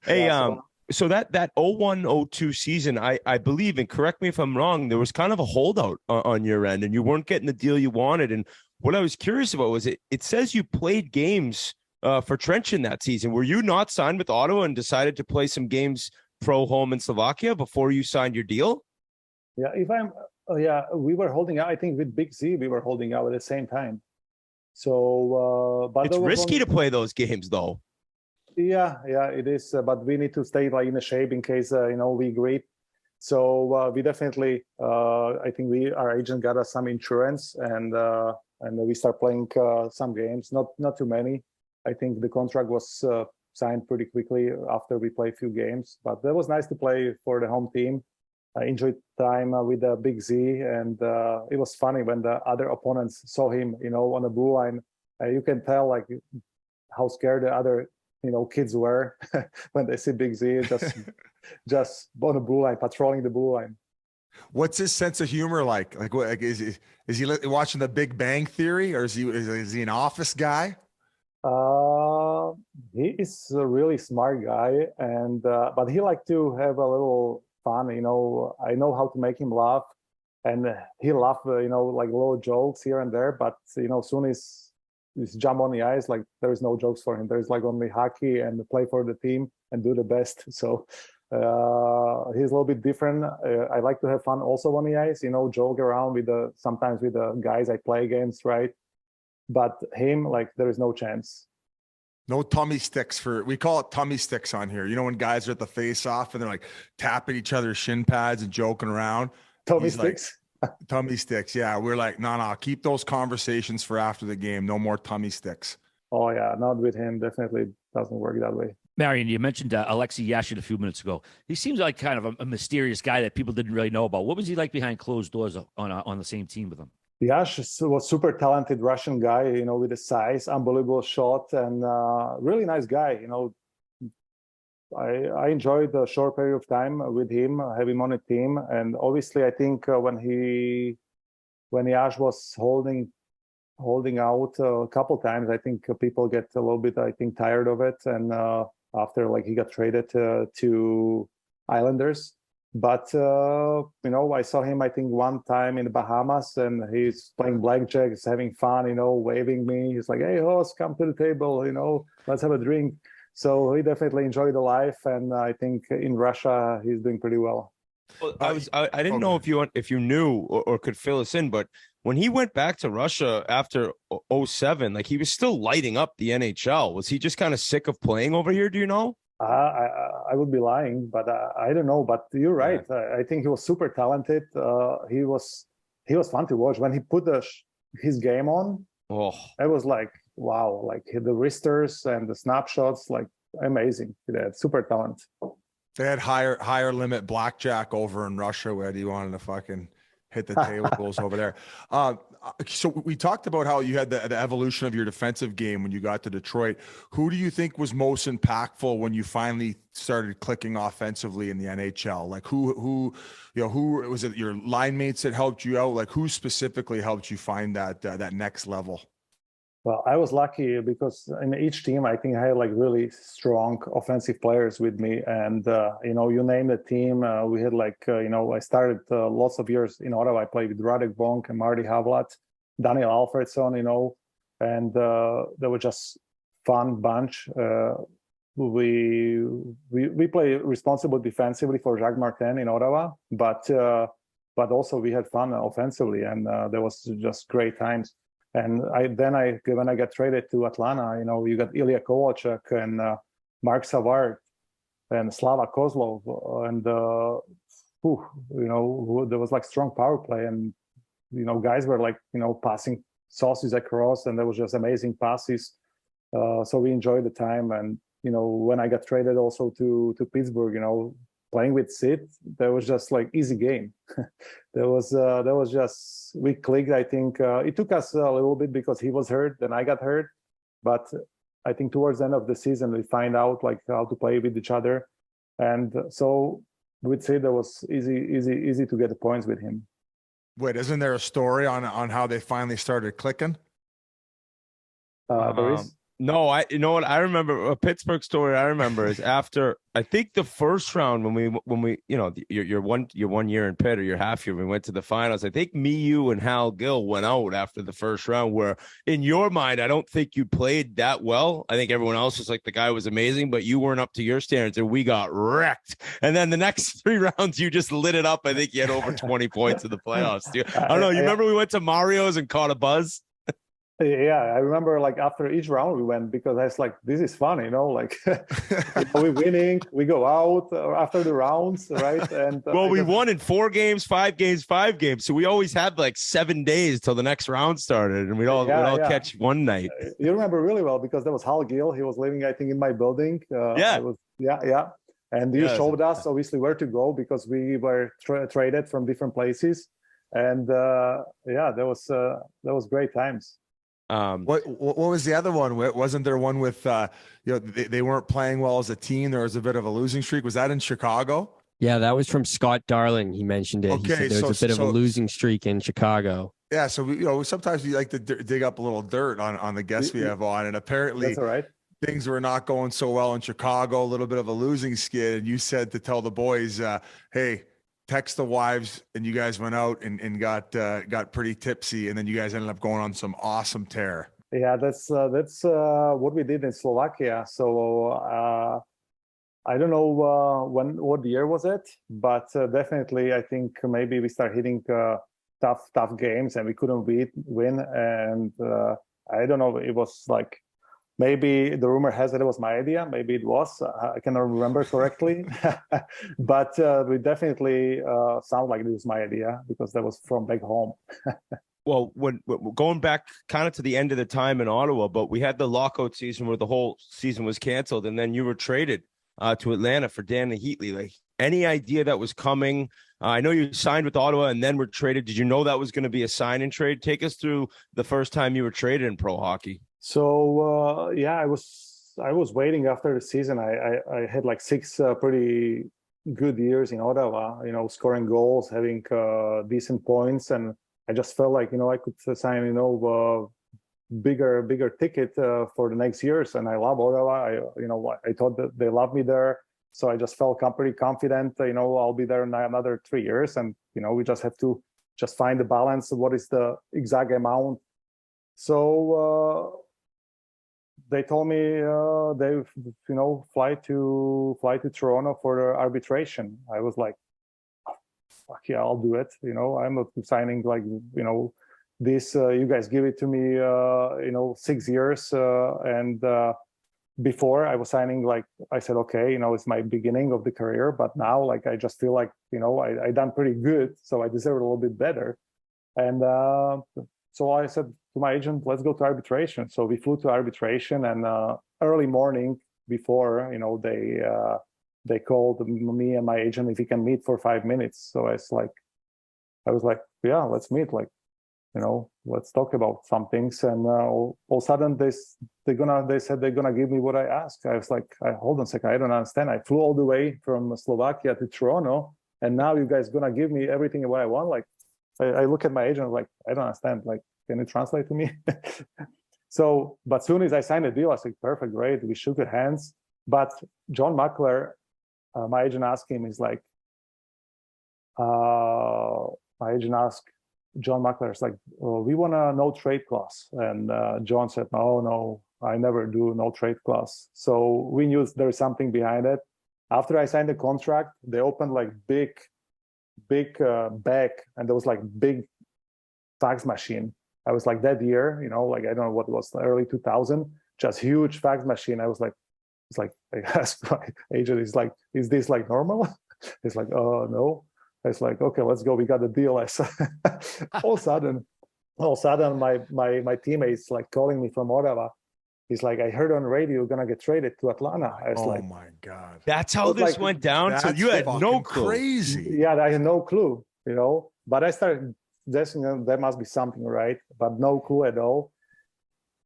Hey, so that 01-02 season, I believe, and correct me if I'm wrong, there was kind of a holdout on your end, and you weren't getting the deal you wanted. And what I was curious about was it says you played games for Trenčín that season. Were you not signed with Ottawa and decided to play some games pro home in Slovakia before you signed your deal? Yeah, we were holding out. I think with Big Z, we were holding out at the same time. So, but it's risky to play those games, though. Yeah, it is. But we need to stay like in a shape in case we agree. So we definitely, I think our agent got us some insurance, and we start playing some games. Not too many. I think the contract was signed pretty quickly after we played a few games. But that was nice to play for the home team. I enjoyed time with the Big Z, and it was funny when the other opponents saw him, on the blue line. You can tell like how scared the other, kids were when they see Big Z just on the blue line, patrolling the blue line. What's his sense of humor like? Like, what is he watching The Big Bang Theory, or is he an office guy? He is a really smart guy, and but he like to have a little fun. I know how to make him laugh, and he laugh, like little jokes here and there. But soon as he's jump on the ice, like there is no jokes for him. There's like only hockey and play for the team and do the best. So he's a little bit different. I like to have fun also on the ice. Joke around sometimes with the guys I play against, right? But him, like there is no chance. No tummy sticks we call it tummy sticks on here. When guys are at the face off and they're like tapping each other's shin pads and joking around. Tummy sticks? Like, tummy sticks. Yeah. We're like, no, keep those conversations for after the game. No more tummy sticks. Oh yeah, not with him. Definitely doesn't work that way. Marian, you mentioned Alexei Yashin a few minutes ago. He seems like kind of a mysterious guy that people didn't really know about. What was he like behind closed doors on the same team with him? Yash was super talented Russian guy, with the size, unbelievable shot, and really nice guy. I enjoyed the short period of time with him, have him on a team, and obviously I think when Yash was holding out a couple times, I think people get a little bit, tired of it, and after he got traded to Islanders. But I saw him, I think, one time in the Bahamas, and he's playing blackjack, he's having fun, waving me. He's like, "Hey, Hoss, come to the table, let's have a drink." So he definitely enjoyed the life, and I think in Russia he's doing pretty well. Well, I didn't know if you knew or could fill us in, but when he went back to Russia after 07, he was still lighting up the NHL. Was he just kind of sick of playing over here? Do you know? I would be lying, but I don't know. But you're right. Yeah. I think he was super talented. He was fun to watch when he put his game on. Oh, it was like, wow! The wristers and the snapshots, amazing. He had super talent. They had higher limit blackjack over in Russia where you wanted to fucking hit the tables over there. So we talked about how you had the evolution of your defensive game when you got to Detroit. Who do you think was most impactful when you finally started clicking offensively in the NHL? Who was it? Your line mates that helped you out? Who specifically helped you find that next level? Well, I was lucky because in each team, I think I had really strong offensive players with me. And, you name the team, we had I started lots of years in Ottawa. I played with Radek Bonk and Marty Havlat, Daniel Alfredson, and they were just fun bunch. We play responsible defensively for Jacques Martin in Ottawa, but also we had fun offensively, and there was just great times. And when I got traded to Atlanta, you got Ilya Kovalchuk and Mark Savard and Slava Kozlov, and there was strong power play, and guys were passing sauces across, and there was just amazing passes. So we enjoyed the time, and when I got traded also to Pittsburgh, playing with Sid, there was just easy game. there was just, we clicked. I think it took us a little bit because he was hurt, then I got hurt, but I think towards the end of the season we find out how to play with each other, and so with Sid, it was easy to get the points with him. Wait, isn't there a story on how they finally started clicking? There is. No, you know what I remember, a Pittsburgh story I remember is after, I think the first round when we your 1 year in Pitt or your half year, we went to the finals. I think me, you, and Hal Gill went out after the first round, where in your mind, I don't think you played that well. I think everyone else was the guy was amazing, but you weren't up to your standards, and we got wrecked. And then the next 3 rounds, you just lit it up. I think you had over 20 points in the playoffs. I don't know. You remember we went to Mario's and caught a buzz? Yeah, I remember after each round we went, because I was this is fun, we're winning, we go out after the rounds, right? And we won in 4 games, 5 games, 5 games. So we always had 7 days till the next round started, and we'd all catch one night. You remember really well because there was Hal Gill. He was living, I think, in my building. Yeah. And you showed us obviously where to go because we were traded from different places, and there was great times. What was the other one? Wasn't there one with they weren't playing well as a team? There was a bit of a losing streak. Was that in Chicago? Yeah, that was from Scott Darling. He mentioned it. Okay, he said there was a bit of a losing streak in Chicago. Yeah, so we sometimes we like to dig up a little dirt on the guests we have on, and apparently that's all right. Things were not going so well in Chicago. A little bit of a losing skid, and you said to tell the boys, "Hey, text the wives," and you guys went out and got pretty tipsy, and then you guys ended up going on some awesome tear. Yeah, that's what we did in Slovakia. So I don't know what year was it, but definitely I think maybe we start hitting tough games and we couldn't win, and I don't know. It was maybe the rumor has that it was my idea. Maybe it was. I cannot remember correctly. But we definitely sound like it was my idea because that was from back home. well, when going back kind of to the end of the time in Ottawa, but we had the lockout season where the whole season was canceled, and then you were traded to Atlanta for Danny Heatley. Like, any idea that was coming? I know you signed with Ottawa and then were traded. Did you know that was going to be a sign and trade? Take us through the first time you were traded in pro hockey. So yeah, I was waiting after the season. I had like 6 pretty good years in Ottawa, you know, scoring goals, having decent points, and I just felt like, you know, I could sign, you know, bigger ticket for the next years. And I love Ottawa. I thought that they love me there. So I just felt pretty confident, you know, I'll be there another 3 years. And, you know, we just have to just find the balance of what is the exact amount. So they told me they, you know, fly to Toronto for the arbitration. I was like, fuck yeah, I'll do it. You know, I'm not signing like, you know, this, you guys give it to me, you know, 6 years. And before I was signing, like, I said, okay, you know, it's my beginning of the career, but now, like, I just feel like, you know, I done pretty good. So I deserve a little bit better. And so I said to my agent, let's go to arbitration. So we flew to arbitration, and early morning before, you know, they called me and my agent if we can meet for 5 minutes. So I was like, yeah, let's meet. Like, you know, let's talk about some things. And all of a sudden they said they're gonna give me what I asked. I was like, hold on a second, I don't understand. I flew all the way from Slovakia to Toronto, and now you guys gonna give me everything what I want. Like, I look at my agent like, I don't understand. Like, can you translate to me? So, but soon as I signed the deal, I said, perfect, great. We shook hands. But John Muckler, my agent asked him, he's like, my agent asked John Muckler, it's like, we want a no trade clause. And John said, no, I never do no trade clause. So we knew there's something behind it. After I signed the contract, they opened like big bag, and there was like big fax machine. I was like, that year, you know, like, I don't know what it was, early 2000, just huge fax machine. I was like, it's like, I asked my agent, he's like, is this like normal? He's like, oh no. It's like, okay, let's go. We got the deal. I said, all of a sudden, my teammates like calling me from Ottawa. He's like, I heard on radio you're gonna get traded to Atlanta. I was like, my God. That's how this went down. So you had no clue. Crazy. Yeah, I had no clue, you know. But I started guessing there must be something, right? But no clue at all.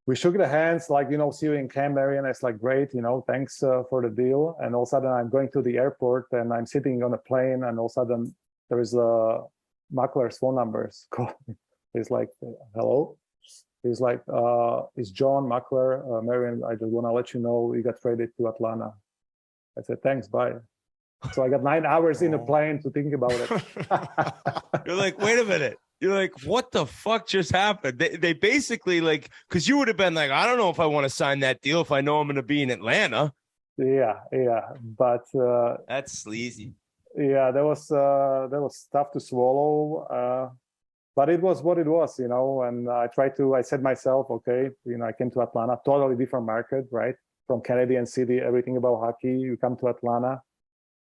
We shook the hands, like, you know, see you in camp, Marian. It's like, great, you know, thanks for the deal. And all of a sudden, I'm going to the airport, and I'm sitting on a plane, and all of a sudden, there is Muckler's phone numbers. He's like, hello. He's like, it's John Muckler. Marian, I just want to let you know you got traded to Atlanta. I said, thanks, bye. So I got 9 hours in a plane to think about it. You're like, wait a minute. You're like, what the fuck just happened? They basically, like, because you would have been like, I don't know if I want to sign that deal if I know I'm going to be in Atlanta. Yeah. But that's sleazy. Yeah, that was tough to swallow. But it was what it was, you know. And I said myself, okay, you know, I came to Atlanta, totally different market, right? From Canadian city, everything about hockey. You come to Atlanta,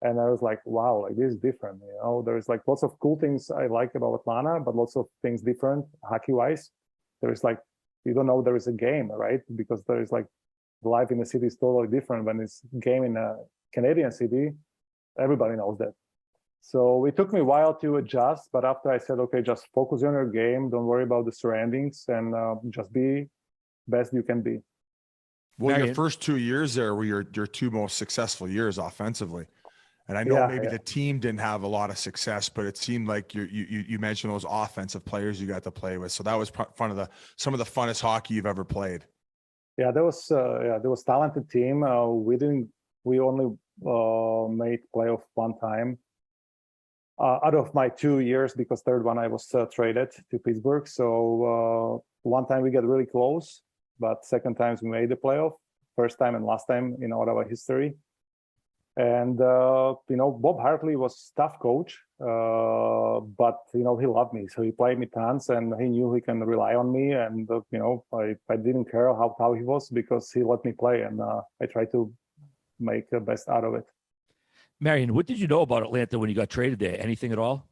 and I was like, wow, like, this is different, you know. There's like lots of cool things I like about Atlanta, but lots of things different hockey-wise. There's like, you don't know there is a game, right? Because there is like, life in the city is totally different. When it's game in a Canadian city, everybody knows that. So it took me a while to adjust, but after I said, okay, just focus on your game, don't worry about the surroundings, and just be best you can be. Well, your first 2 years there were your 2 most successful years offensively. And I know maybe the team didn't have a lot of success, but it seemed like you mentioned those offensive players you got to play with. So that was some of the funnest hockey you've ever played. Yeah, there was talented team. We only made playoff one time. Out of my 2 years, because third one I was traded to Pittsburgh. So one time we got really close, but second times we made the playoff. First time and last time in Ottawa history. And you know, Bob Hartley was tough coach, but you know, he loved me, so he played me tons, and he knew he can rely on me. And you know, I didn't care how he was, because he let me play, and I tried to make the best out of it. Marian, what did you know about Atlanta when you got traded there? Anything at all?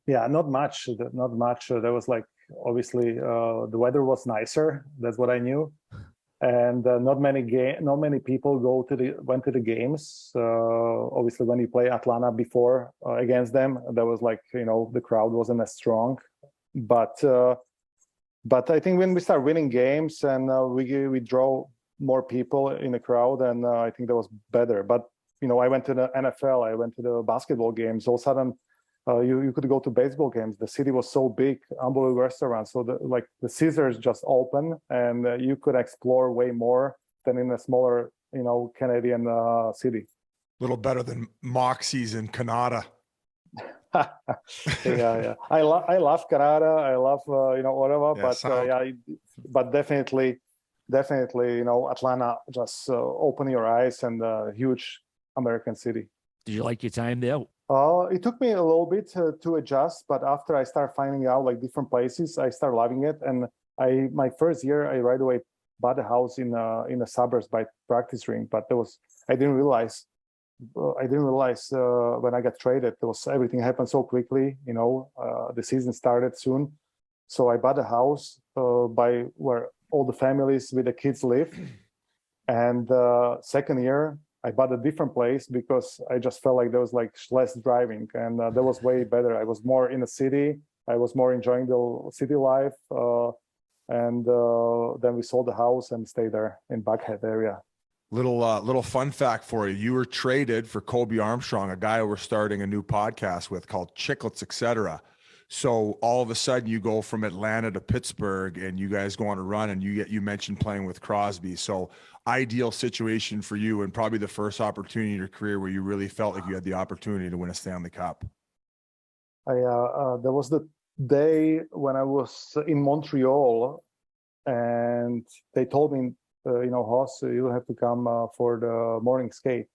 Yeah, not much. Not much. There was like obviously the weather was nicer. That's what I knew, and not many people went to the games. Obviously, when you play Atlanta before against them, there was like the crowd wasn't as strong, but I think when we start winning games and we draw more people in the crowd, and I think that was better. But I went to the NFL, I went to the basketball games. All of a sudden, you could go to baseball games. The city was so big, unbelievable restaurants. So the Caesars just open, and you could explore way more than in a smaller, Canadian city. A little better than Moxie's in Canada. Yeah. I love Canada. I love Ottawa, Yeah, but definitely, Atlanta just open your eyes, and a huge American city. Did you like your time there? It took me a little bit to adjust, but after I started finding out like different places, I started loving it. And my first year, I right away bought a house in the suburbs by practice rink. But I didn't realize when I got traded, everything happened so quickly. The season started soon, so I bought a house by where all the families with the kids live. And second year, I bought a different place because I just felt like there was like less driving, and that was way better. I was more in the city. I was more enjoying the city life. And then we sold the house and stayed there in Buckhead area. Little fun fact for you. You were traded for Kobe Armstrong, a guy we're starting a new podcast with called Chiclets, Etc. So all of a sudden you go from Atlanta to Pittsburgh, and you guys go on a run, and you mentioned playing with Crosby. So ideal situation for you, and probably the first opportunity in your career where you really felt like you had the opportunity to win a Stanley Cup. There was the day when I was in Montreal, and they told me, Hoss, you have to come for the morning skate.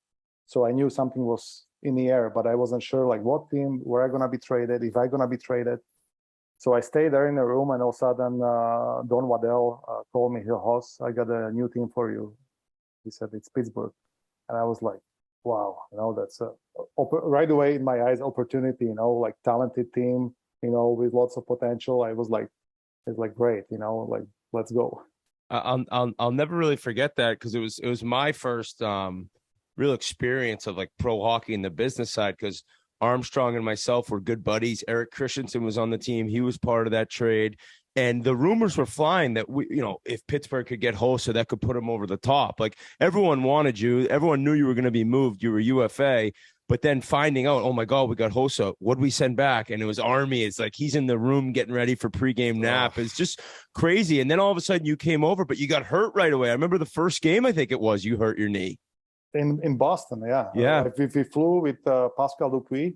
So I knew something was in the air, but I wasn't sure like what team, where I'm gonna be traded, if I'm gonna be traded. So I stayed there in the room, and all of a sudden Don Waddell called me, Hoss, I got a new team for you. He said, it's Pittsburgh. And I was like, wow, that's right away in my eyes, opportunity, like talented team, with lots of potential. I was like, it's like great, like let's go. I'll never really forget that, because it was my first real experience of like pro hockey in the business side, because Armstrong and myself were good buddies. Eric Christensen was on the team. He was part of that trade. And the rumors were flying that if Pittsburgh could get Hossa, that could put him over the top. Like everyone wanted you. Everyone knew you were going to be moved. You were UFA. But then finding out, oh my God, we got Hossa. What did we send back? And it was Army. It's like he's in the room getting ready for pregame nap. It's just crazy. And then all of a sudden you came over, but you got hurt right away. I remember the first game, I think it was, you hurt your knee. In Boston, yeah. Yeah. We flew with Pascal Dupuis.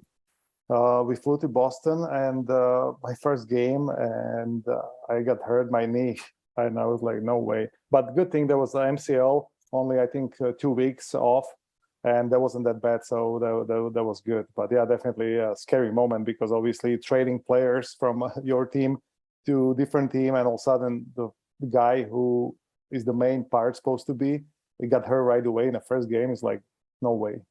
We flew to Boston, and my first game, and I got hurt my knee, and I was like, no way. But good thing there was the MCL, only I think 2 weeks off, and that wasn't that bad, so that was good. But yeah, definitely a scary moment, because obviously trading players from your team to different team, and all of a sudden the guy who is the main part supposed to be, he got hurt right away in the first game. It's like, no way.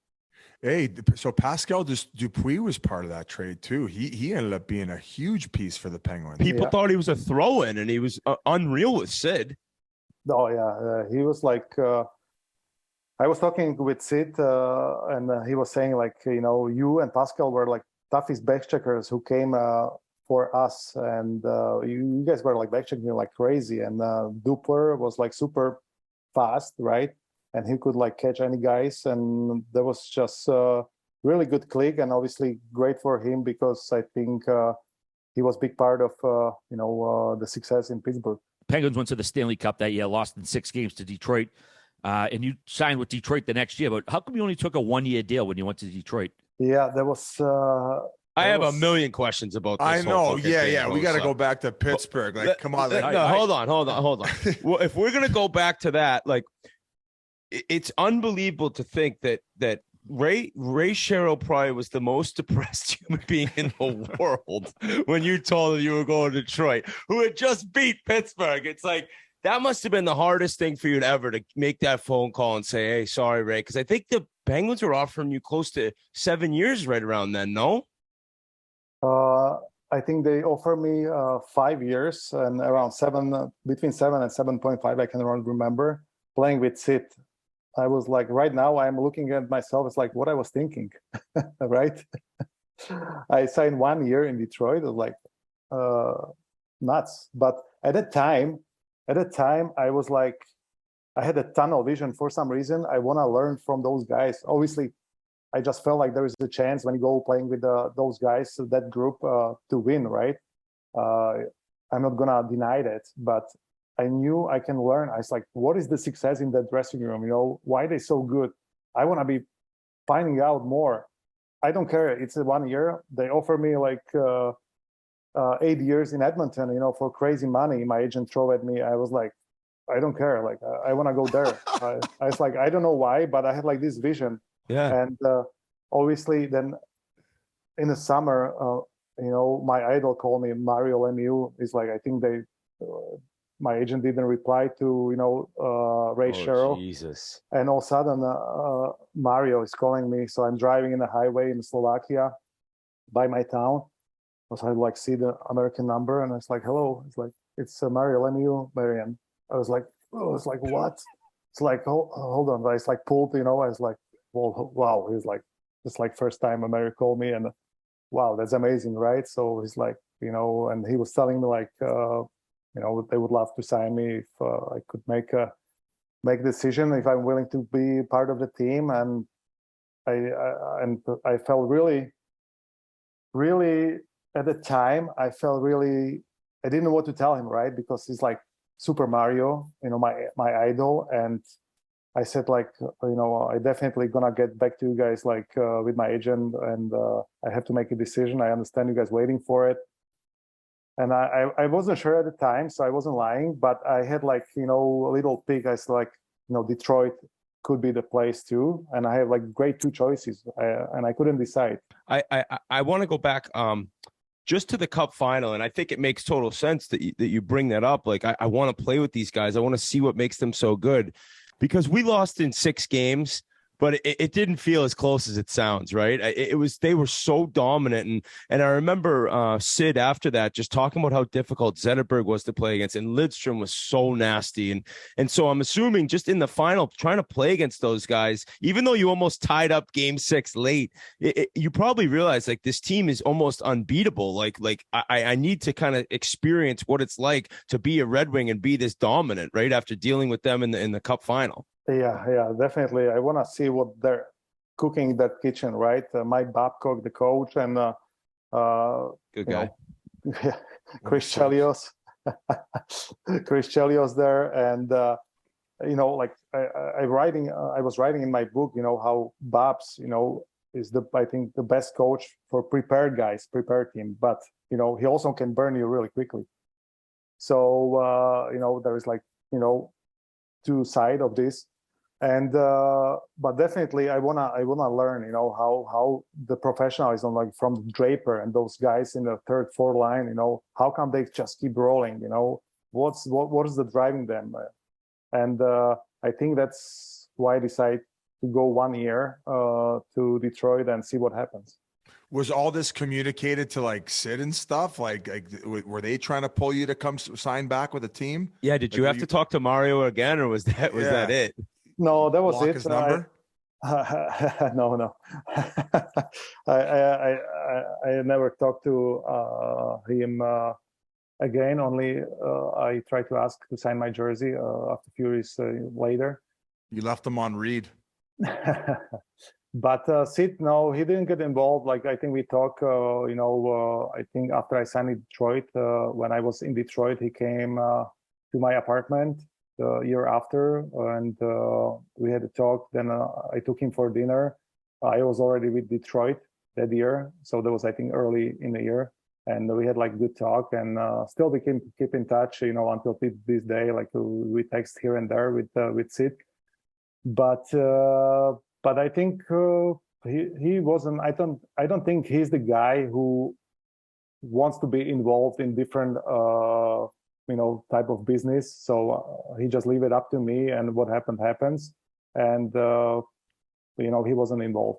Hey, so Pascal Dupuis was part of that trade too. He ended up being a huge piece for the Penguins. People thought he was a throw-in, and he was unreal with Sid. Oh yeah, he was like. I was talking with Sid, and he was saying like, you and Pascal were like toughest back checkers who came for us, and you guys were like back checking like crazy, and Duper was like super fast, right? And he could like catch any guys, and there was just really good click, and obviously great for him, because I think he was big part of the success in Pittsburgh. Penguins went to the Stanley Cup that year, lost in 6 games to Detroit, and you signed with Detroit the next year. But how come you only took a 1-year deal when you went to Detroit? Yeah, there was. I have a million questions about this. I know. Yeah. We got to go back to Pittsburgh. Like, come on. Hold on. Well, if we're gonna go back to that, like, it's unbelievable to think that Ray Sherrill probably was the most depressed human being in the world when you told him you were going to Detroit, who had just beat Pittsburgh. It's like, that must have been the hardest thing for you ever, to make that phone call and say, hey, sorry, Ray. Because I think the Penguins were offering you close to 7 years right around then, no? I think they offer me 5 years and around between 7 and 7.5. I can remember playing with Sid. I was like, right now I'm looking at myself. It's like what I was thinking, right? I signed 1 year in Detroit. It was like nuts. But at that time, I was like, I had a tunnel vision for some reason. I want to learn from those guys. Obviously, I just felt like there is a chance when you go playing with those guys, that group, to win, right? I'm not gonna deny that, but I knew I can learn. I was like, what is the success in that dressing room? You know, why are they so good? I want to be finding out more. I don't care. It's a 1 year. They offer me like 8 years in Edmonton, you know, for crazy money. My agent threw at me. I was like, I don't care. Like, I want to go there. I was like, I don't know why, but I had like this vision. Yeah. And obviously, then in the summer, you know, my idol called me, Mario Lemieux. Is like, I think my agent didn't reply to, you know, Ray Sherrill. Jesus. And all of a sudden, Mario is calling me. So I'm driving in the highway in Slovakia by my town. So I like see the American number, and it's like, hello. It's like, it's Mario Lemieux, Marian. I was like, oh, it's like, what? It's like, hold on. It's like pulled, you know. I was like, well, wow. He's like, it's like first time Mario called me, and wow, that's amazing, right? So he's like, you know, and he was telling me like, you know, they would love to sign me if I could make a decision if I'm willing to be part of the team. And I felt really, really at the time, I felt really, I didn't know what to tell him, right? Because he's like Super Mario, you know, my idol. And I said like, you know, I definitely gonna get back to you guys like with my agent, and I have to make a decision. I understand you guys waiting for it. And I wasn't sure at the time, so I wasn't lying, but I had like, you know, a little peek. I was like, you know, Detroit could be the place too. And I have like great two choices, and I couldn't decide. I want to go back just to the Cup final, and I think it makes total sense that you bring that up. Like, I want to play with these guys. I want to see what makes them so good, because we lost in 6 games. But it didn't feel as close as it sounds, right? They were so dominant, and I remember Sid after that just talking about how difficult Zetterberg was to play against, and Lidstrom was so nasty, and so I'm assuming just in the final, trying to play against those guys, even though you almost tied up Game 6 late, you probably realize like this team is almost unbeatable. Like I need to kind of experience what it's like to be a Red Wing and be this dominant, right? After dealing with them in the Cup final. Yeah, definitely. I want to see what they're cooking in that kitchen, right? Mike Babcock, the coach, and good guy, Chris Chelios, Chris Chelios there, and you know, like I was writing in my book, you know, how Babs, you know, is I think the best coach for prepared guys, prepared team, but you know, he also can burn you really quickly. So you know, there is like, you know, two sides of this. And but definitely I wanna learn, you know, how the professionalism, like from Draper and those guys in the 3rd, 4th line, you know, how come they just keep rolling, you know, what is the driving them? And I think that's why I decided to go 1 year to Detroit and see what happens. Was all this communicated to like Sid and stuff? Like were they trying to pull you to come sign back with a team? Yeah. Did you have to talk to Mario again, or was that it? No, that was Block it. his number? No. I never talked to him again. Only I tried to ask to sign my jersey after a few years later. You left him on read. But Sid, no, he didn't get involved. Like, I think we talked, you know, I think after I signed in Detroit, when I was in Detroit, he came to my apartment the year after, and we had a talk. Then I took him for dinner. I was already with Detroit that year, so that was, I think, early in the year, and we had like good talk, and still we keep in touch, you know, until this day. Like we text here and there with Sid, but I think he wasn't. I don't think he's the guy who wants to be involved in different you know, type of business. So he just leave it up to me, and what happens. And you know, he wasn't involved.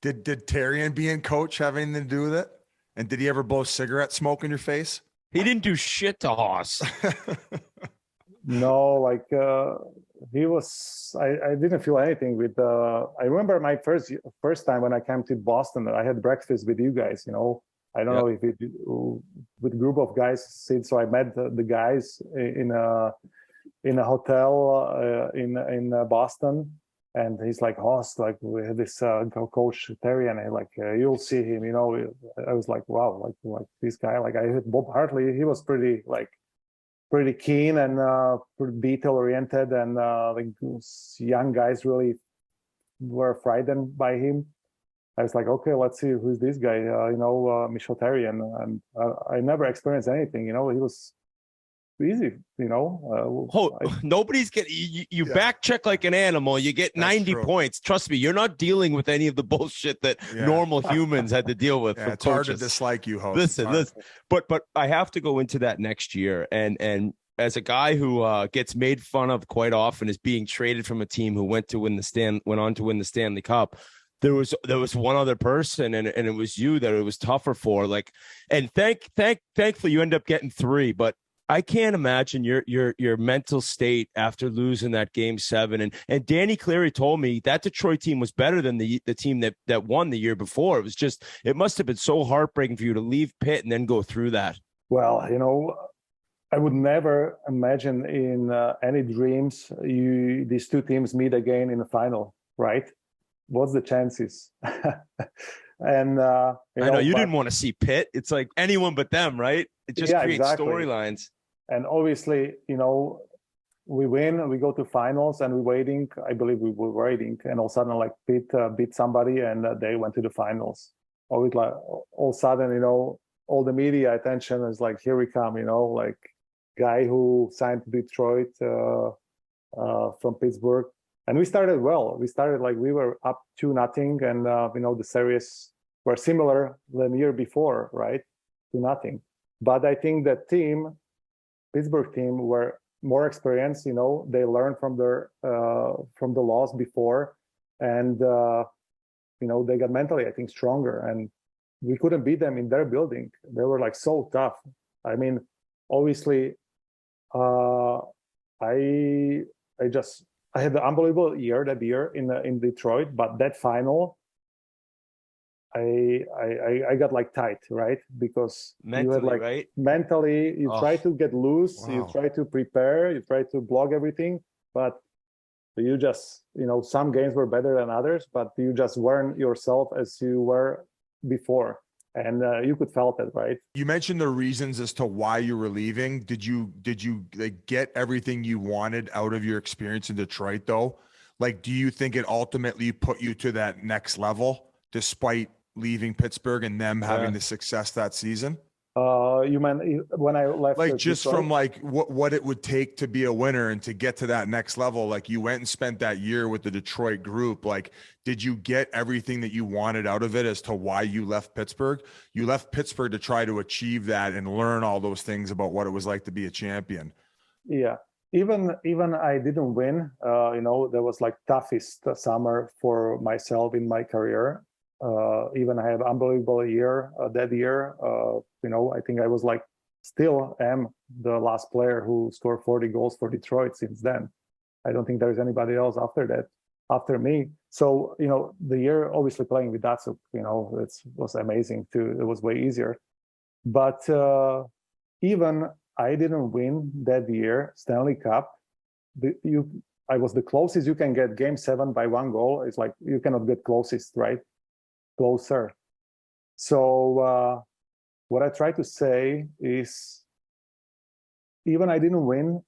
Did Terrian being coach have anything to do with it? And did he ever blow cigarette smoke in your face? He didn't do shit to Hoss. No, like he was. I didn't feel anything with. I remember my first time when I came to Boston. I had breakfast with you guys. You know, I don't know if it with a group of guys. So I met the guys in a hotel in Boston, and he's like, Hoss, like we had this coach Terry, and I like you'll see him. You know, I was like, wow, like this guy. Like I had Bob Hartley. He was pretty keen and pretty detail oriented, and like young guys really were frightened by him. I was like, okay, let's see who's this guy. Michel Terry, and I never experienced anything. You know, he was easy. You know, nobody's getting you back check like an animal. You get 90 points. Trust me, you're not dealing with any of the bullshit that normal humans had to deal with. It's hard to dislike you, Hoss. Listen, but I have to go into that next year, and as a guy who gets made fun of quite often as being traded from a team who went on to win the Stanley Cup. There was one other person, and it was you that it was tougher for. Like, and thankfully you end up getting 3, but I can't imagine your mental state after losing that Game 7. And Danny Cleary told me that Detroit team was better than the team that won the year before. It must have been so heartbreaking for you to leave Pitt and then go through that. Well, you know, I would never imagine in any dreams these two teams meet again in the final, right? What's the chances? And I know you didn't want to see Pitt. It's like anyone but them, right? It just creates storylines. And obviously, you know, we win, we go to finals, and we're waiting. I believe we were waiting, and all of a sudden, like Pitt beat somebody, and they went to the finals. Always like all of a sudden, you know, all the media attention is like, here we come, you know, like guy who signed to Detroit from Pittsburgh. And we started well. We started like we were up 2-0, and you know, the series were similar than the year before, right? 2-0. But I think that Pittsburgh team were more experienced. You know, they learned from the loss before, and you know, they got mentally, I think, stronger. And we couldn't beat them in their building. They were like so tough. I mean, obviously, I had an unbelievable year that year in Detroit, but that final, I got like tight, right? Because mentally, you had like right? Mentally, you try to get loose, you try to prepare, you try to block everything, but you just, you know, some games were better than others, but you just weren't yourself as you were before. And you could felt it, right? You mentioned the reasons as to why you were leaving. Did you like get everything you wanted out of your experience in Detroit though? Like, do you think it ultimately put you to that next level despite leaving Pittsburgh and them having the success that season? You meant when I left? Like just Detroit? From like what it would take to be a winner and to get to that next level. Like you went and spent that year with the Detroit group. Like, did you get everything that you wanted out of it as to why you left Pittsburgh? You left Pittsburgh to try to achieve that and learn all those things about what it was like to be a champion. Yeah. Even I didn't win. You know, there was like toughest summer for myself in my career. Even I had unbelievable year that year. You know, I think I was like still am the last player who scored 40 goals for Detroit since then. I don't think there's anybody else after me. So, you know, the year obviously playing with Datsuk, you know, it was amazing too. It was way easier. But even I didn't win that year Stanley Cup. I was the closest you can get Game 7 by 1 goal. It's like you cannot get closest, right? Closer. So what I try to say is, even I didn't win,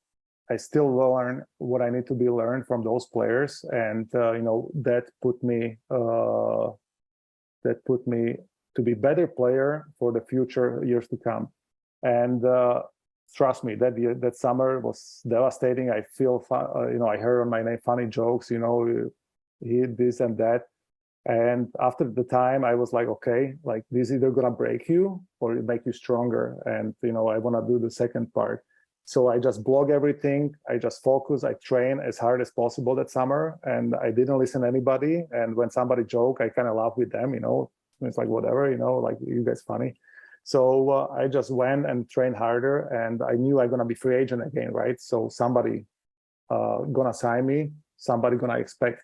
I still learn what I need to be learned from those players, and you know, that put me to be better player for the future years to come. And trust me, that summer was devastating. I feel you know, I heard on my name funny jokes, you know, this and that. And after the time, I was like, okay, like this is either gonna break you or make you stronger. And you know, I want to do the second part. So I just blog everything. I just focus. I train as hard as possible that summer, and I didn't listen to anybody. And when somebody joke, I kind of laugh with them. You know, it's like whatever. You know, like you guys funny. So I just went and trained harder, and I knew I'm gonna be free agent again, right? So somebody gonna sign me, somebody gonna expect,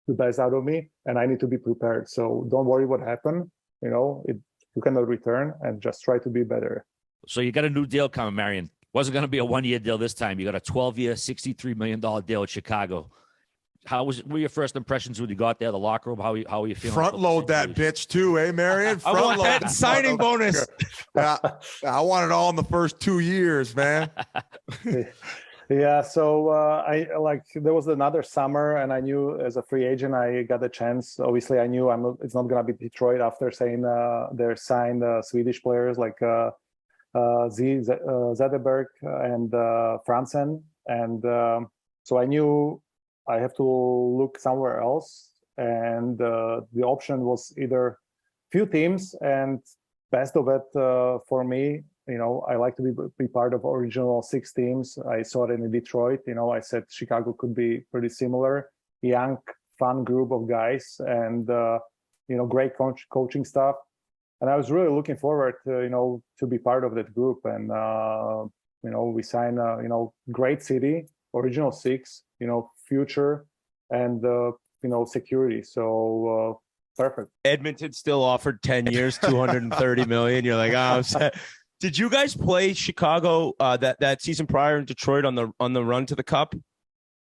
the best out of me, and I need to be prepared. So don't worry what happened. You cannot return, and just try to be better. So you got a new deal coming, Marian. Wasn't going to be a 1-year deal this time. You got a 12-year, $63 million deal with Chicago. What were your first impressions when you got there, the locker room? How are you feeling? Front load that bitch too, eh, Marian? I want that signing bonus. I want it all in the first 2 years, man. Yeah, so there was another summer, and I knew as a free agent I got a chance. Obviously, I knew it's not gonna be Detroit after saying they signed Swedish players like Zetterberg and Franzen, and so I knew I have to look somewhere else, and the option was either few teams, and best of it for me. I like to be part of original 6 teams. I saw it in Detroit. I said Chicago could be pretty similar, young, fun group of guys, and great coaching staff. And I was really looking forward to be part of that group. And we signed great city, original 6, future, and security. So perfect. Edmonton still offered 10 years, 230 million. You're like, I'm set. Did you guys play Chicago that season prior in Detroit on the run to the Cup?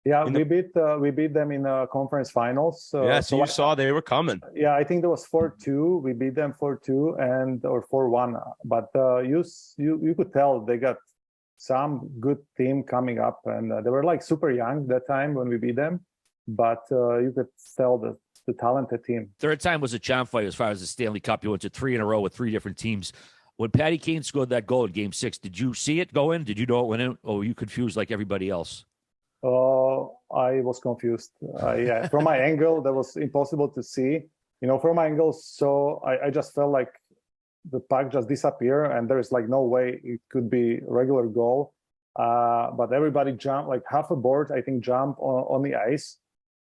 Yeah, we beat them in conference finals. Yeah, so you saw they were coming. Yeah, I think there was 4-2. We beat them 4-2 or 4-1. But you could tell they got some good team coming up, and they were like super young that time when we beat them. But you could tell the talented team. Third time was a charm fight as far as the Stanley Cup. You went to 3 in a row with 3 different teams. When Patty Kane scored that goal in Game 6, did you see it go in? Did you know it went in, or were you confused like everybody else? I was confused. From my angle, that was impossible to see. From my angle, so I just felt like the puck just disappeared, and there is like no way it could be a regular goal. But everybody jumped, like half a board, I think, jumped on the ice.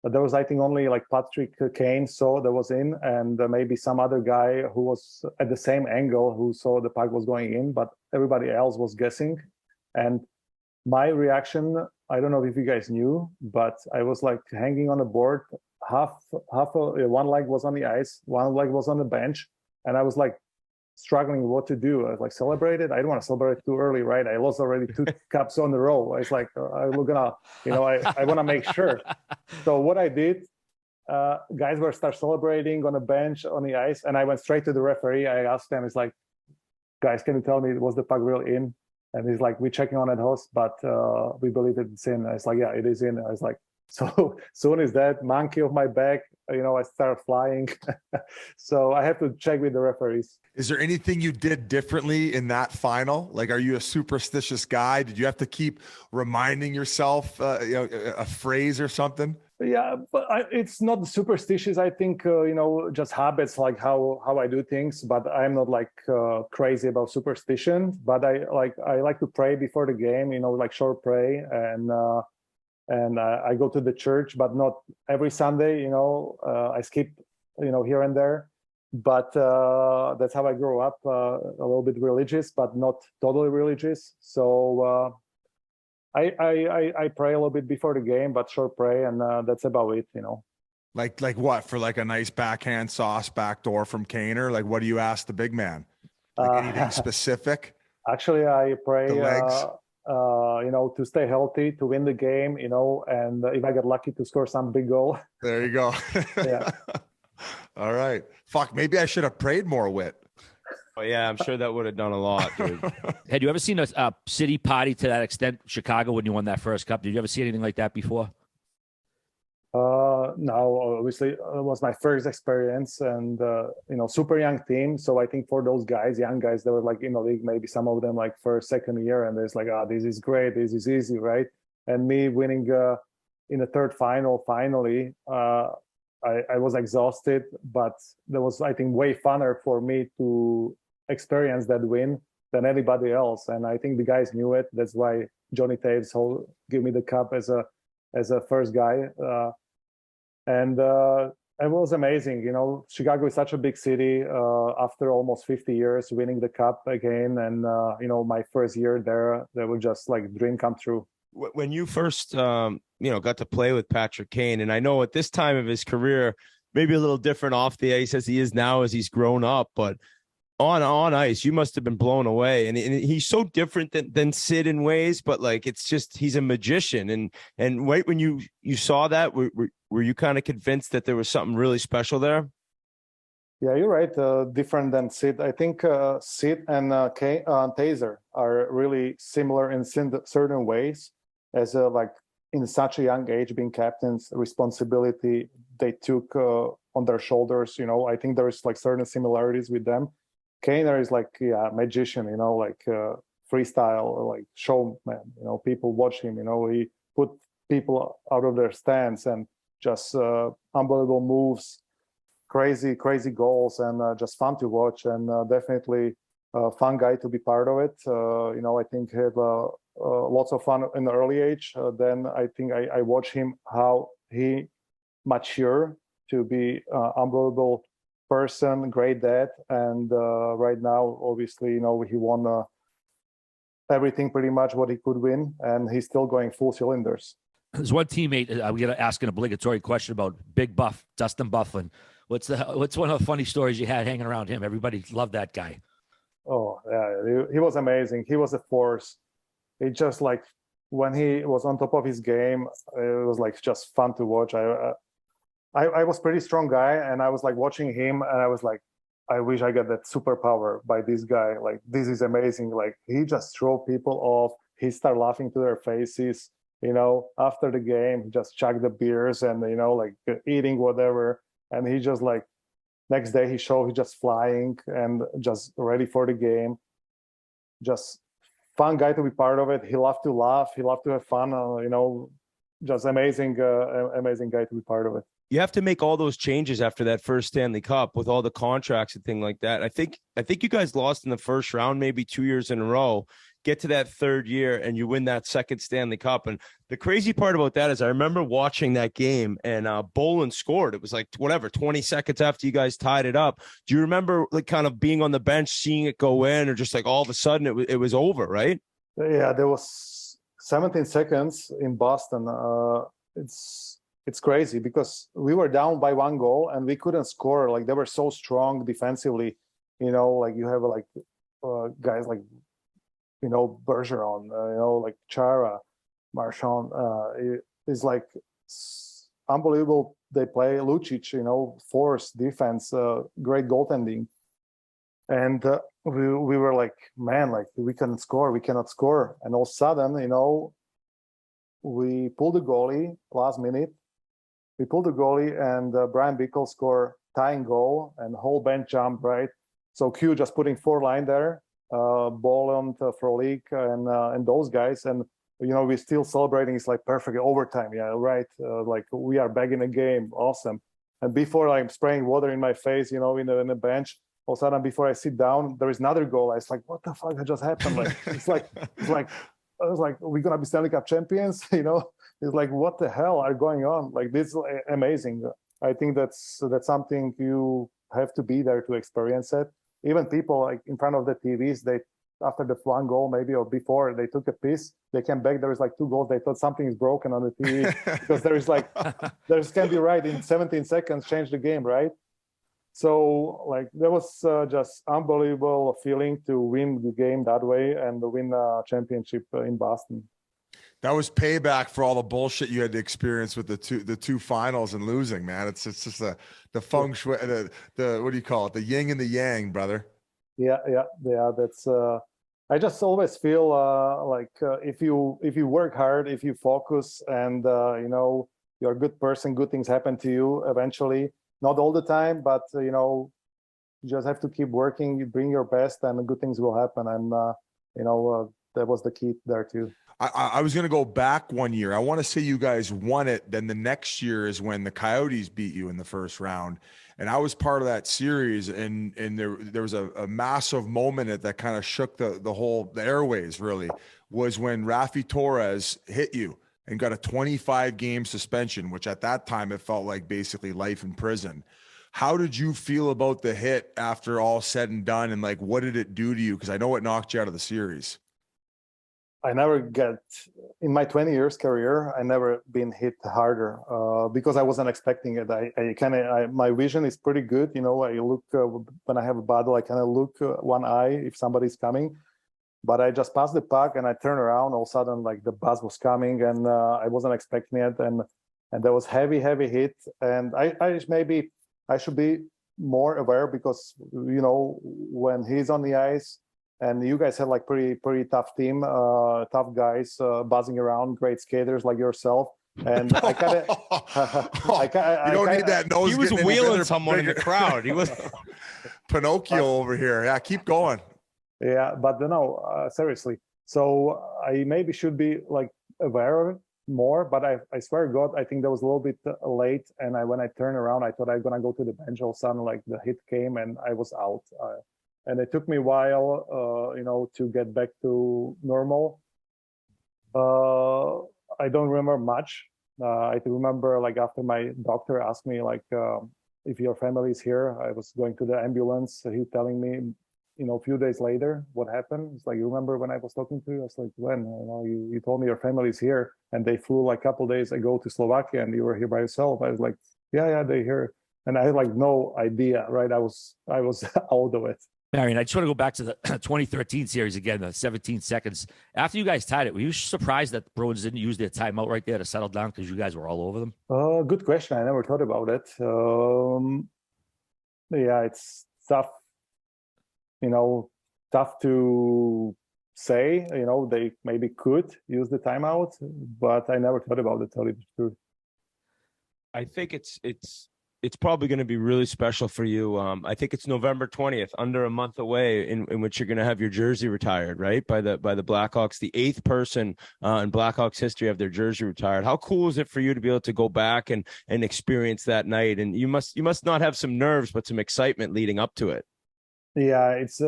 But there was, I think, only like Patrick Kane saw that was in, and maybe some other guy who was at the same angle who saw the puck was going in, but everybody else was guessing. And my reaction, I don't know if you guys knew, but I was like hanging on a board. One leg was on the ice, one leg was on the bench, and I was like struggling what to do. I was like, celebrate it. I don't want to celebrate too early, right? I lost already 2 cups on the row. It's like I'm gonna, I want to make sure. So what I did, guys were start celebrating on the bench on the ice, and I went straight to the referee. I asked them, it's like, guys, can you tell me, was the puck really in? And he's like, we're checking on it, host, but we believe it's in. I was like, yeah, it is in. I was like, so soon as that monkey off my back, I start flying. So I have to check with the referees. Is there anything you did differently in that final? Like, are you a superstitious guy? Did you have to keep reminding yourself, a phrase or something? Yeah, but it's not superstitious. I think, just habits, like how I do things, but I'm not like crazy about superstition, but I like to pray before the game, like short pray, and I go to the church, but not every Sunday, I skip, here and there, but that's how I grew up, a little bit religious, but not totally religious. So I pray a little bit before the game, but short pray, and that's about it, Like what, for like a nice backhand sauce backdoor from Kaner? Like, what do you ask the big man? Like anything specific? Actually, I pray, the legs? To stay healthy, to win the game, and if I get lucky to score some big goal. There you go. Yeah. All right. Fuck, maybe I should have prayed more, Whit. Oh, yeah, I'm sure that would have done a lot, dude. Had you ever seen a city party to that extent, Chicago, when you won that first cup? Did you ever see anything like that before? No, obviously it was my first experience, and super young team. So I think for those guys, young guys, they were like in the league, maybe some of them like first, second year, and it's like, this is great, this is easy, right? And me winning in the third final, finally, I was exhausted, but that was, I think, way funner for me to experience that win than anybody else. And I think the guys knew it. That's why Johnny Taves give me the cup as a first guy. And It was amazing. You know, Chicago is such a big city. After almost 50 years, winning the cup again, and you know, my first year there, that was just like dream come true. When you first, got to play with Patrick Kane, and I know at this time of his career, maybe a little different off the ice as he is now as he's grown up, but on ice, you must have been blown away. And he's so different than Sid in ways, but like it's just he's a magician. And right when you saw that, were you kind of convinced that there was something really special there? Yeah, you're right. Different than Sid. I think Sid and Taser are really similar in certain ways. As like in such a young age, being captains, responsibility they took on their shoulders. You know, I think there is like certain similarities with them. Kaner is like magician. You know, like freestyle or like showman. You know, people watch him. You know, he put people out of their stands and just unbelievable moves. Crazy goals, and just fun to watch, and definitely a fun guy to be part of it. You know, I think he had lots of fun in the early age. Then I think I watched him how he mature to be unbelievable person, great dad, and right now, obviously, you know, he won everything pretty much what he could win, and he's still going full cylinders. There's one teammate I'm going to ask an obligatory question about Big Buff, Dustin Byfuglien. What's one of the funny stories you had hanging around him? Everybody loved that guy. Oh yeah, he was amazing. He was a force. It just like when he was on top of his game, it was like just fun to watch. I was pretty strong guy, and I was like watching him, and I was like, I wish I got that superpower by this guy. Like this is amazing. Like he just throw people off. He start laughing to their faces. You know, after the game, he just chugged the beers and you know, like eating whatever. And he just like next day he just flying and just ready for the game. Just fun guy to be part of it. He loved to laugh. He loved to have fun. You know, just amazing guy to be part of it. You have to make all those changes after that first Stanley Cup with all the contracts and things like that. I think you guys lost in the first round, maybe 2 years in a row. Get to that third year and you win that second Stanley Cup. And the crazy part about that is I remember watching that game and Bolin scored. It was like 20 seconds after you guys tied it up. Do you remember like kind of being on the bench, seeing it go in, or just like all of a sudden it was over, right? Yeah, there was 17 seconds in Boston. It's crazy because we were down by 1 goal and we couldn't score. Like they were so strong defensively, you know, like you have like guys like, you know, Bergeron, you know, like Chara, Marchand, is like unbelievable. They play Lucic, you know, force, defense, great goaltending. And we were like, man, like we cannot score. And all of a sudden, you know, we pulled the goalie last minute. We pulled the goalie and Brian Bickle scored tying goal and whole bench jump, right? So Q just putting 4 line there. Boland, Frolik, and those guys, and you know we're still celebrating. It's like perfect overtime, yeah, right. Like we are back in the game, awesome. And before I'm spraying water in my face, you know, in the bench, all of a sudden before I sit down, there is another goal. I was like, what the fuck just happened? Like it's like I was like, we're gonna be Stanley Cup champions, you know? It's like what the hell are going on? Like this is amazing. I think that's something you have to be there to experience it. Even people like in front of the TVs, they after the 1 goal maybe or before they took a piss, they came back. There was like 2 goals. They thought something is broken on the TV because there is like there can be right in 17 seconds change the game, right? So like there was just unbelievable feeling to win the game that way and win a championship in Boston. That was payback for all the bullshit you had to experience with the two finals and losing, man. It's just the feng shui, the what do you call it? The yin and the yang, brother. Yeah. That's I just always feel like if you work hard, if you focus, and you know you're a good person, good things happen to you eventually. Not all the time, but you know, you just have to keep working. You bring your best, and good things will happen. And you know that was the key there too. I was going to go back 1 year. I want to say you guys won it. Then the next year is when the Coyotes beat you in the first round. And I was part of that series. And there was a massive moment that kind of shook the airways really, was when Raffi Torres hit you and got a 25-game suspension, which at that time it felt like basically life in prison. How did you feel about the hit after all said and done? And like, what did it do to you? Because I know it knocked you out of the series. I never get, in my 20 years career, I never been hit harder because I wasn't expecting it. My vision is pretty good. You know, I look, when I have a battle, I kind of look one eye if somebody's coming. But I just passed the puck and I turned around. All of a sudden, like the buzz was coming and I wasn't expecting it. And there was heavy hit. And I should be more aware because, you know, when he's on the ice and you guys had like pretty tough team, tough guys buzzing around, great skaters like yourself. And I kind of, you don't need that nose. He was wheeling someone in the crowd. He was Pinocchio over here. Yeah, keep going. Yeah, but no, seriously. So I maybe should be like aware of it more, but I swear to God, I think that was a little bit late. And when I turned around, I thought I was going to go to the bench. All of a sudden, like the hit came and I was out. And it took me a while, you know, to get back to normal. I don't remember much. I remember like after my doctor asked me like, if your family is here, I was going to the ambulance. He telling me, you know, a few days later, what happened? It's like, you remember when I was talking to you? I was like, when? You know, you told me your family's here and they flew like a couple days ago to Slovakia and you were here by yourself. I was like, yeah, they're here. And I had like no idea, right? I was out of it. Marian, I just want to go back to the 2013 series again, the 17 seconds. After you guys tied it, were you surprised that the Bruins didn't use their timeout right there to settle down because you guys were all over them? Good question. I never thought about it. Yeah, it's tough. You know, tough to say. You know, they maybe could use the timeout, but I never thought about it. Tell you the truth. I think it's probably going to be really special for you. I think it's November 20th, under a month away, in which you're going to have your jersey retired, right? By the Blackhawks, the 8th person in Blackhawks history have their jersey retired. How cool is it for you to be able to go back and experience that night? And you must not have some nerves, but some excitement leading up to it. Yeah, it's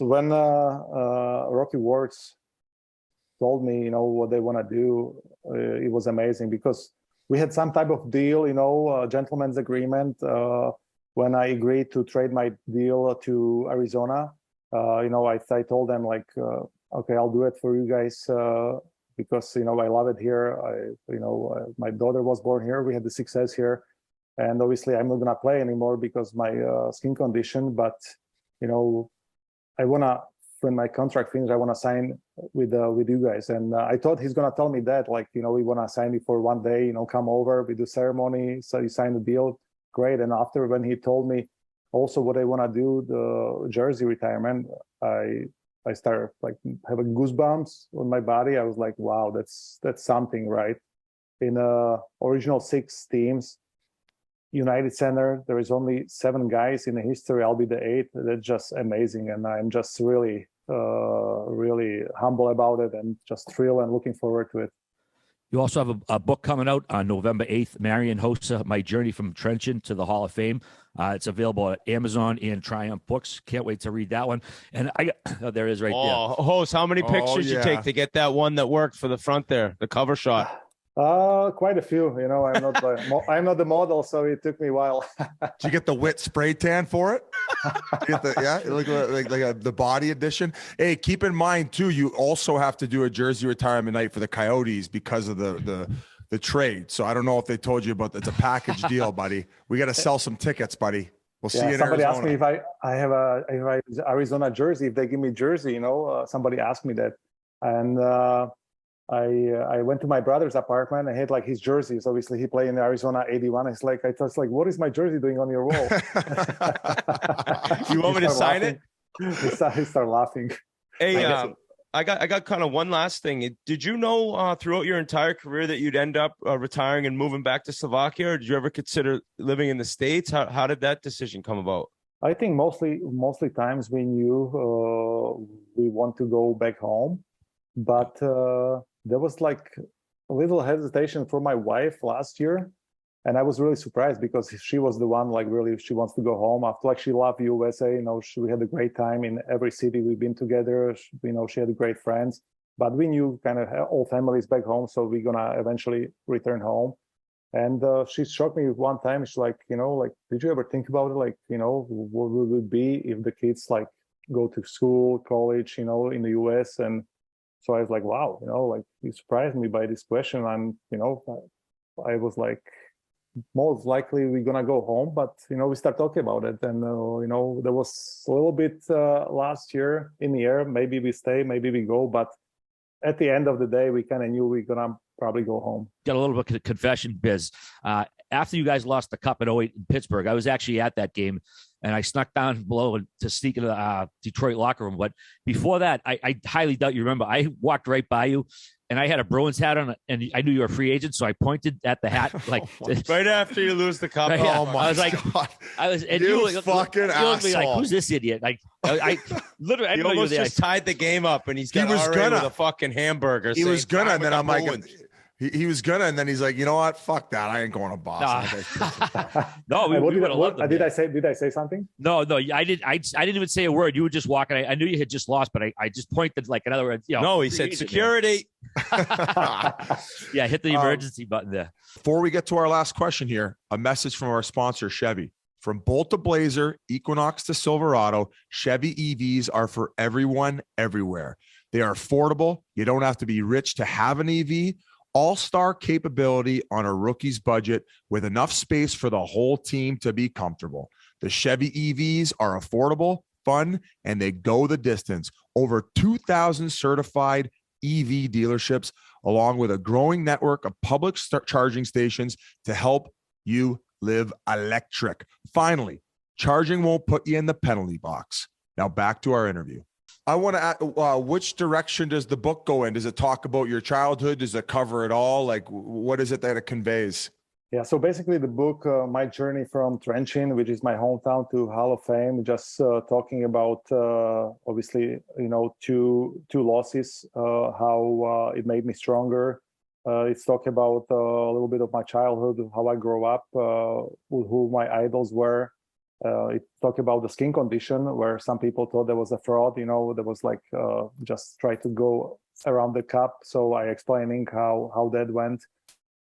when Rocky Words told me, you know, what they want to do. It was amazing because we had some type of deal, you know, gentleman's agreement. When I agreed to trade my deal to Arizona, you know, I told them like, okay, I'll do it for you guys because, you know, I love it here. My daughter was born here. We had the success here. And obviously I'm not going to play anymore because my skin condition, but, you know, when my contract finished, I want to sign with you guys. And I thought he's going to tell me that, like, you know, we want to sign you for one day, you know, come over, we do ceremony. So you sign the deal. Great. And after, when he told me also what I want to do, the jersey retirement, I started like having goosebumps on my body. I was like, wow, that's something, right? In original 6 teams, United Center, there is only 7 guys in the history. I'll be the 8th. That's just amazing. And I'm just really humble about it and just thrilled and looking forward to it. You also have a book coming out on November 8th, Marian Hossa, My Journey from Trenton to the Hall of Fame. It's available at Amazon and Triumph Books. Can't wait to read that one. And there it is right there. Oh, Hoss, how many pictures you take to get that one that worked for the front there, the cover shot? Quite a few. You know, I'm not the model, so it took me a while. Did you get the wit spray tan for it? The body edition. Hey, keep in mind too, you also have to do a jersey retirement night for the Coyotes because of the trade. So I don't know if they told you about that. It's a package deal, buddy. We got to sell some tickets, buddy. We'll see you in somebody Arizona. Asked me if I have a Arizona jersey, if they give me jersey, you know, somebody asked me that. And I went to my brother's apartment. I had like his jerseys. Obviously, he played in Arizona '81. I was like, what is my jersey doing on your wall? You want me to sign it? He started laughing. Hey, I got kind of one last thing. Did you know throughout your entire career that you'd end up retiring and moving back to Slovakia, or did you ever consider living in the States? How did that decision come about? I think mostly times we knew we want to go back home, but there was like a little hesitation for my wife last year. And I was really surprised because she was the one, like really, she wants to go home after, like she loved USA, you know, we had a great time in every city we've been together. You know, she had great friends, but we knew kind of all families back home, so we're gonna eventually return home. And she shocked me one time. She's like, like, did you ever think about it? Like, what would it be if the kids like go to school, college, in the US? And so I was like, wow, like you surprised me by this question. And, I was like, most likely we're gonna go home, but we start talking about it. And there was a little bit last year in the air. Maybe we stay, maybe we go, but at the end of the day, we kind of knew we're gonna probably go home. Got a little bit of confession, Biz. After you guys lost the cup in 08 in Pittsburgh, I was actually at that game, and I snuck down below to sneak into the Detroit locker room. But before that, I highly doubt you remember. I walked right by you, and I had a Bruins hat on, and I knew you were a free agent, so I pointed at the hat like right after you lose the cup. Right, oh my! I was like, God. and you fucking asshole! Like, who's this idiot? Like, I literally, he almost just tied the game up, and he was gonna with a fucking hamburger. He was gonna, and then I'm like. He was gonna, and then he's like, you know what? Fuck that. I ain't going to Boston. No, we would have loved him. Did I say something? No, I didn't even say a word. You were just walking. I knew you had just lost, but I just pointed like another. No, he said security. Yeah, hit the emergency button there. Before we get to our last question here, a message from our sponsor, Chevy. From Bolt to Blazer, Equinox to Silverado, Chevy EVs are for everyone, everywhere. They are affordable. You don't have to be rich to have an EV. All-star capability on a rookie's budget with enough space for the whole team to be comfortable. The Chevy EVs are affordable, fun, and they go the distance. Over 2,000 certified EV dealerships, along with a growing network of public charging stations to help you live electric. Finally, charging won't put you in the penalty box. Now back to our interview. I want to ask, which direction does the book go in? Does it talk about your childhood? Does it cover it all? Like, what is it that it conveys? Yeah, so basically the book, my journey from Trenchin, which is my hometown, to Hall of Fame, just talking about, obviously, two losses, how it made me stronger. It's talking about a little bit of my childhood, how I grew up, who my idols were. It talked about the skin condition, where some people thought there was a fraud, there was like just try to go around the cup. So I explaining how that went,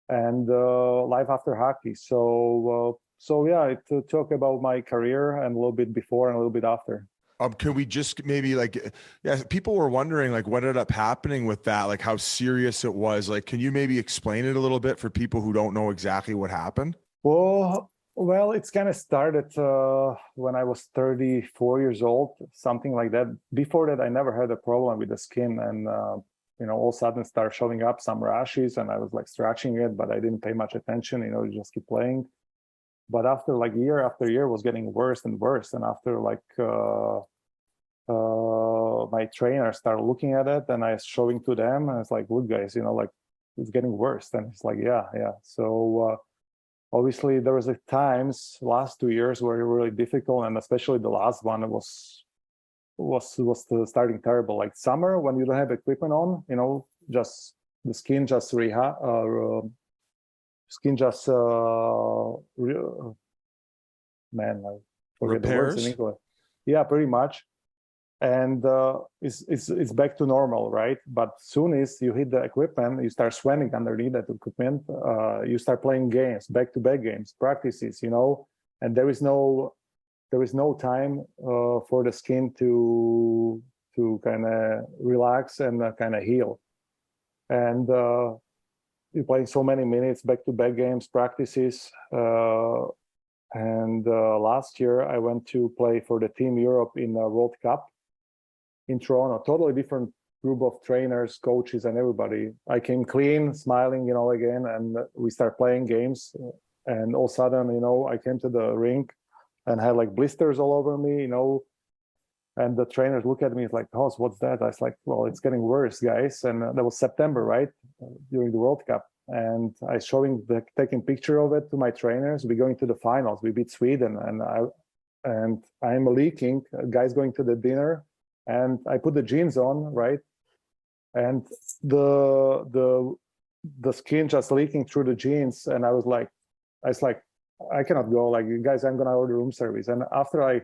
and life after hockey. So yeah, it talk about my career and a little bit before and a little bit after. Can we just maybe people were wondering like what ended up happening with that, like how serious it was. Like, can you maybe explain it a little bit for people who don't know exactly what happened? Well, it's kind of started when I was 34 years old, something like that. Before that, I never had a problem with the skin, and all of a sudden start showing up some rashes, and I was like scratching it, but I didn't pay much attention. You just keep playing. But after like year after year, it was getting worse and worse. And after like my trainer started looking at it, and I was showing to them, and it's like, look, guys, like it's getting worse. And it's like, yeah. So. Obviously, there was times last 2 years were really difficult, and especially the last one was starting terrible. Like summer when you don't have equipment on, just the skin just man, I forget the words in English. Yeah, pretty much. And it's back to normal, right? But soon as you hit the equipment, you start sweating underneath that equipment. You start playing games, back-to-back games, practices, and there is no time for the skin to kind of relax and kind of heal. And you're playing so many minutes, back-to-back games, practices. And last year, I went to play for the Team Europe in the World Cup in Toronto. Totally different group of trainers, coaches, and everybody. I came clean, smiling, again, and we start playing games. And all of a sudden, I came to the rink and had like blisters all over me, and the trainers look at me, it's like, Hoss, what's that? I was like, well, it's getting worse, guys. And that was September, right? During the World Cup. And I taking picture of it to my trainers. We're going to the finals. We beat Sweden, and I'm leaking. A guy's going to the dinner, and I put the jeans on, right? And the skin just leaking through the jeans, and I was like, I cannot go. Like, guys, I'm gonna order room service. And after I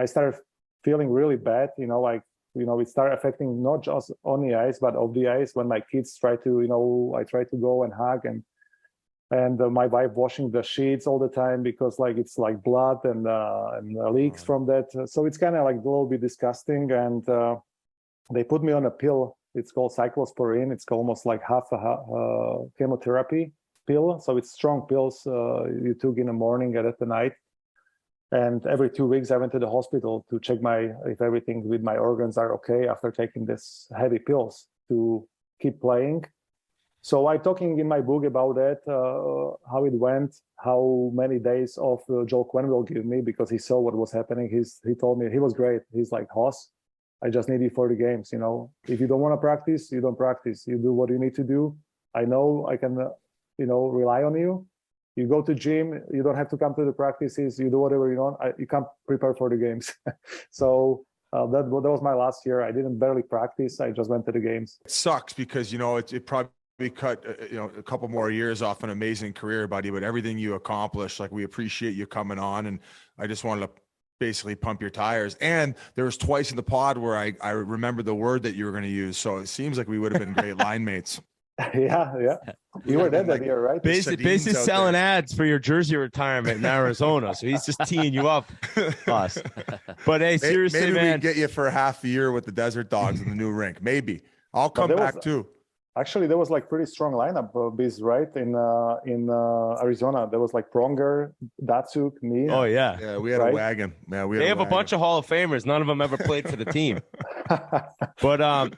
started feeling really bad, like it started affecting not just on the ice, but off the ice. When my kids try to, I try to go and hug, and my wife washing the sheets all the time because like it's like blood and leaks from that. So it's kind of like a little bit disgusting. And they put me on a pill. It's called cyclosporine. It's almost like half a chemotherapy pill. So it's strong pills you took in the morning and at the night. And every 2 weeks, I went to the hospital to check if everything with my organs are okay after taking this heavy pills to keep playing. So I'm talking in my book about that, how it went, how many days off Joel Quinn will give me because he saw what was happening. He told me he was great. He's like, Hoss, I just need you for the games. If you don't want to practice, you don't practice. You do what you need to do. I know I can, rely on you. You go to gym, you don't have to come to the practices, you do whatever you want. You can't prepare for the games. So that was my last year. I didn't barely practice. I just went to the games. It sucks because, it probably cut, a couple more years off an amazing career, buddy, but everything you accomplished, like we appreciate you coming on. And I just wanted to basically pump your tires. And there was twice in the pod where I remember the word that you were going to use. So it seems like we would have been great line mates. Yeah. You were there that year, right? Basically selling ads for your jersey retirement in Arizona. So he's just teeing you up. Us. But hey, seriously, maybe man. we get you for half a year with the Desert Dogs in the new rink. Maybe. I'll come back too. Actually, there was like pretty strong lineup, BIZ, right? In Arizona, there was like Pronger, Datsuk, me. Oh yeah. Yeah, we had a wagon. Yeah, they have a bunch of Hall of Famers. None of them ever played for the team. But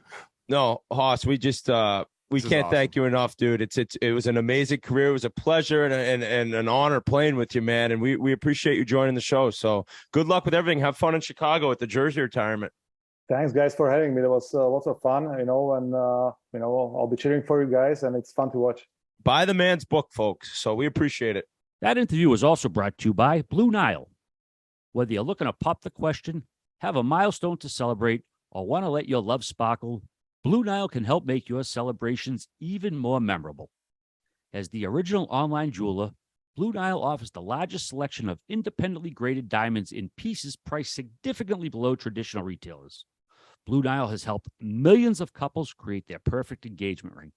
no, Hoss, we just we can't thank you enough, dude. It was an amazing career. It was a pleasure and an honor playing with you, man. And we appreciate you joining the show. So good luck with everything. Have fun in Chicago at the jersey retirement. Thanks, guys, for having me. There was lots of fun, and I'll be cheering for you guys, and it's fun to watch. Buy the man's book, folks. So we appreciate it. That interview was also brought to you by Blue Nile. Whether you're looking to pop the question, have a milestone to celebrate, or want to let your love sparkle, Blue Nile can help make your celebrations even more memorable. As the original online jeweler, Blue Nile offers the largest selection of independently graded diamonds in pieces priced significantly below traditional retailers. Blue Nile has helped millions of couples create their perfect engagement ring.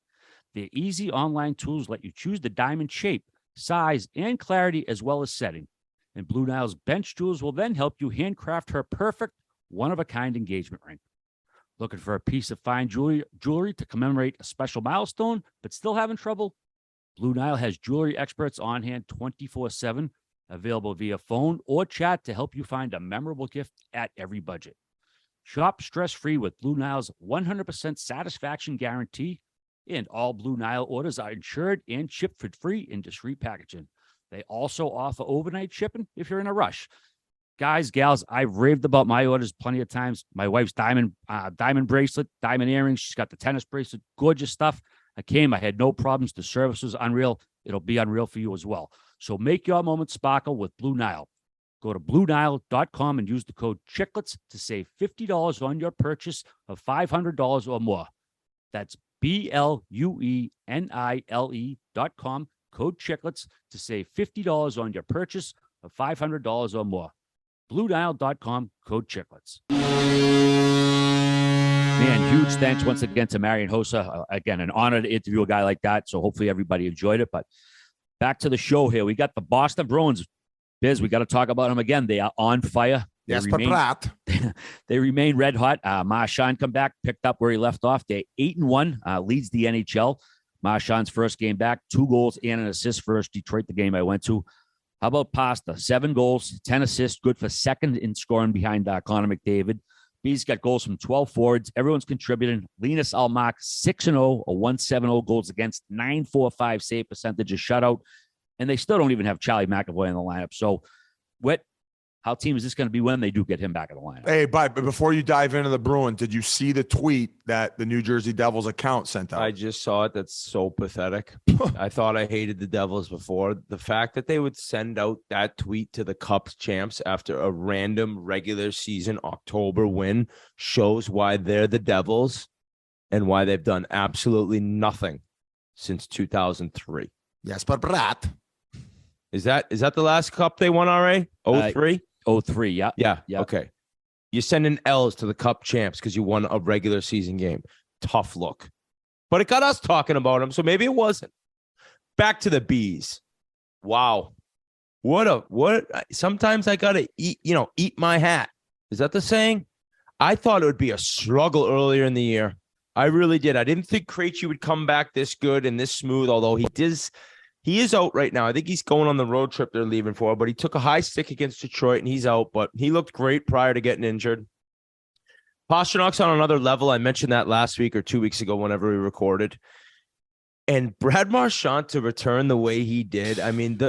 Their easy online tools let you choose the diamond shape, size, and clarity, as well as setting. And Blue Nile's bench jewels will then help you handcraft her perfect, one-of-a-kind engagement ring. Looking for a piece of fine jewelry to commemorate a special milestone, but still having trouble? Blue Nile has jewelry experts on hand 24/7, available via phone or chat to help you find a memorable gift at every budget. Shop stress-free with Blue Nile's 100% satisfaction guarantee, and all Blue Nile orders are insured and shipped for free in discreet packaging. They also offer overnight shipping if you're in a rush. Guys, gals, I've raved about my orders plenty of times. My wife's diamond bracelet, diamond earrings. She's got the tennis bracelet, gorgeous stuff. I had no problems. The service was unreal. It'll be unreal for you as well. So make your moment sparkle with Blue Nile. Go to BlueNile.com and use the code Chiclets to save $50 on your purchase of $500 or more. That's BlueNile.com, code Chiclets to save $50 on your purchase of $500 or more. BlueNile.com, code Chiclets. Man, huge thanks once again to Marian Hossa. Again, an honor to interview a guy like that. So hopefully everybody enjoyed it. But back to the show here. We got the Boston Bruins. Biz, we got to talk about them again. They are on fire. They remain red hot. Marchand come back, picked up where he left off. They're 8-1, leads the NHL. Marchand's first game back, 2 goals and an assist versus Detroit, the game I went to. How about Pasta? 7 goals, 10 assists, good for second in scoring behind Connor McDavid. B's got goals from 12 forwards. Everyone's contributing. Linus Ullmark, 6-0, a 1.70 goals against, 9.45 save percentage, a shutout. And they still don't even have Charlie McAvoy in the lineup. So, how team is this going to be when they do get him back in the lineup? Hey, but before you dive into the Bruins, did you see the tweet that the New Jersey Devils account sent out? I just saw it. That's so pathetic. I thought I hated the Devils before. The fact that they would send out that tweet to the Cup champs after a random regular season October win shows why they're the Devils and why they've done absolutely nothing since 2003. Yes, but Brat. Is that the last Cup they won already? 03? 03, yeah. Yeah. Okay. You're sending L's to the Cup champs because you won a regular season game. Tough look. But it got us talking about him, so maybe it wasn't. Back to the BIZ. Wow. Sometimes I gotta eat my hat. Is that the saying? I thought it would be a struggle earlier in the year. I really did. I didn't think Krejci would come back this good and this smooth, although he is out right now. I think he's going on the road trip they're leaving for, but he took a high stick against Detroit and he's out, but he looked great prior to getting injured. Pasternak's on another level. I mentioned that last week or 2 weeks ago whenever we recorded. And Brad Marchand to return the way he did. I mean,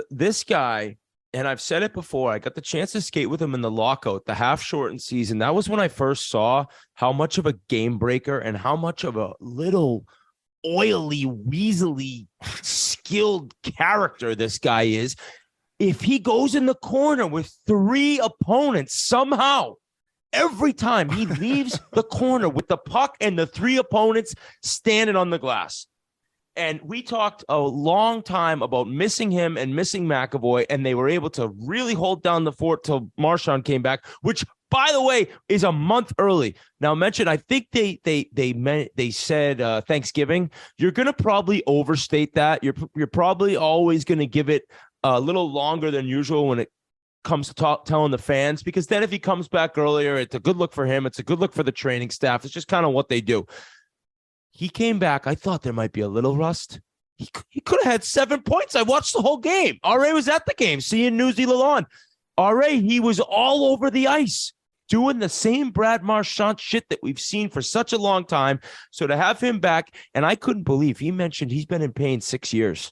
this guy, and I've said it before, I got the chance to skate with him in the lockout, the half-shortened season. That was when I first saw how much of a game breaker and how much of a little oily, weaselly, skilled character this guy is. If he goes in the corner with 3 opponents somehow, every time he leaves the corner with the puck and the 3 opponents standing on the glass. And we talked a long time about missing him and missing McAvoy, and they were able to really hold down the fort till Marchand came back, which, by the way, is a month early. Now, I think they said Thanksgiving. You're going to probably overstate that. You're probably always going to give it a little longer than usual when it comes to telling the fans, because then if he comes back earlier, it's a good look for him. It's a good look for the training staff. It's just kind of what they do. He came back. I thought there might be a little rust. He could have had 7 points. I watched the whole game. RA was at the game, seeing Newsy Lalonde. RA, he was all over the ice, doing the same Brad Marchand shit that we've seen for such a long time. So to have him back, and I couldn't believe, he mentioned he's been in pain 6 years.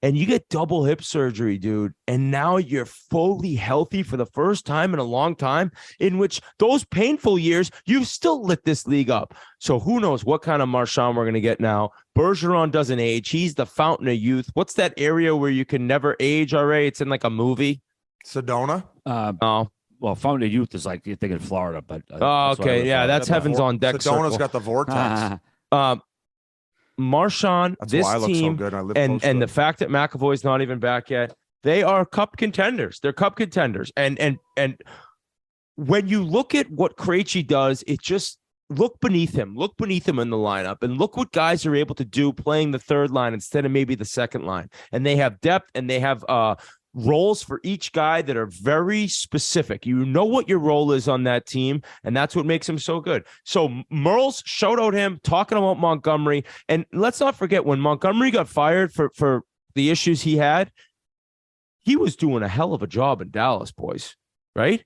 And you get double hip surgery, dude, and now you're fully healthy for the first time in a long time, in which those painful years, you've still lit this league up. So who knows what kind of Marchand we're going to get now. Bergeron doesn't age. He's the fountain of youth. What's that area where you can never age, RA? It's in like a movie. Sedona? Well, fountain of youth is like you're thinking Florida, but okay, yeah, that's Heaven's on Deck. Sedona's got the vortex. Marchand, that's this why I look team, so good. I live and the fact that McAvoy's not even back yet, they are Cup contenders. They're Cup contenders. And when you look at what Krejci does, it just look beneath him. Look beneath him in the lineup, and look what guys are able to do playing the third line instead of maybe the second line. And they have depth, and they have roles for each guy that are very specific. You know what your role is on that team, and that's what makes him so good. So Merles, shout out him, talking about Montgomery. And let's not forget, when Montgomery got fired for the issues he had, he was doing a hell of a job in Dallas, boys, right?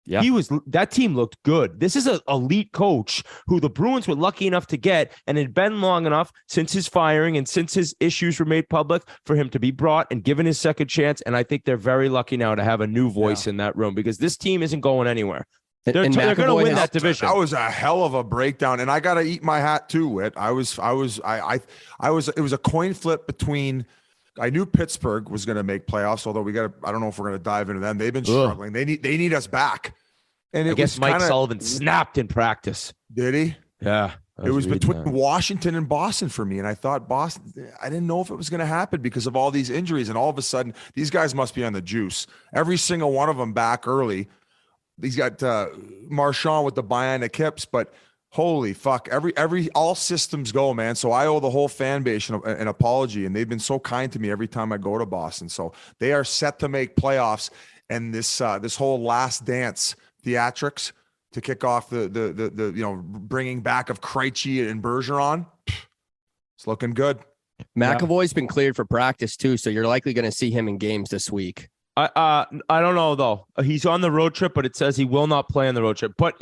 Yeah. That team looked good. This is an elite coach who the Bruins were lucky enough to get, and it had been long enough since his firing and since his issues were made public for him to be brought and given his second chance. And I think they're very lucky now to have a new voice in that room, because this team isn't going anywhere. They're going to win that division. That was a hell of a breakdown, and I got to eat my hat too, Whit. It was a coin flip between. I knew Pittsburgh was going to make playoffs, although I don't know if we're going to dive into them. They've been struggling. They need us back. And I guess Mike Sullivan snapped in practice. Did he? Yeah. It was between Washington and Boston for me. And I thought Boston, I didn't know if it was going to happen because of all these injuries. And all of a sudden, these guys must be on the juice. Every single one of them back early. He's got Marchand with the bionic hips, but holy fuck, all systems go, man. So I owe the whole fan base an apology, and they've been so kind to me every time I go to Boston. So they are set to make playoffs, and this whole last dance theatrics to kick off the bringing back of Krejci and Bergeron, it's looking good. McAvoy's been cleared for practice too, so you're likely going to see him in games this week. I don't know though. He's on the road trip, but it says he will not play on the road trip. But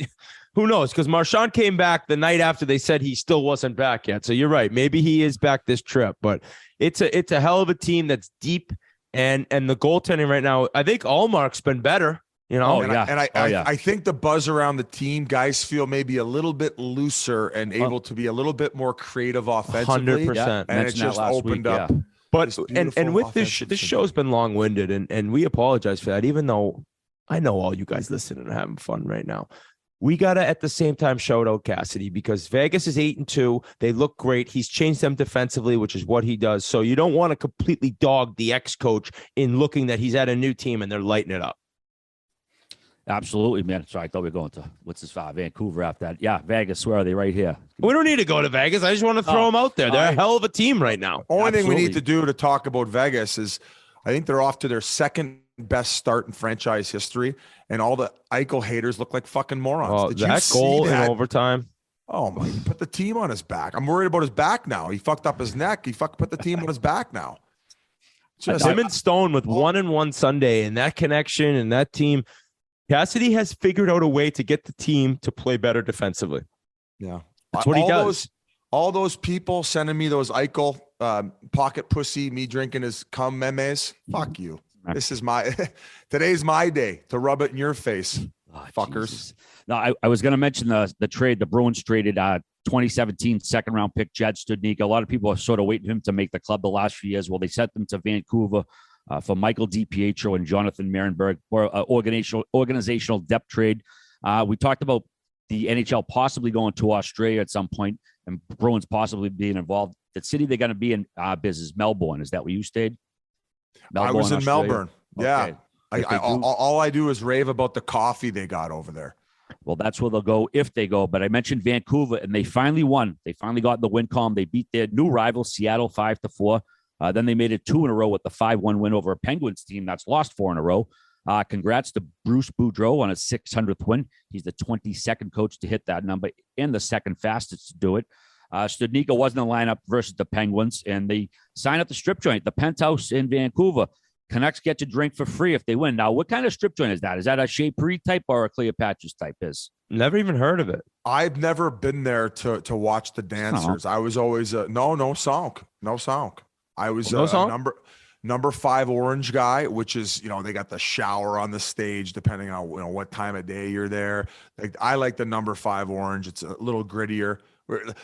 who knows? Because Marchand came back the night after they said he still wasn't back yet. So you're right. Maybe he is back this trip. But it's a hell of a team that's deep, and the goaltending right now, I think Allmark's been better. You know, I think the buzz around the team, guys feel maybe a little bit looser and able to be a little bit more creative offensively. 100%. And it just opened up. But and with this show's been long-winded, and we apologize for that, even though I know all you guys listening are having fun right now. We gotta at the same time shout out Cassidy, because Vegas is 8-2. They look great. He's changed them defensively, which is what he does. So you don't want to completely dog the ex-coach in looking that he's at a new team and they're lighting it up. Absolutely, man. Sorry, I thought we were going to Vancouver after that. Yeah, Vegas. Where are they? Right here. We don't need to go to Vegas. I just want to throw them out there. They're a hell of a team right now. Only thing we need to do to talk about Vegas is I think they're off to their second best start in franchise history, and all the Eichel haters look like fucking morons. Oh, Did you that see goal in that? overtime. Oh my! He put the team on his back. I'm worried about his back now. He fucked up his neck. He put the team on his back now. Just him and Stone with 1-1 Sunday and that connection and that team. Cassidy has figured out a way to get the team to play better defensively. Yeah, that's what he does. All those people sending me those Eichel pocket pussy, me drinking his cum memes. Fuck you. This is today's my day to rub it in your face, fuckers. Jesus. No, I was going to mention the trade. The Bruins traded 2017 second round pick Jed Studnicka. A lot of people are sort of waiting for him to make the club the last few years. Well, they sent them to Vancouver for Michael DiPietro and Jonathan Marenberg for organizational depth trade. We talked about the NHL possibly going to Australia at some point and Bruins possibly being involved. The city they're going to be in biz is Melbourne. Is that where you stayed? Melbourne, I was in Australia? Melbourne. Yeah. Okay. All I do is rave about the coffee they got over there. Well, that's where they'll go if they go. But I mentioned Vancouver, and they finally won. They finally got in the win column. They beat their new rival, Seattle, 5-4. Then they made it 2 in a row with the 5-1 win over a Penguins team that's lost 4 in a row. Congrats to Bruce Boudreau on his 600th win. He's the 22nd coach to hit that number and the second fastest to do it. Studnicka wasn't in the lineup versus the Penguins, and they signed up the strip joint, the Penthouse in Vancouver. Canucks get to drink for free if they win. Now, what kind of strip joint is that? Is that a Chez Paree type or a Cleopatra's type? Never even heard of it. I've never been there to watch the dancers. I was always no song. I was number 5 orange guy, which is, they got the shower on the stage depending on what time of day you're there. Like, I like the number 5 orange. It's a little grittier,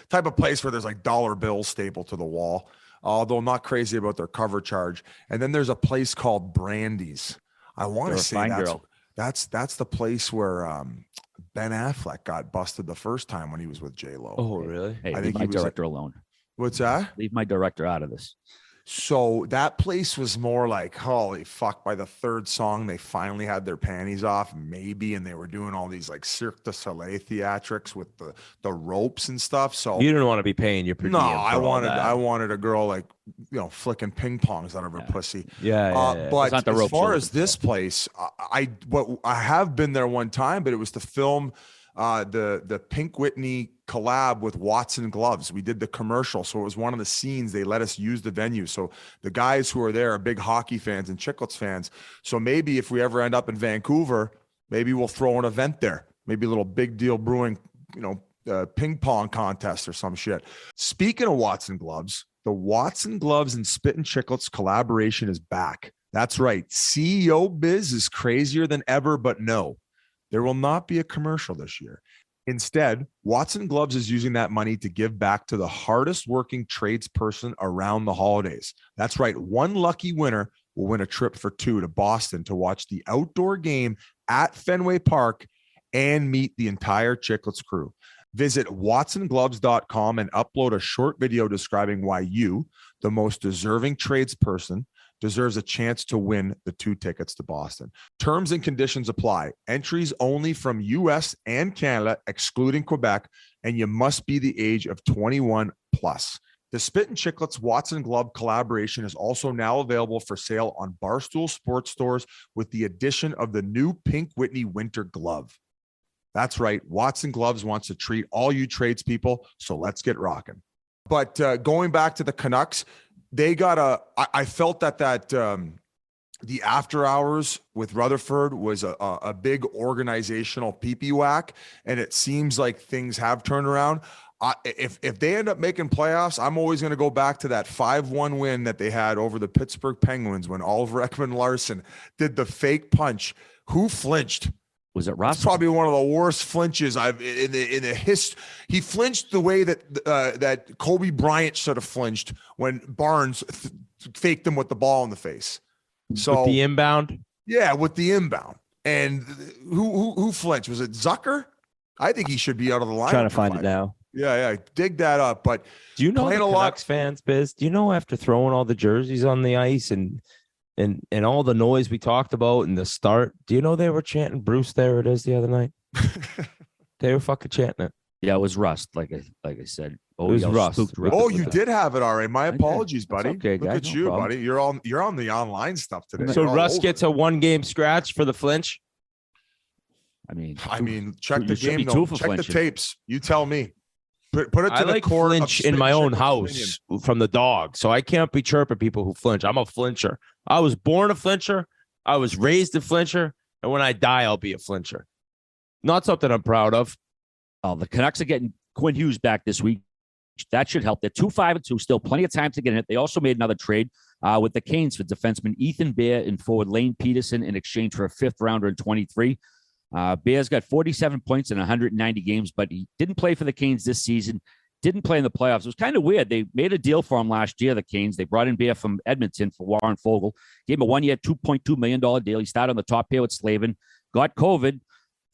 type of place where there's like dollar bills stapled to the wall. Although I'm not crazy about their cover charge. And then there's a place called Brandy's. I want to say that's the place where Ben Affleck got busted the first time when he was with J-Lo. Oh, really? Hey, I think my director alone. What's that? Leave my director out of this. So that place was more like, holy fuck, by the 3rd song, they finally had their panties off, maybe, and they were doing all these like Cirque du Soleil theatrics with the ropes and stuff. So you didn't want to be paying your per diem. No, I wanted a girl like, flicking ping pongs out of her pussy. Yeah. But as far as this place, I have been there one time, but it was to film the Pink Whitney collab with Watson Gloves. We did the commercial, so it was one of the scenes. They let us use the venue. So the guys who are there are big hockey fans and Chiclets fans. So maybe if we ever end up in Vancouver, maybe we'll throw an event there. Maybe a little Big Deal Brewing, ping pong contest or some shit. Speaking of Watson Gloves, the Watson Gloves and Spittin Chiclets collaboration is back. That's right. CEO BIZ is crazier than ever, but no. There will not be a commercial this year. Instead, Watson Gloves is using that money to give back to the hardest working tradesperson around the holidays. That's right. One lucky winner will win a trip for 2 to Boston to watch the outdoor game at Fenway Park and meet the entire Chiclets crew. Visit watsongloves.com and upload a short video describing why you, the most deserving tradesperson, deserves a chance to win the 2 tickets to Boston. Terms and conditions apply. Entries only from US and Canada, excluding Quebec, and you must be the age of 21 plus. The Spittin Chiclets Watson Glove collaboration is also now available for sale on Barstool Sports stores with the addition of the new Pink Whitney Winter Glove. That's right. Watson Gloves wants to treat all you tradespeople, so let's get rocking. But going back to the Canucks, they got I felt that the after hours with Rutherford was a big organizational pee-pee whack, and it seems like things have turned around. If they end up making playoffs, I'm always going to go back to that 5-1 win that they had over the Pittsburgh Penguins when Oliver Ekman-Larsson did the fake punch. Who flinched? Was it Ross? It's probably one of the worst flinches I've in the history. He flinched the way that Kobe Bryant should have flinched when Barnes faked him with the ball in the face. So with the inbound, with the inbound. And who flinched? Was it Zucker? I think he should be out of the line. Trying to find it now. Yeah, dig that up. But do you know the Canucks fans, Biz? Do you know after throwing all the jerseys on the ice and and all the noise we talked about in the start, do you know they were chanting Bruce There It Is the other night? They were fucking chanting it. Yeah, it was Rust, like I said. It was Rust. Oh, you did have it all right. My apologies, buddy. Okay, Look guys, at no you, problem. buddy. You're on the online stuff today. So You're all Russ over gets it. a 1-game scratch for the flinch. I mean, check the should be game. two Though. for Check the flinching. tapes. You tell me. Put it to I the like court of flinch in Spittin' my own Chiclets' house opinion. from the dog, so I can't be chirping people who flinch. I'm a flincher. I was born a flincher. I was raised a flincher, and when I die, I'll be a flincher. Not something I'm proud of. Oh, the Canucks are getting Quinn Hughes back this week. That should help. They're 2-5-2, still plenty of time to get in it. They also made another trade with the Canes for defenseman Ethan Bear and forward Lane Peterson in exchange for a 5th rounder in 23. Bear's got 47 points in 190 games, but he didn't play for the Canes this season. Didn't play in the playoffs. It was kind of weird. They made a deal for him last year, the Canes. They brought in Bear from Edmonton for Warren Fogle. Gave him a 1-year, $2.2 million deal. He started on the top pair with Slavin. Got COVID.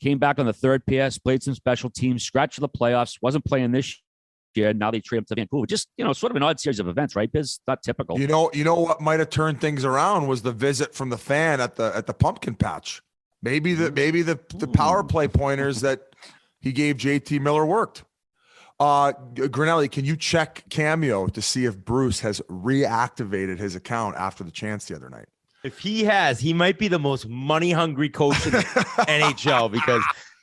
Came back on the third pair. Played some special teams. Scratched the playoffs. Wasn't playing this year. Now they trade him to Vancouver. Just, sort of an odd series of events, right, Biz? Not typical. You know what might have turned things around was the visit from the fan at the pumpkin patch. Maybe the power play pointers that he gave JT Miller worked. Grinelli, can you check Cameo to see if Bruce has reactivated his account after the chance the other night? If he has, he might be the most money-hungry coach in the NHL because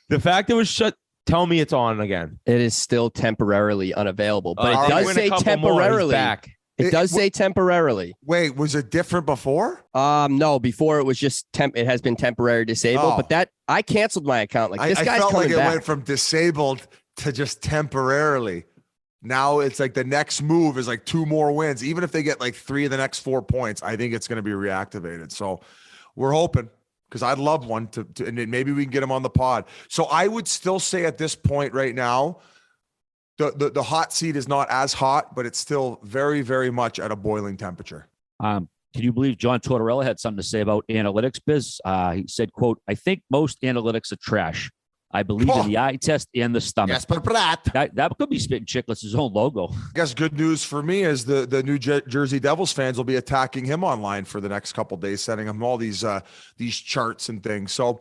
the fact it was shut, tell me it's on again. It is still temporarily unavailable, but it does win a say couple more, he's temporarily. back. It does say temporarily. Wait, was it different before? No, before it was just it has been temporary disabled, but that I canceled my account. Like this I guy's felt coming like it back. went from disabled to just temporarily. Now it's like the next move is like 2 more wins. Even if they get like 3 of the next 4 points, I think it's going to be reactivated. So we're hoping because I'd love one to and maybe we can get him on the pod. So I would still say at this point right now, the hot seat is not as hot, but it's still very, very much at a boiling temperature. Can you believe John Tortorella had something to say about analytics, Biz? He said, quote, "I think most analytics are trash. I believe in the eye test and the stomach." Yes, but that could be Spittin' Chiclets' own logo. I guess good news for me is the New Jersey Devils fans will be attacking him online for the next couple of days, sending him all these charts and things. So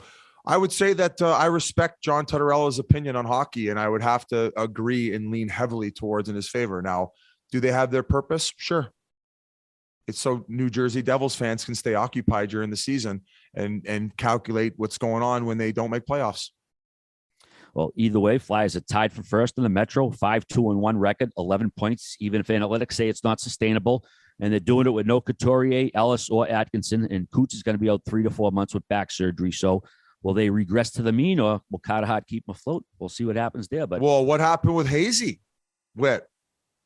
I would say that I respect John Tortorella's opinion on hockey, and I would have to agree and lean heavily towards in his favor. Now, do they have their purpose? Sure. It's so New Jersey Devils fans can stay occupied during the season and calculate what's going on when they don't make playoffs. Well, either way, Flyers are tied for first in the Metro, 5-2-1 record, 11 points, even if analytics say it's not sustainable. And they're doing it with no Couturier, Ellis, or Atkinson. And Coots is going to be out 3 to 4 months with back surgery. So will they regress to the mean, or will Carter Hart keep them afloat? We'll see what happens there. But what happened with Hazy?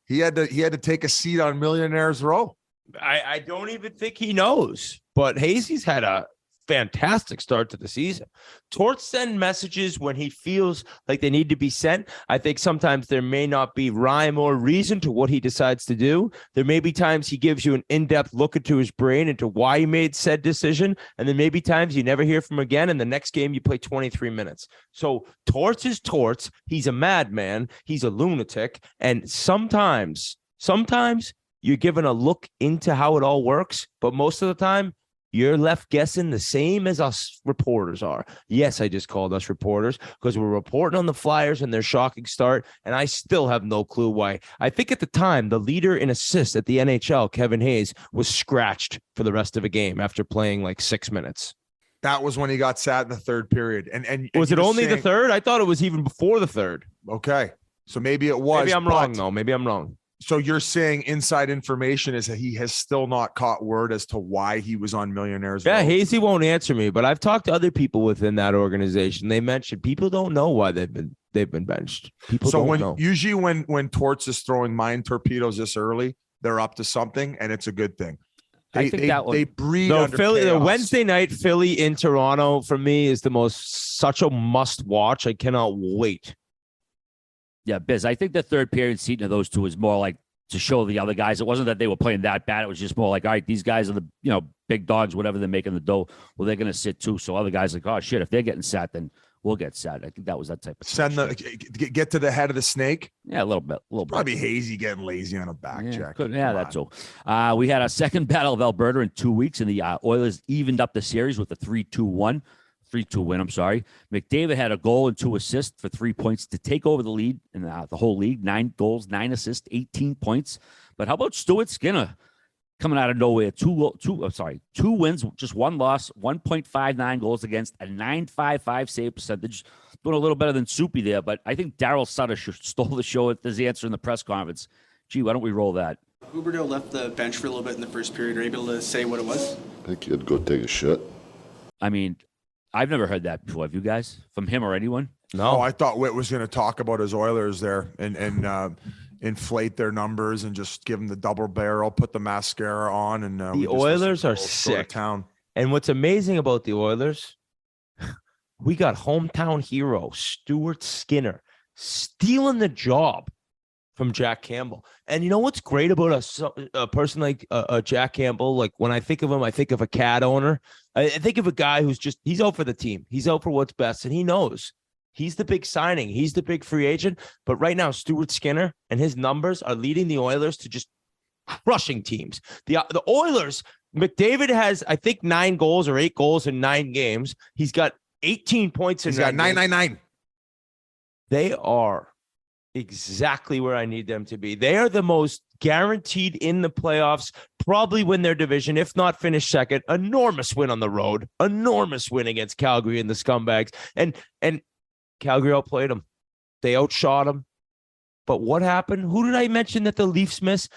He had to take a seat on Millionaires Row. I don't even think he knows, but Hazy's had a fantastic start to the season. Torts send messages when he feels like they need to be sent. I think sometimes there may not be rhyme or reason to what he decides to do. There may be times he gives you an in-depth look into his brain into why he made said decision, and then maybe times you never hear from him again, and the next game you play 23 minutes. So Torts is Torts. He's a madman. He's a lunatic, and sometimes you're given a look into how it all works, but most of the time, you're left guessing the same as us reporters are. Yes, I just called us reporters because we're reporting on the Flyers and their shocking start, and I still have no clue why. I think at the time, the leader in assists at the NHL, Kevin Hayes, was scratched for the rest of a game after playing like 6 minutes. That was when he got sat in the third period. And was it only the third? I thought it was even before the third. Okay. So maybe it was. Maybe I'm wrong, though. Maybe I'm wrong. So you're saying inside information is that he has still not caught word as to why he was on Millionaires Row? Yeah, Hazy won't answer me, but I've talked to other people within that organization. They mentioned people don't know why they've been benched. People don't know. Usually when Torts is throwing mind torpedoes this early, they're up to something, and it's a good thing. They breed under Philly. The chaos. Wednesday night Philly in Toronto for me is such a must watch. I cannot wait. Yeah, Biz, I think the third period seating of those two is more like to show the other guys. It wasn't that they were playing that bad. It was just more like, all right, these guys are the big dogs, whatever they're making the dough. Well, they're going to sit too. So other guys are like, oh, shit, if they're getting sat, then we'll get sad. I think that was that type of get to the head of the snake. Yeah, a little bit. Probably hazy getting lazy on a back check. That's all. We had a second battle of Alberta in 2 weeks, and the Oilers evened up the series with a 3-2 win. I'm sorry. McDavid had a goal and 2 assists for 3 points to take over the lead in the whole league. 9 goals, 9 assists, 18 points. But how about Stuart Skinner coming out of nowhere? 2 wins, just 1 loss, 1.59 goals against, a 9.55 save percentage. Doing a little better than Soupy there, but I think Daryl Sutter stole the show at his answer in the press conference. Gee, why don't we roll that? Huberdeau left the bench for a little bit in the first period. Are you able to say what it was? I think he'd go take a shit. I mean, I've never heard that before. Have you guys? From him or anyone? No, I thought Whit was going to talk about his Oilers there and inflate their numbers and just give them the double barrel, put the mascara on, and the Oilers are sick. Town. And what's amazing about the Oilers, we got hometown hero Stuart Skinner stealing the job from Jack Campbell. And you know what's great about a person like Jack Campbell? Like when I think of him, I think of a cat owner. I think of a guy he's out for the team. He's out for what's best, and he knows. He's the big signing. He's the big free agent. But right now, Stuart Skinner and his numbers are leading the Oilers to just crushing teams. The Oilers, McDavid has, I think, 9 goals or 8 goals in 9 games. He's got 18 points in 999. They are exactly where I need them to be. They are the most guaranteed in the playoffs, probably win their division, if not finish second. Enormous win on the road. Enormous win against Calgary and the Scumbags. And Calgary outplayed them. They outshot them. But what happened? Who did I mention that the Leafs miss?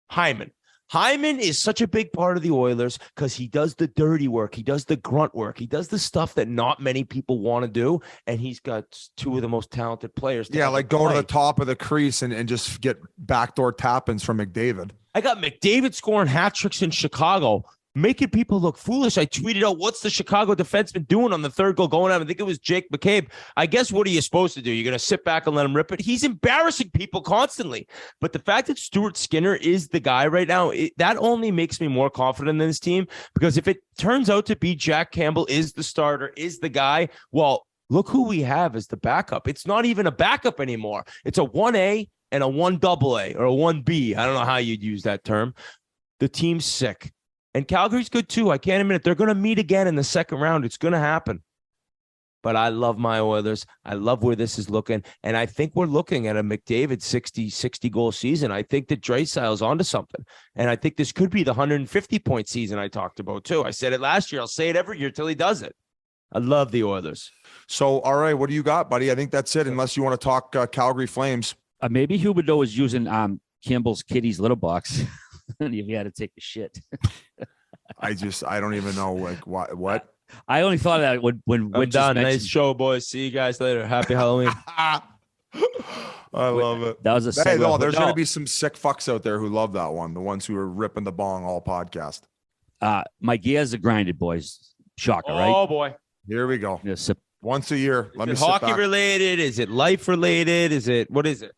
Hyman. Hyman is such a big part of the Oilers because he does the dirty work. He does the grunt work. He does the stuff that not many people want to do. And he's got 2 of the most talented players. Yeah, like go to the top of the crease and just get backdoor tap-ins from McDavid. I got McDavid scoring hat tricks in Chicago, making people look foolish. I tweeted out, what's the Chicago defenseman doing on the 3rd goal going out? I think it was Jake McCabe. I guess what are you supposed to do? You're going to sit back and let him rip it? He's embarrassing people constantly. But the fact that Stuart Skinner is the guy right now, that only makes me more confident in this team, because if it turns out to be Jack Campbell is the starter, is the guy, well, look who we have as the backup. It's not even a backup anymore. It's a 1A and a 1AA or a 1B. I don't know how you'd use that term. The team's sick. And Calgary's good too. I can't admit it. They're going to meet again in the second round. It's going to happen. But I love my Oilers. I love where this is looking. And I think we're looking at a McDavid 60 goal season. I think that Draisaitl's onto something. And I think this could be the 150-point season I talked about too. I said it last year. I'll say it every year till he does it. I love the Oilers. So, all right, what do you got, buddy? I think that's it, unless you want to talk Calgary Flames. Maybe Huberdeau is using Campbell's Kitty's litter box. If you had to take a shit. I don't even know what. I only thought of that when I'm done. Nice show, boys. See you guys later. Happy Halloween. I love it. That was a segue. No, there's going to be some sick fucks out there who love that one. The ones who are ripping the bong all podcast. My gears are grinded, boys. Shocker, right? Oh boy. Here we go. Yes. Once a year. Is it hockey related? Is it life related? What is it?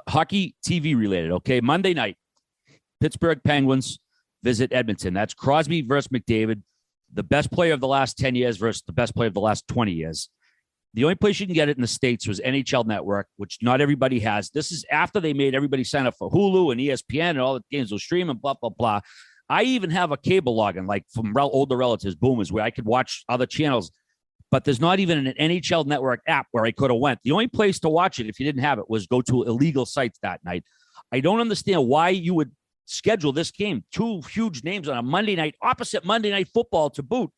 Hockey TV related. Okay. Monday night. Pittsburgh Penguins visit Edmonton. That's Crosby versus McDavid, the best player of the last 10 years versus the best player of the last 20 years. The only place you can get it in the States was NHL Network, which not everybody has. This is after they made everybody sign up for Hulu and ESPN and all the games will stream and blah, blah, blah. I even have a cable login, like from older relatives, boomers, where I could watch other channels. But there's not even an NHL Network app where I could have went. The only place to watch it, if you didn't have it, was go to illegal sites that night. I don't understand why you would schedule this game, 2 huge names on a Monday night, opposite Monday Night Football to boot,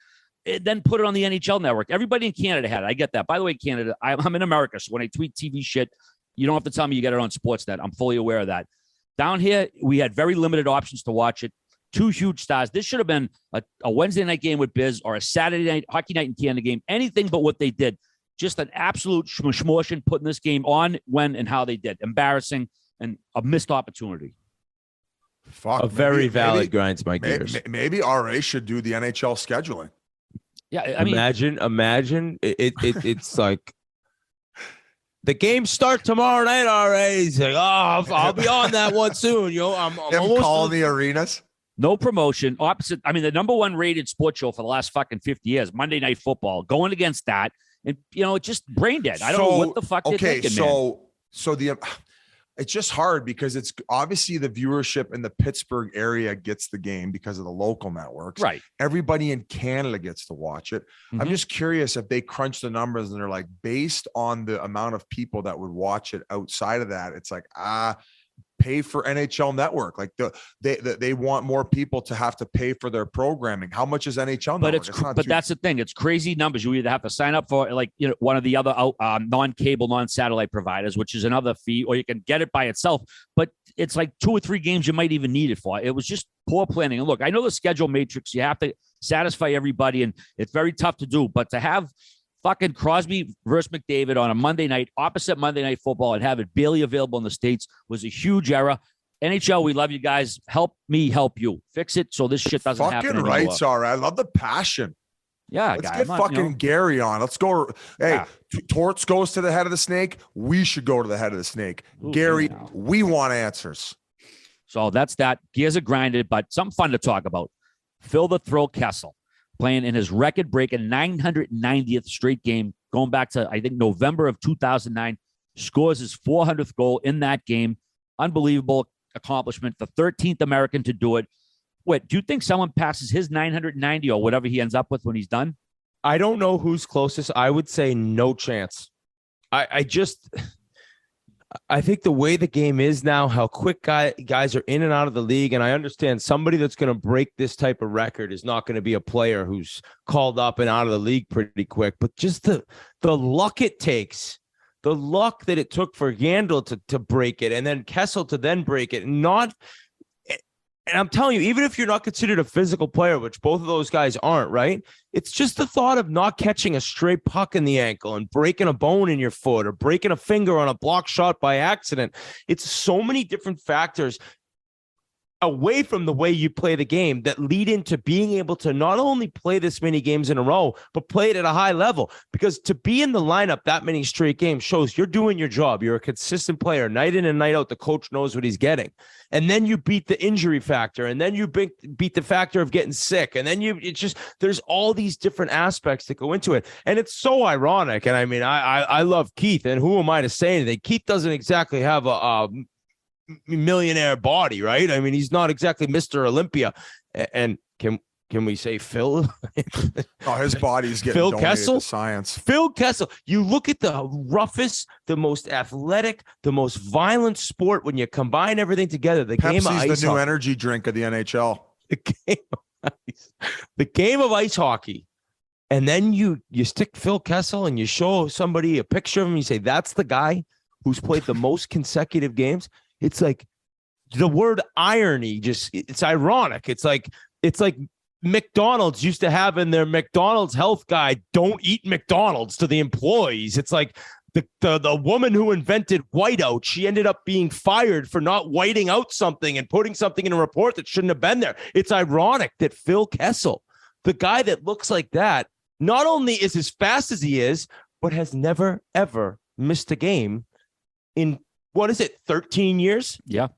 then put it on the NHL Network. Everybody in Canada had it. I get that. By the way, Canada, I'm in America, so when I tweet TV shit, you don't have to tell me you get it on Sportsnet. I'm fully aware of that. Down here, we had very limited options to watch it. 2 huge stars. This should have been a Wednesday night game with BIZ or a Saturday night hockey night in Canada game. Anything but what they did. Just an absolute schmotion putting this game on, when, and how they did. Embarrassing and a missed opportunity. Fuck, a very valid grinds my gears. Maybe RA should do the NHL scheduling. Yeah, I mean, imagine it's like the games start tomorrow night. RA, he's like, I'll be on that one soon. I'm almost calling the arenas. No promotion. Opposite. I mean, the number 1 rated sports show for the last fucking 50 years, Monday Night Football, going against that. And, just brain dead. I don't know what the fuck they're thinking, man. It's just hard because it's obviously the viewership in the Pittsburgh area gets the game because of the local networks. Right. Everybody in Canada gets to watch it. I'm just curious if they crunch the numbers and they're like, based on the amount of people that would watch it outside of that, it's like, pay for NHL Network. Like they want more people to have to pay for their programming. How much is NHL Network? But that's the thing. It's crazy numbers. You either have to sign up for one of the other non-cable, non-satellite providers, which is another fee, or you can get it by itself. But it's like 2 or 3 games you might even need it for. It was just poor planning. And look, I know the schedule matrix, you have to satisfy everybody, and it's very tough to do. But to have fucking Crosby versus McDavid on a Monday night, opposite Monday Night Football, and have it barely available in the States was a huge error. NHL, we love you guys. Help me help you. Fix it so this shit doesn't happen anymore. Fucking right, sorry. I love the passion. Yeah, let's get fucking Gary on. Let's go. Hey, Trotz goes to the head of the snake. We should go to the head of the snake. Gary, we want answers. So that's that. Gears are grinded, but something fun to talk about. Phil the Thrill Kessel, playing in his record-breaking 990th straight game, going back to, I think, November of 2009, scores his 400th goal in that game. Unbelievable accomplishment. The 13th American to do it. Wait, do you think someone passes his 990 or whatever he ends up with when he's done? I don't know who's closest. I would say no chance. I think the way the game is now, how quick guys are in and out of the league, and I understand somebody that's going to break this type of record is not going to be a player who's called up and out of the league pretty quick, but just the luck it takes, the luck that it took for Yandel to break it, and then Kessel to then break it, and I'm telling you, even if you're not considered a physical player, which both of those guys aren't, right? It's just the thought of not catching a stray puck in the ankle and breaking a bone in your foot or breaking a finger on a block shot by accident. It's so many different factors away from the way you play the game that lead into being able to not only play this many games in a row, but play it at a high level. Because to be in the lineup that many straight games shows you're doing your job. You're a consistent player, night in and night out. The coach knows what he's getting. And then you beat the injury factor, and then you beat the factor of getting sick. And then there's all these different aspects that go into it. And it's so ironic. And I mean, I love Keith, and who am I to say anything? Keith doesn't exactly have a millionaire body, right? I mean, he's not exactly Mr. Olympia. And can we say Phil? His body's getting Phil donated Kessel? to science. Phil Kessel. You look at the roughest, the most athletic, the most violent sport when you combine everything together. The Pepsi's game of ice the new hockey. energy drink of the NHL. The game of ice hockey. And then you stick Phil Kessel and you show somebody a picture of him. You say, that's the guy who's played the most consecutive games. It's like the word irony, it's ironic. It's like McDonald's used to have in their McDonald's health guide, don't eat McDonald's to the employees. It's like the woman who invented whiteout, she ended up being fired for not whiting out something and putting something in a report that shouldn't have been there. It's ironic that Phil Kessel, the guy that looks like that, not only is as fast as he is, but has never, ever missed a game in, 13 years? Yeah.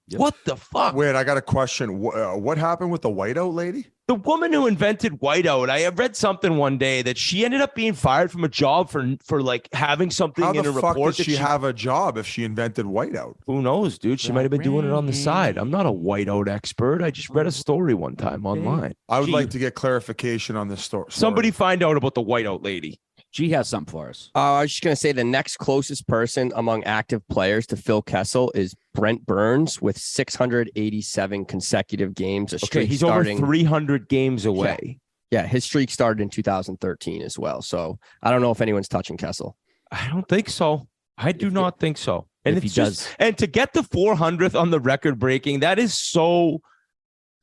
Yep. What the fuck? Wait, I got a question. What happened with the whiteout lady? The woman who invented whiteout. I have read something one day that she ended up being fired from a job for like having something in a report. How the fuck did she have a job if she invented whiteout? Who knows, dude? She might have been doing it on the side. I'm not a whiteout expert. I just read a story one time online. I would like to get clarification on this story. Somebody find out about the whiteout lady. She has something for us. I was just going to say the next closest person among active players to Phil Kessel is Brent Burns with 687 consecutive games. He's over 300 games away. Yeah, his streak started in 2013 as well. So I don't know if anyone's touching Kessel. I don't think so. I do not think so. And if he does, and to get the 400th on the record breaking, that is so.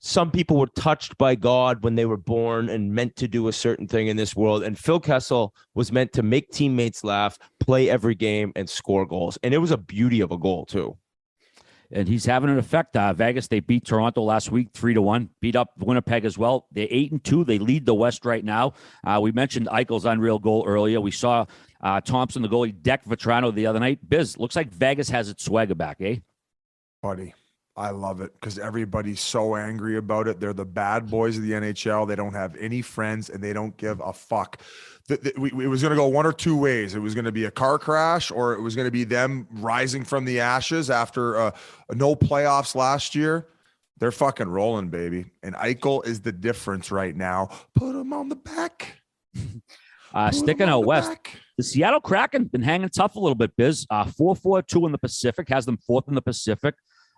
Some people were touched by God when they were born and meant to do a certain thing in this world. And Phil Kessel was meant to make teammates laugh, play every game, and score goals. And it was a beauty of a goal, too. And he's having an effect. Vegas, they beat Toronto last week 3-1, beat up Winnipeg as well. They're 8-2. They lead the West right now. We mentioned Eichel's unreal goal earlier. We saw Thompson, the goalie, deck Vetrano the other night. Biz, looks like Vegas has its swagger back, eh? Buddy. I love it because everybody's so angry about it. They're the bad boys of the NHL. They don't have any friends and they don't give a fuck. It was going to go one or two ways. It was going to be a car crash, or it was going to be them rising from the ashes after no playoffs last year. They're fucking rolling, baby. And Eichel is the difference right now. Put him on the back. Sticking out west, the Seattle Kraken been hanging tough a little bit, Biz. 4-4-2 in the Pacific, has them fourth in the Pacific.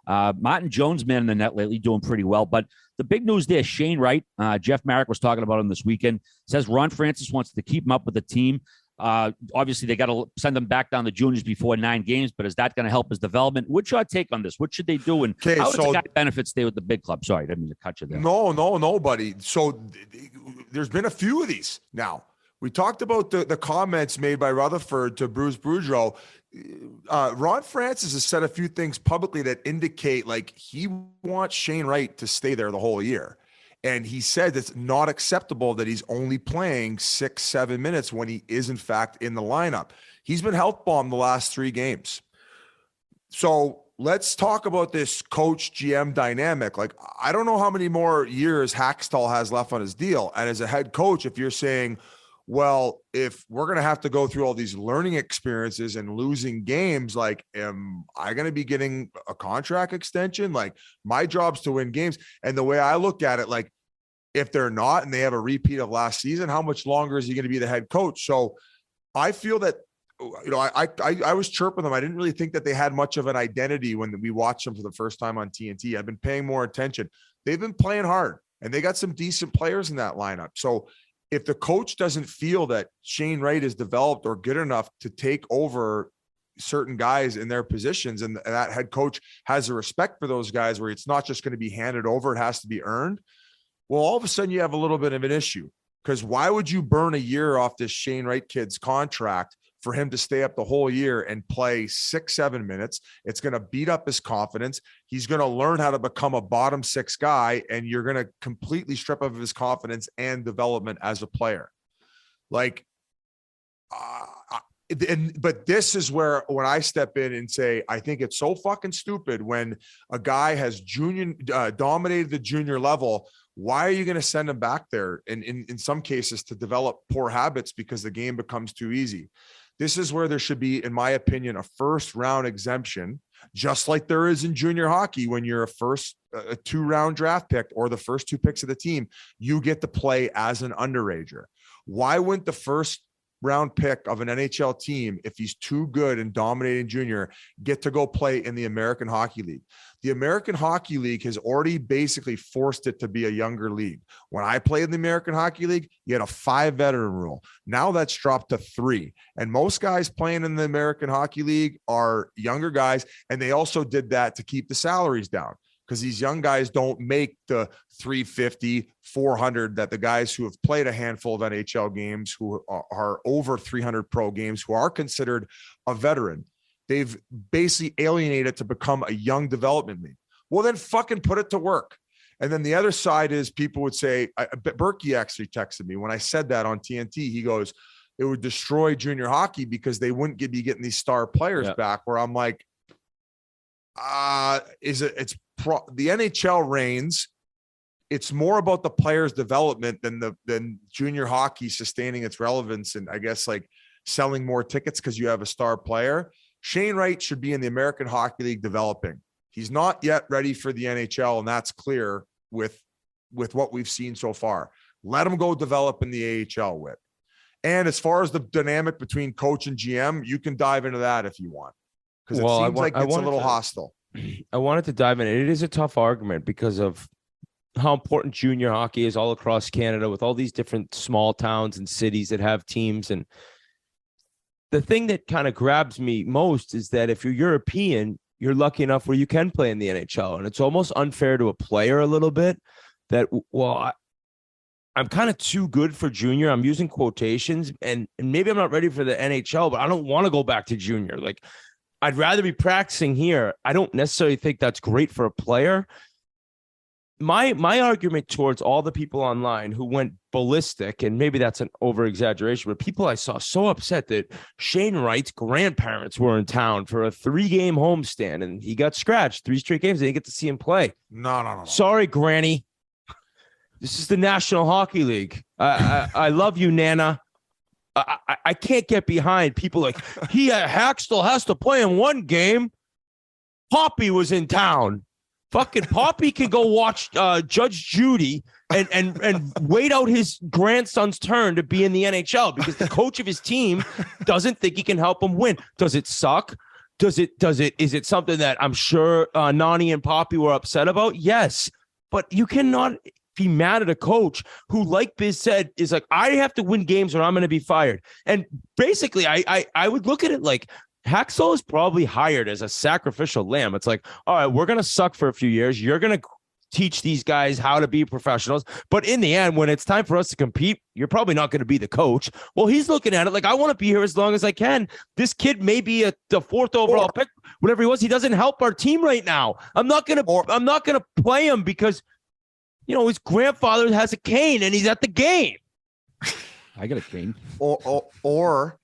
Martin Jones, man in the net lately, doing pretty well. But the big news there, Shane Wright, Jeff Marek was talking about him this weekend, says Ron Francis wants to keep him up with the team. Obviously, they got to send him back down the juniors before 9 games, but is that going to help his development? What's your take on this? What should they do? And how does the guy benefit stay with the big club? Sorry, I didn't mean to cut you there. No, buddy. So there's been a few of these now. We talked about the comments made by Rutherford to Bruce Boudreau. Ron Francis has said a few things publicly that indicate like he wants Shane Wright to stay there the whole year. And he said it's not acceptable that he's only playing 6-7 minutes when he is in fact in the lineup. He's been health bombed the last 3 games. So let's talk about this coach GM dynamic. Like, I don't know how many more years Hackstall has left on his deal. And as a head coach, if you're saying, well, if we're going to have to go through all these learning experiences and losing games, like, am I going to be getting a contract extension? Like, my job's to win games. And the way I look at it, like, if they're not, and they have a repeat of last season, how much longer is he going to be the head coach? So I feel that, you know, I was chirping them. I didn't really think that they had much of an identity when we watched them for the first time on TNT. I've been paying more attention. They've been playing hard, and they got some decent players in that lineup. So if the coach doesn't feel that Shane Wright is developed or good enough to take over certain guys in their positions, and that head coach has a respect for those guys where it's not just going to be handed over, it has to be earned. Well, all of a sudden you have a little bit of an issue, because why would you burn a year off this Shane Wright kid's contract for him to stay up the whole year and play 6-7 minutes? It's going to beat up his confidence. He's going to learn how to become a bottom 6 guy, and you're going to completely strip of his confidence and development as a player. Like, but this is where, when I step in and say, I think it's so fucking stupid when a guy has dominated the junior level. Why are you going to send him back there? And in some cases to develop poor habits because the game becomes too easy. This is where there should be, in my opinion, a first round exemption, just like there is in junior hockey. When you're a 2-round draft pick or the first 2 picks of the team, you get to play as an underager. Why wouldn't the first round pick of an NHL team, if he's too good and dominating junior, get to go play in the American Hockey League? The American Hockey League has already basically forced it to be a younger league. When I played in the American Hockey League, you had a 5 veteran rule. Now that's dropped to 3. And most guys playing in the American Hockey League are younger guys. And they also did that to keep the salaries down, because these young guys don't make the 350, 400 that the guys who have played a handful of NHL games, who are over 300 pro games, who are considered a veteran. They've basically alienated to become a young development league. Well, then fucking put it to work. And then the other side is, people would say, Berkey actually texted me when I said that on TNT. He goes, it would destroy junior hockey because they wouldn't be getting these star players back. Where I'm like, the NHL reigns. It's more about the players' development than junior hockey sustaining its relevance, and I guess like selling more tickets because you have a star player. Shane Wright should be in the American Hockey League developing. He's not yet ready for the NHL, and that's clear with what we've seen so far. Let him go develop in the AHL with. And as far as the dynamic between coach and GM, you can dive into that if you want, because it seems like it's a little hostile. I wanted to dive in. It is a tough argument because of how important junior hockey is all across Canada, with all these different small towns and cities that have teams. And the thing that kind of grabs me most is that if you're European, you're lucky enough where you can play in the NHL. And it's almost unfair to a player a little bit that, well, I'm kind of too good for junior. I'm using quotations, and maybe I'm not ready for the NHL, but I don't want to go back to junior. Like, I'd rather be practicing here. I don't necessarily think that's great for a player. my argument towards all the people online who went ballistic, and maybe that's an over exaggeration, but people I saw so upset that Shane Wright's grandparents were in town for a 3-game homestand and he got scratched 3 straight games. They didn't get to see him play. No. Sorry, Granny. This is the National Hockey League. I love you, Nana. I can't get behind people like Haxtell has to play in 1 game. Poppy was in town. Fucking Poppy can go watch Judge Judy and wait out his grandson's turn to be in the NHL because the coach of his team doesn't think he can help him win. Does it suck? Is it something that I'm sure Nani and Poppy were upset about? Yes, but you cannot be mad at a coach who, like Biz said, is like, I have to win games or I'm going to be fired. And basically, I would look at it like, Haxtell is probably hired as a sacrificial lamb. It's like, all right, we're going to suck for a few years. You're going to teach these guys how to be professionals. But in the end, when it's time for us to compete, you're probably not going to be the coach. Well, he's looking at it like, I want to be here as long as I can. This kid may be the 4th overall pick, whatever he was. He doesn't help our team right now. I'm not going to play him because, his grandfather has a cane and he's at the game. I got a cane. Or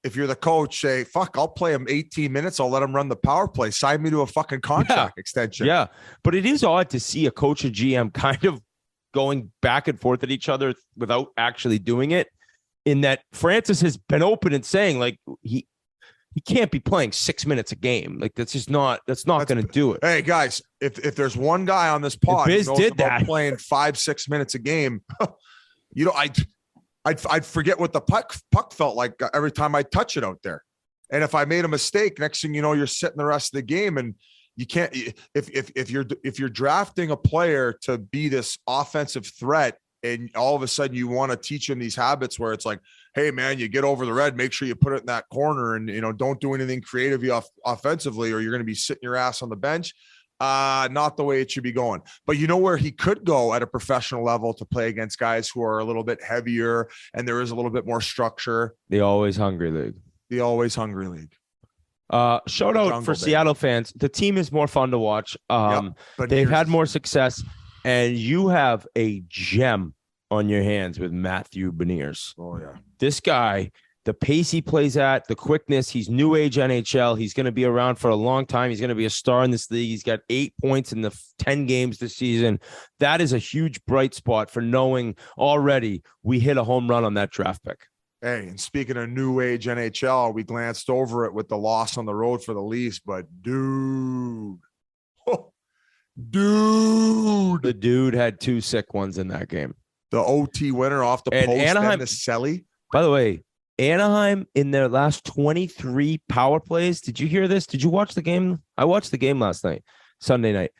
if you're the coach, say, fuck, I'll play him 18 minutes. I'll let him run the power play. Sign me to a fucking contract extension. Yeah. But it is odd to see a coach and GM kind of going back and forth at each other without actually doing it, in that Francis has been open and saying, like, he can't be playing 6 minutes a game. Like, that's not going to do it. Hey, guys, if there's one guy on this pod Biz who knows did about that. playing 5-6 minutes a game, I'd forget what the puck felt like every time I touch it out there. And if I made a mistake, next thing you know, you're sitting the rest of the game, and you can't. If you're drafting a player to be this offensive threat, and all of a sudden you want to teach him these habits where it's like, hey man, you get over the red, make sure you put it in that corner, and don't do anything creative offensively, or you're going to be sitting your ass on the bench. Not the way it should be going. But you know where he could go at a professional level to play against guys who are a little bit heavier and there is a little bit more structure? The Always Hungry League. The Always Hungry League. Shout out for Seattle fans. The team is more fun to watch. But they've had more success, and you have a gem on your hands with Matthew Beniers. Oh yeah. This guy, the pace he plays at, the quickness, he's new age NHL. He's going to be around for a long time. He's going to be a star in this league. He's got 8 points in the 10 games this season. That is a huge bright spot for knowing already we hit a home run on that draft pick. Hey, and speaking of new age NHL, we glanced over it with the loss on the road for the Leafs, but dude, the dude had 2 sick ones in that game. The OT winner off the post and the Selly. By the way, Anaheim in their last 23 power plays. Did you hear this? Did you watch the game? I watched the game last night, Sunday night.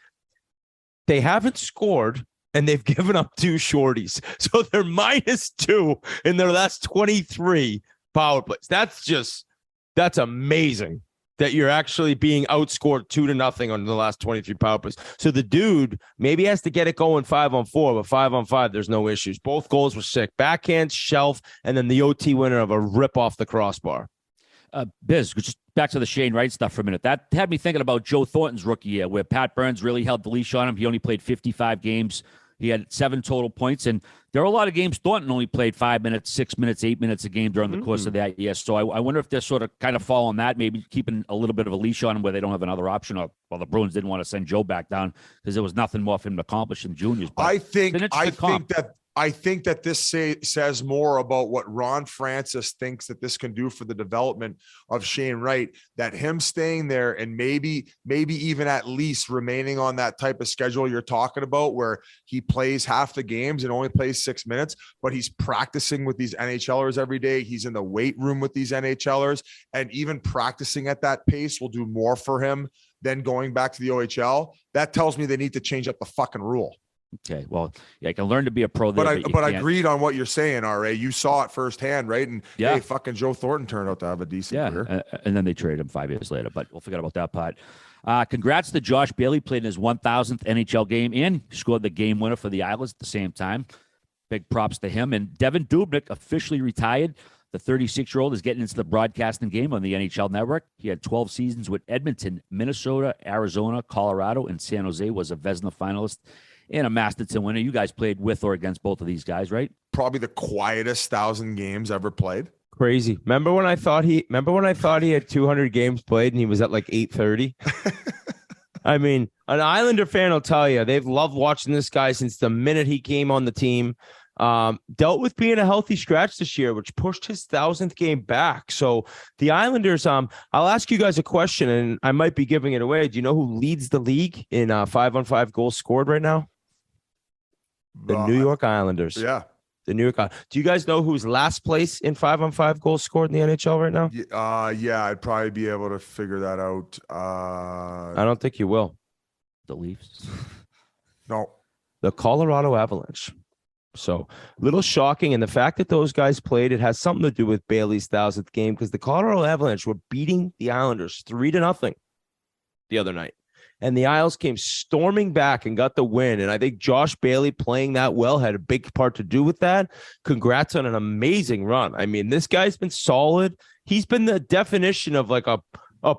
They haven't scored, and they've given up 2 shorties. So they're -2 in their last 23 power plays. That's amazing that you're actually being outscored 2-0 on the last 23 power plays. So the dude maybe has to get it going 5-on-4, but 5-on-5, there's no issues. Both goals were sick. Backhand, shelf, and then the OT winner of a rip off the crossbar. Biz, just back to the Shane Wright stuff for a minute. That had me thinking about Joe Thornton's rookie year, where Pat Burns really held the leash on him. He only played 55 games. He had 7 total points, and there are a lot of games Thornton only played 5 minutes, 6 minutes, 8 minutes a game during the course of that year. So I wonder if they're sort of kind of following that, maybe keeping a little bit of a leash on him where they don't have another option. Or, well, the Bruins didn't want to send Joe back down because there was nothing more for him to accomplish in juniors. But I think that this says more about what Ron Francis thinks that this can do for the development of Shane Wright, that him staying there and maybe even at least remaining on that type of schedule you're talking about, where he plays half the games and only plays 6 minutes, but he's practicing with these NHLers every day. He's in the weight room with these NHLers, and even practicing at that pace will do more for him than going back to the OHL. That tells me they need to change up the fucking rule. Okay, well, yeah, I can learn to be a pro there. But I agreed on what you're saying, RA. You saw it firsthand, right? And hey, fucking Joe Thornton turned out to have a decent career. And then they traded him 5 years later, but we'll forget about that part. Congrats to Josh Bailey, played in his 1,000th NHL game and scored the game winner for the Islanders at the same time. Big props to him. And Devin Dubnyk officially retired. The 36-year-old is getting into the broadcasting game on the NHL Network. He had 12 seasons with Edmonton, Minnesota, Arizona, Colorado, and San Jose. Was a Vezina finalist and a Masterton winner. You guys played with or against both of these guys, right? Probably the quietest 1,000 games ever played. Crazy. Remember when I thought he had 200 games played and he was at like 830? I mean, an Islander fan will tell you they've loved watching this guy since the minute he came on the team. Dealt with being a healthy scratch this year, which pushed his 1,000th game back. So the Islanders, I'll ask you guys a question, and I might be giving it away. Do you know who leads the league in 5-on-5 goals scored right now? The New York Islanders. Yeah. The New York. Do you guys know who's last place in 5-on-5 goals scored in the NHL right now? Yeah, I'd probably be able to figure that out. I don't think you will. The Leafs. No. The Colorado Avalanche. So a little shocking. And the fact that those guys played, it has something to do with Bailey's 1,000th game, because the Colorado Avalanche were beating the Islanders 3-0 the other night. And the Isles came storming back and got the win. And I think Josh Bailey playing that well had a big part to do with that. Congrats on an amazing run. I mean, this guy's been solid. He's been the definition of like a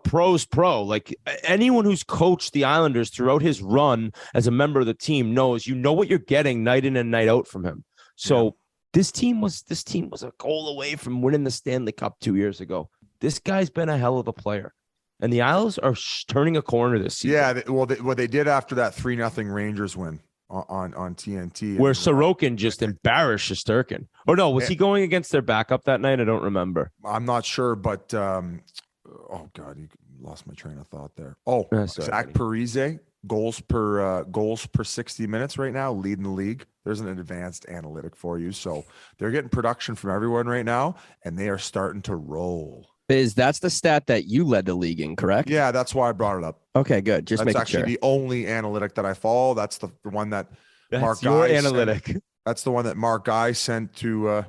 pro's pro. Like anyone who's coached the Islanders throughout his run as a member of the team knows, you know what you're getting night in and night out from him. So this team was a goal away from winning the Stanley Cup 2 years ago. This guy's been a hell of a player. And the Isles are turning a corner this season. Yeah, what they did after that 3-0 Rangers win on TNT, where Sorokin just embarrassed Shesterkin. Or no, was he going against their backup that night? I don't remember. I'm not sure, but oh god, you lost my train of thought there. Oh, Zach Parise, goals per 60 minutes right now, leading the league. There's an advanced analytic for you. So they're getting production from everyone right now, and they are starting to roll. BIZ, that's the stat that you led the league in, correct? Yeah, that's why I brought it up. Okay, good. Just that's making actually sure. the only analytic that I follow. That's the one that Mark your Guy analytic. Sent, that's the one that Mark Guy sent to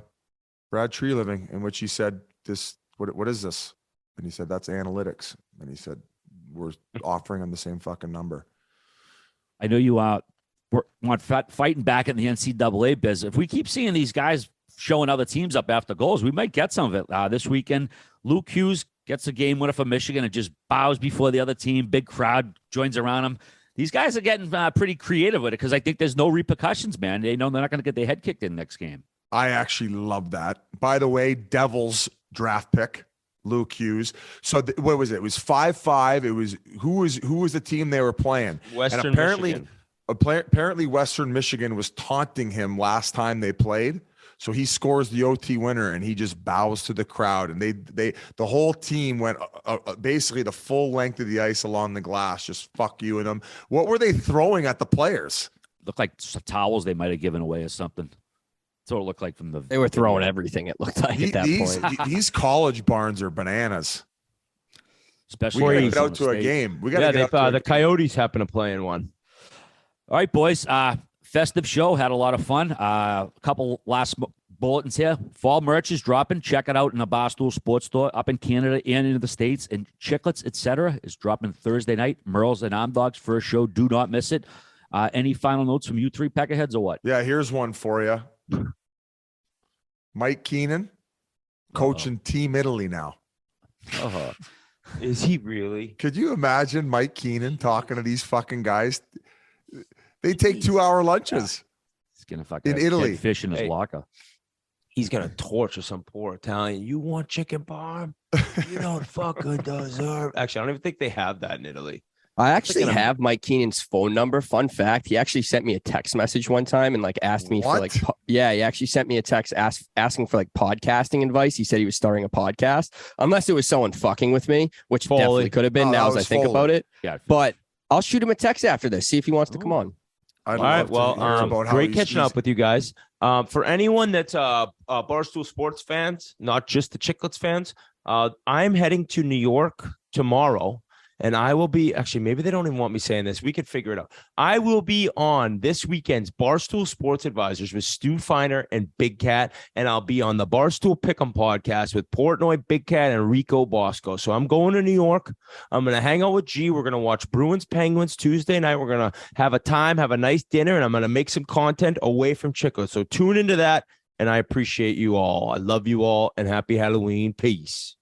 Brad Treeliving, in which he said, "This what is this?" And he said, "That's analytics." And he said, "We're offering him the same fucking number." I know you want fighting back in the NCAA, BIZ. If we keep seeing these guys showing other teams up after goals, we might get some of it this weekend. Luke Hughes gets a game winner for Michigan and just bows before the other team. Big crowd joins around him. These guys are getting pretty creative with it because I think there's no repercussions, man. They know they're not going to get their head kicked in next game. I actually love that. By the way, Devils draft pick, Luke Hughes. So what was it? It was 5-5. It was who was the team they were playing? Western and apparently, Michigan. Apparently Western Michigan was taunting him last time they played. So he scores the OT winner and he just bows to the crowd. And the whole team went basically the full length of the ice along the glass, just fuck you and them. What were they throwing at the players? Looked like towels they might have given away or something. That's what it looked like from the. They were throwing everything, it looked like at that point. These college barns are bananas. Especially we got to get out to a game. We got to get out the Coyotes happen to play in one. All right, boys. Festive show. Had a lot of fun. A couple last bulletins here. Fall merch is dropping. Check it out in the Barstool Sports store up in Canada and into the States. And Chiclets, etc., is dropping Thursday night. Merle's and Arm Dogs first show. Do not miss it. Any final notes from you three peckerheads or what? Yeah, here's one for you. Mike Keenan coaching Team Italy now. Is he really? Could you imagine Mike Keenan talking to these fucking guys? They take 2-hour lunches. He's gonna fucking in Italy. Fish in his locker. He's gonna torture some poor Italian. You want chicken parm? You don't fucking deserve. Actually, I don't even think they have that in Italy. I actually have Mike Keenan's phone number. Fun fact: he actually sent me a text message one time and like asked me for like, he actually sent me a text asking for like podcasting advice. He said he was starting a podcast, unless it was someone fucking with me, which definitely could have been. Now as I think about it, but I'll shoot him a text after this, see if he wants to come on. All right. Well, great catching up with you guys. For anyone that's Barstool Sports fans, not just the Chiclets fans, I'm heading to New York tomorrow. And I will be, actually, maybe they don't even want me saying this. We could figure it out. I will be on this weekend's Barstool Sports Advisors with Stu Feiner and Big Cat. And I'll be on the Barstool Pick'em podcast with Portnoy, Big Cat, and Rico Bosco. So I'm going to New York. I'm going to hang out with G. We're going to watch Bruins Penguins Tuesday night. We're going to have a nice dinner, and I'm going to make some content away from Chiclets. So tune into that. and I appreciate you all. I love you all, and happy Halloween. Peace.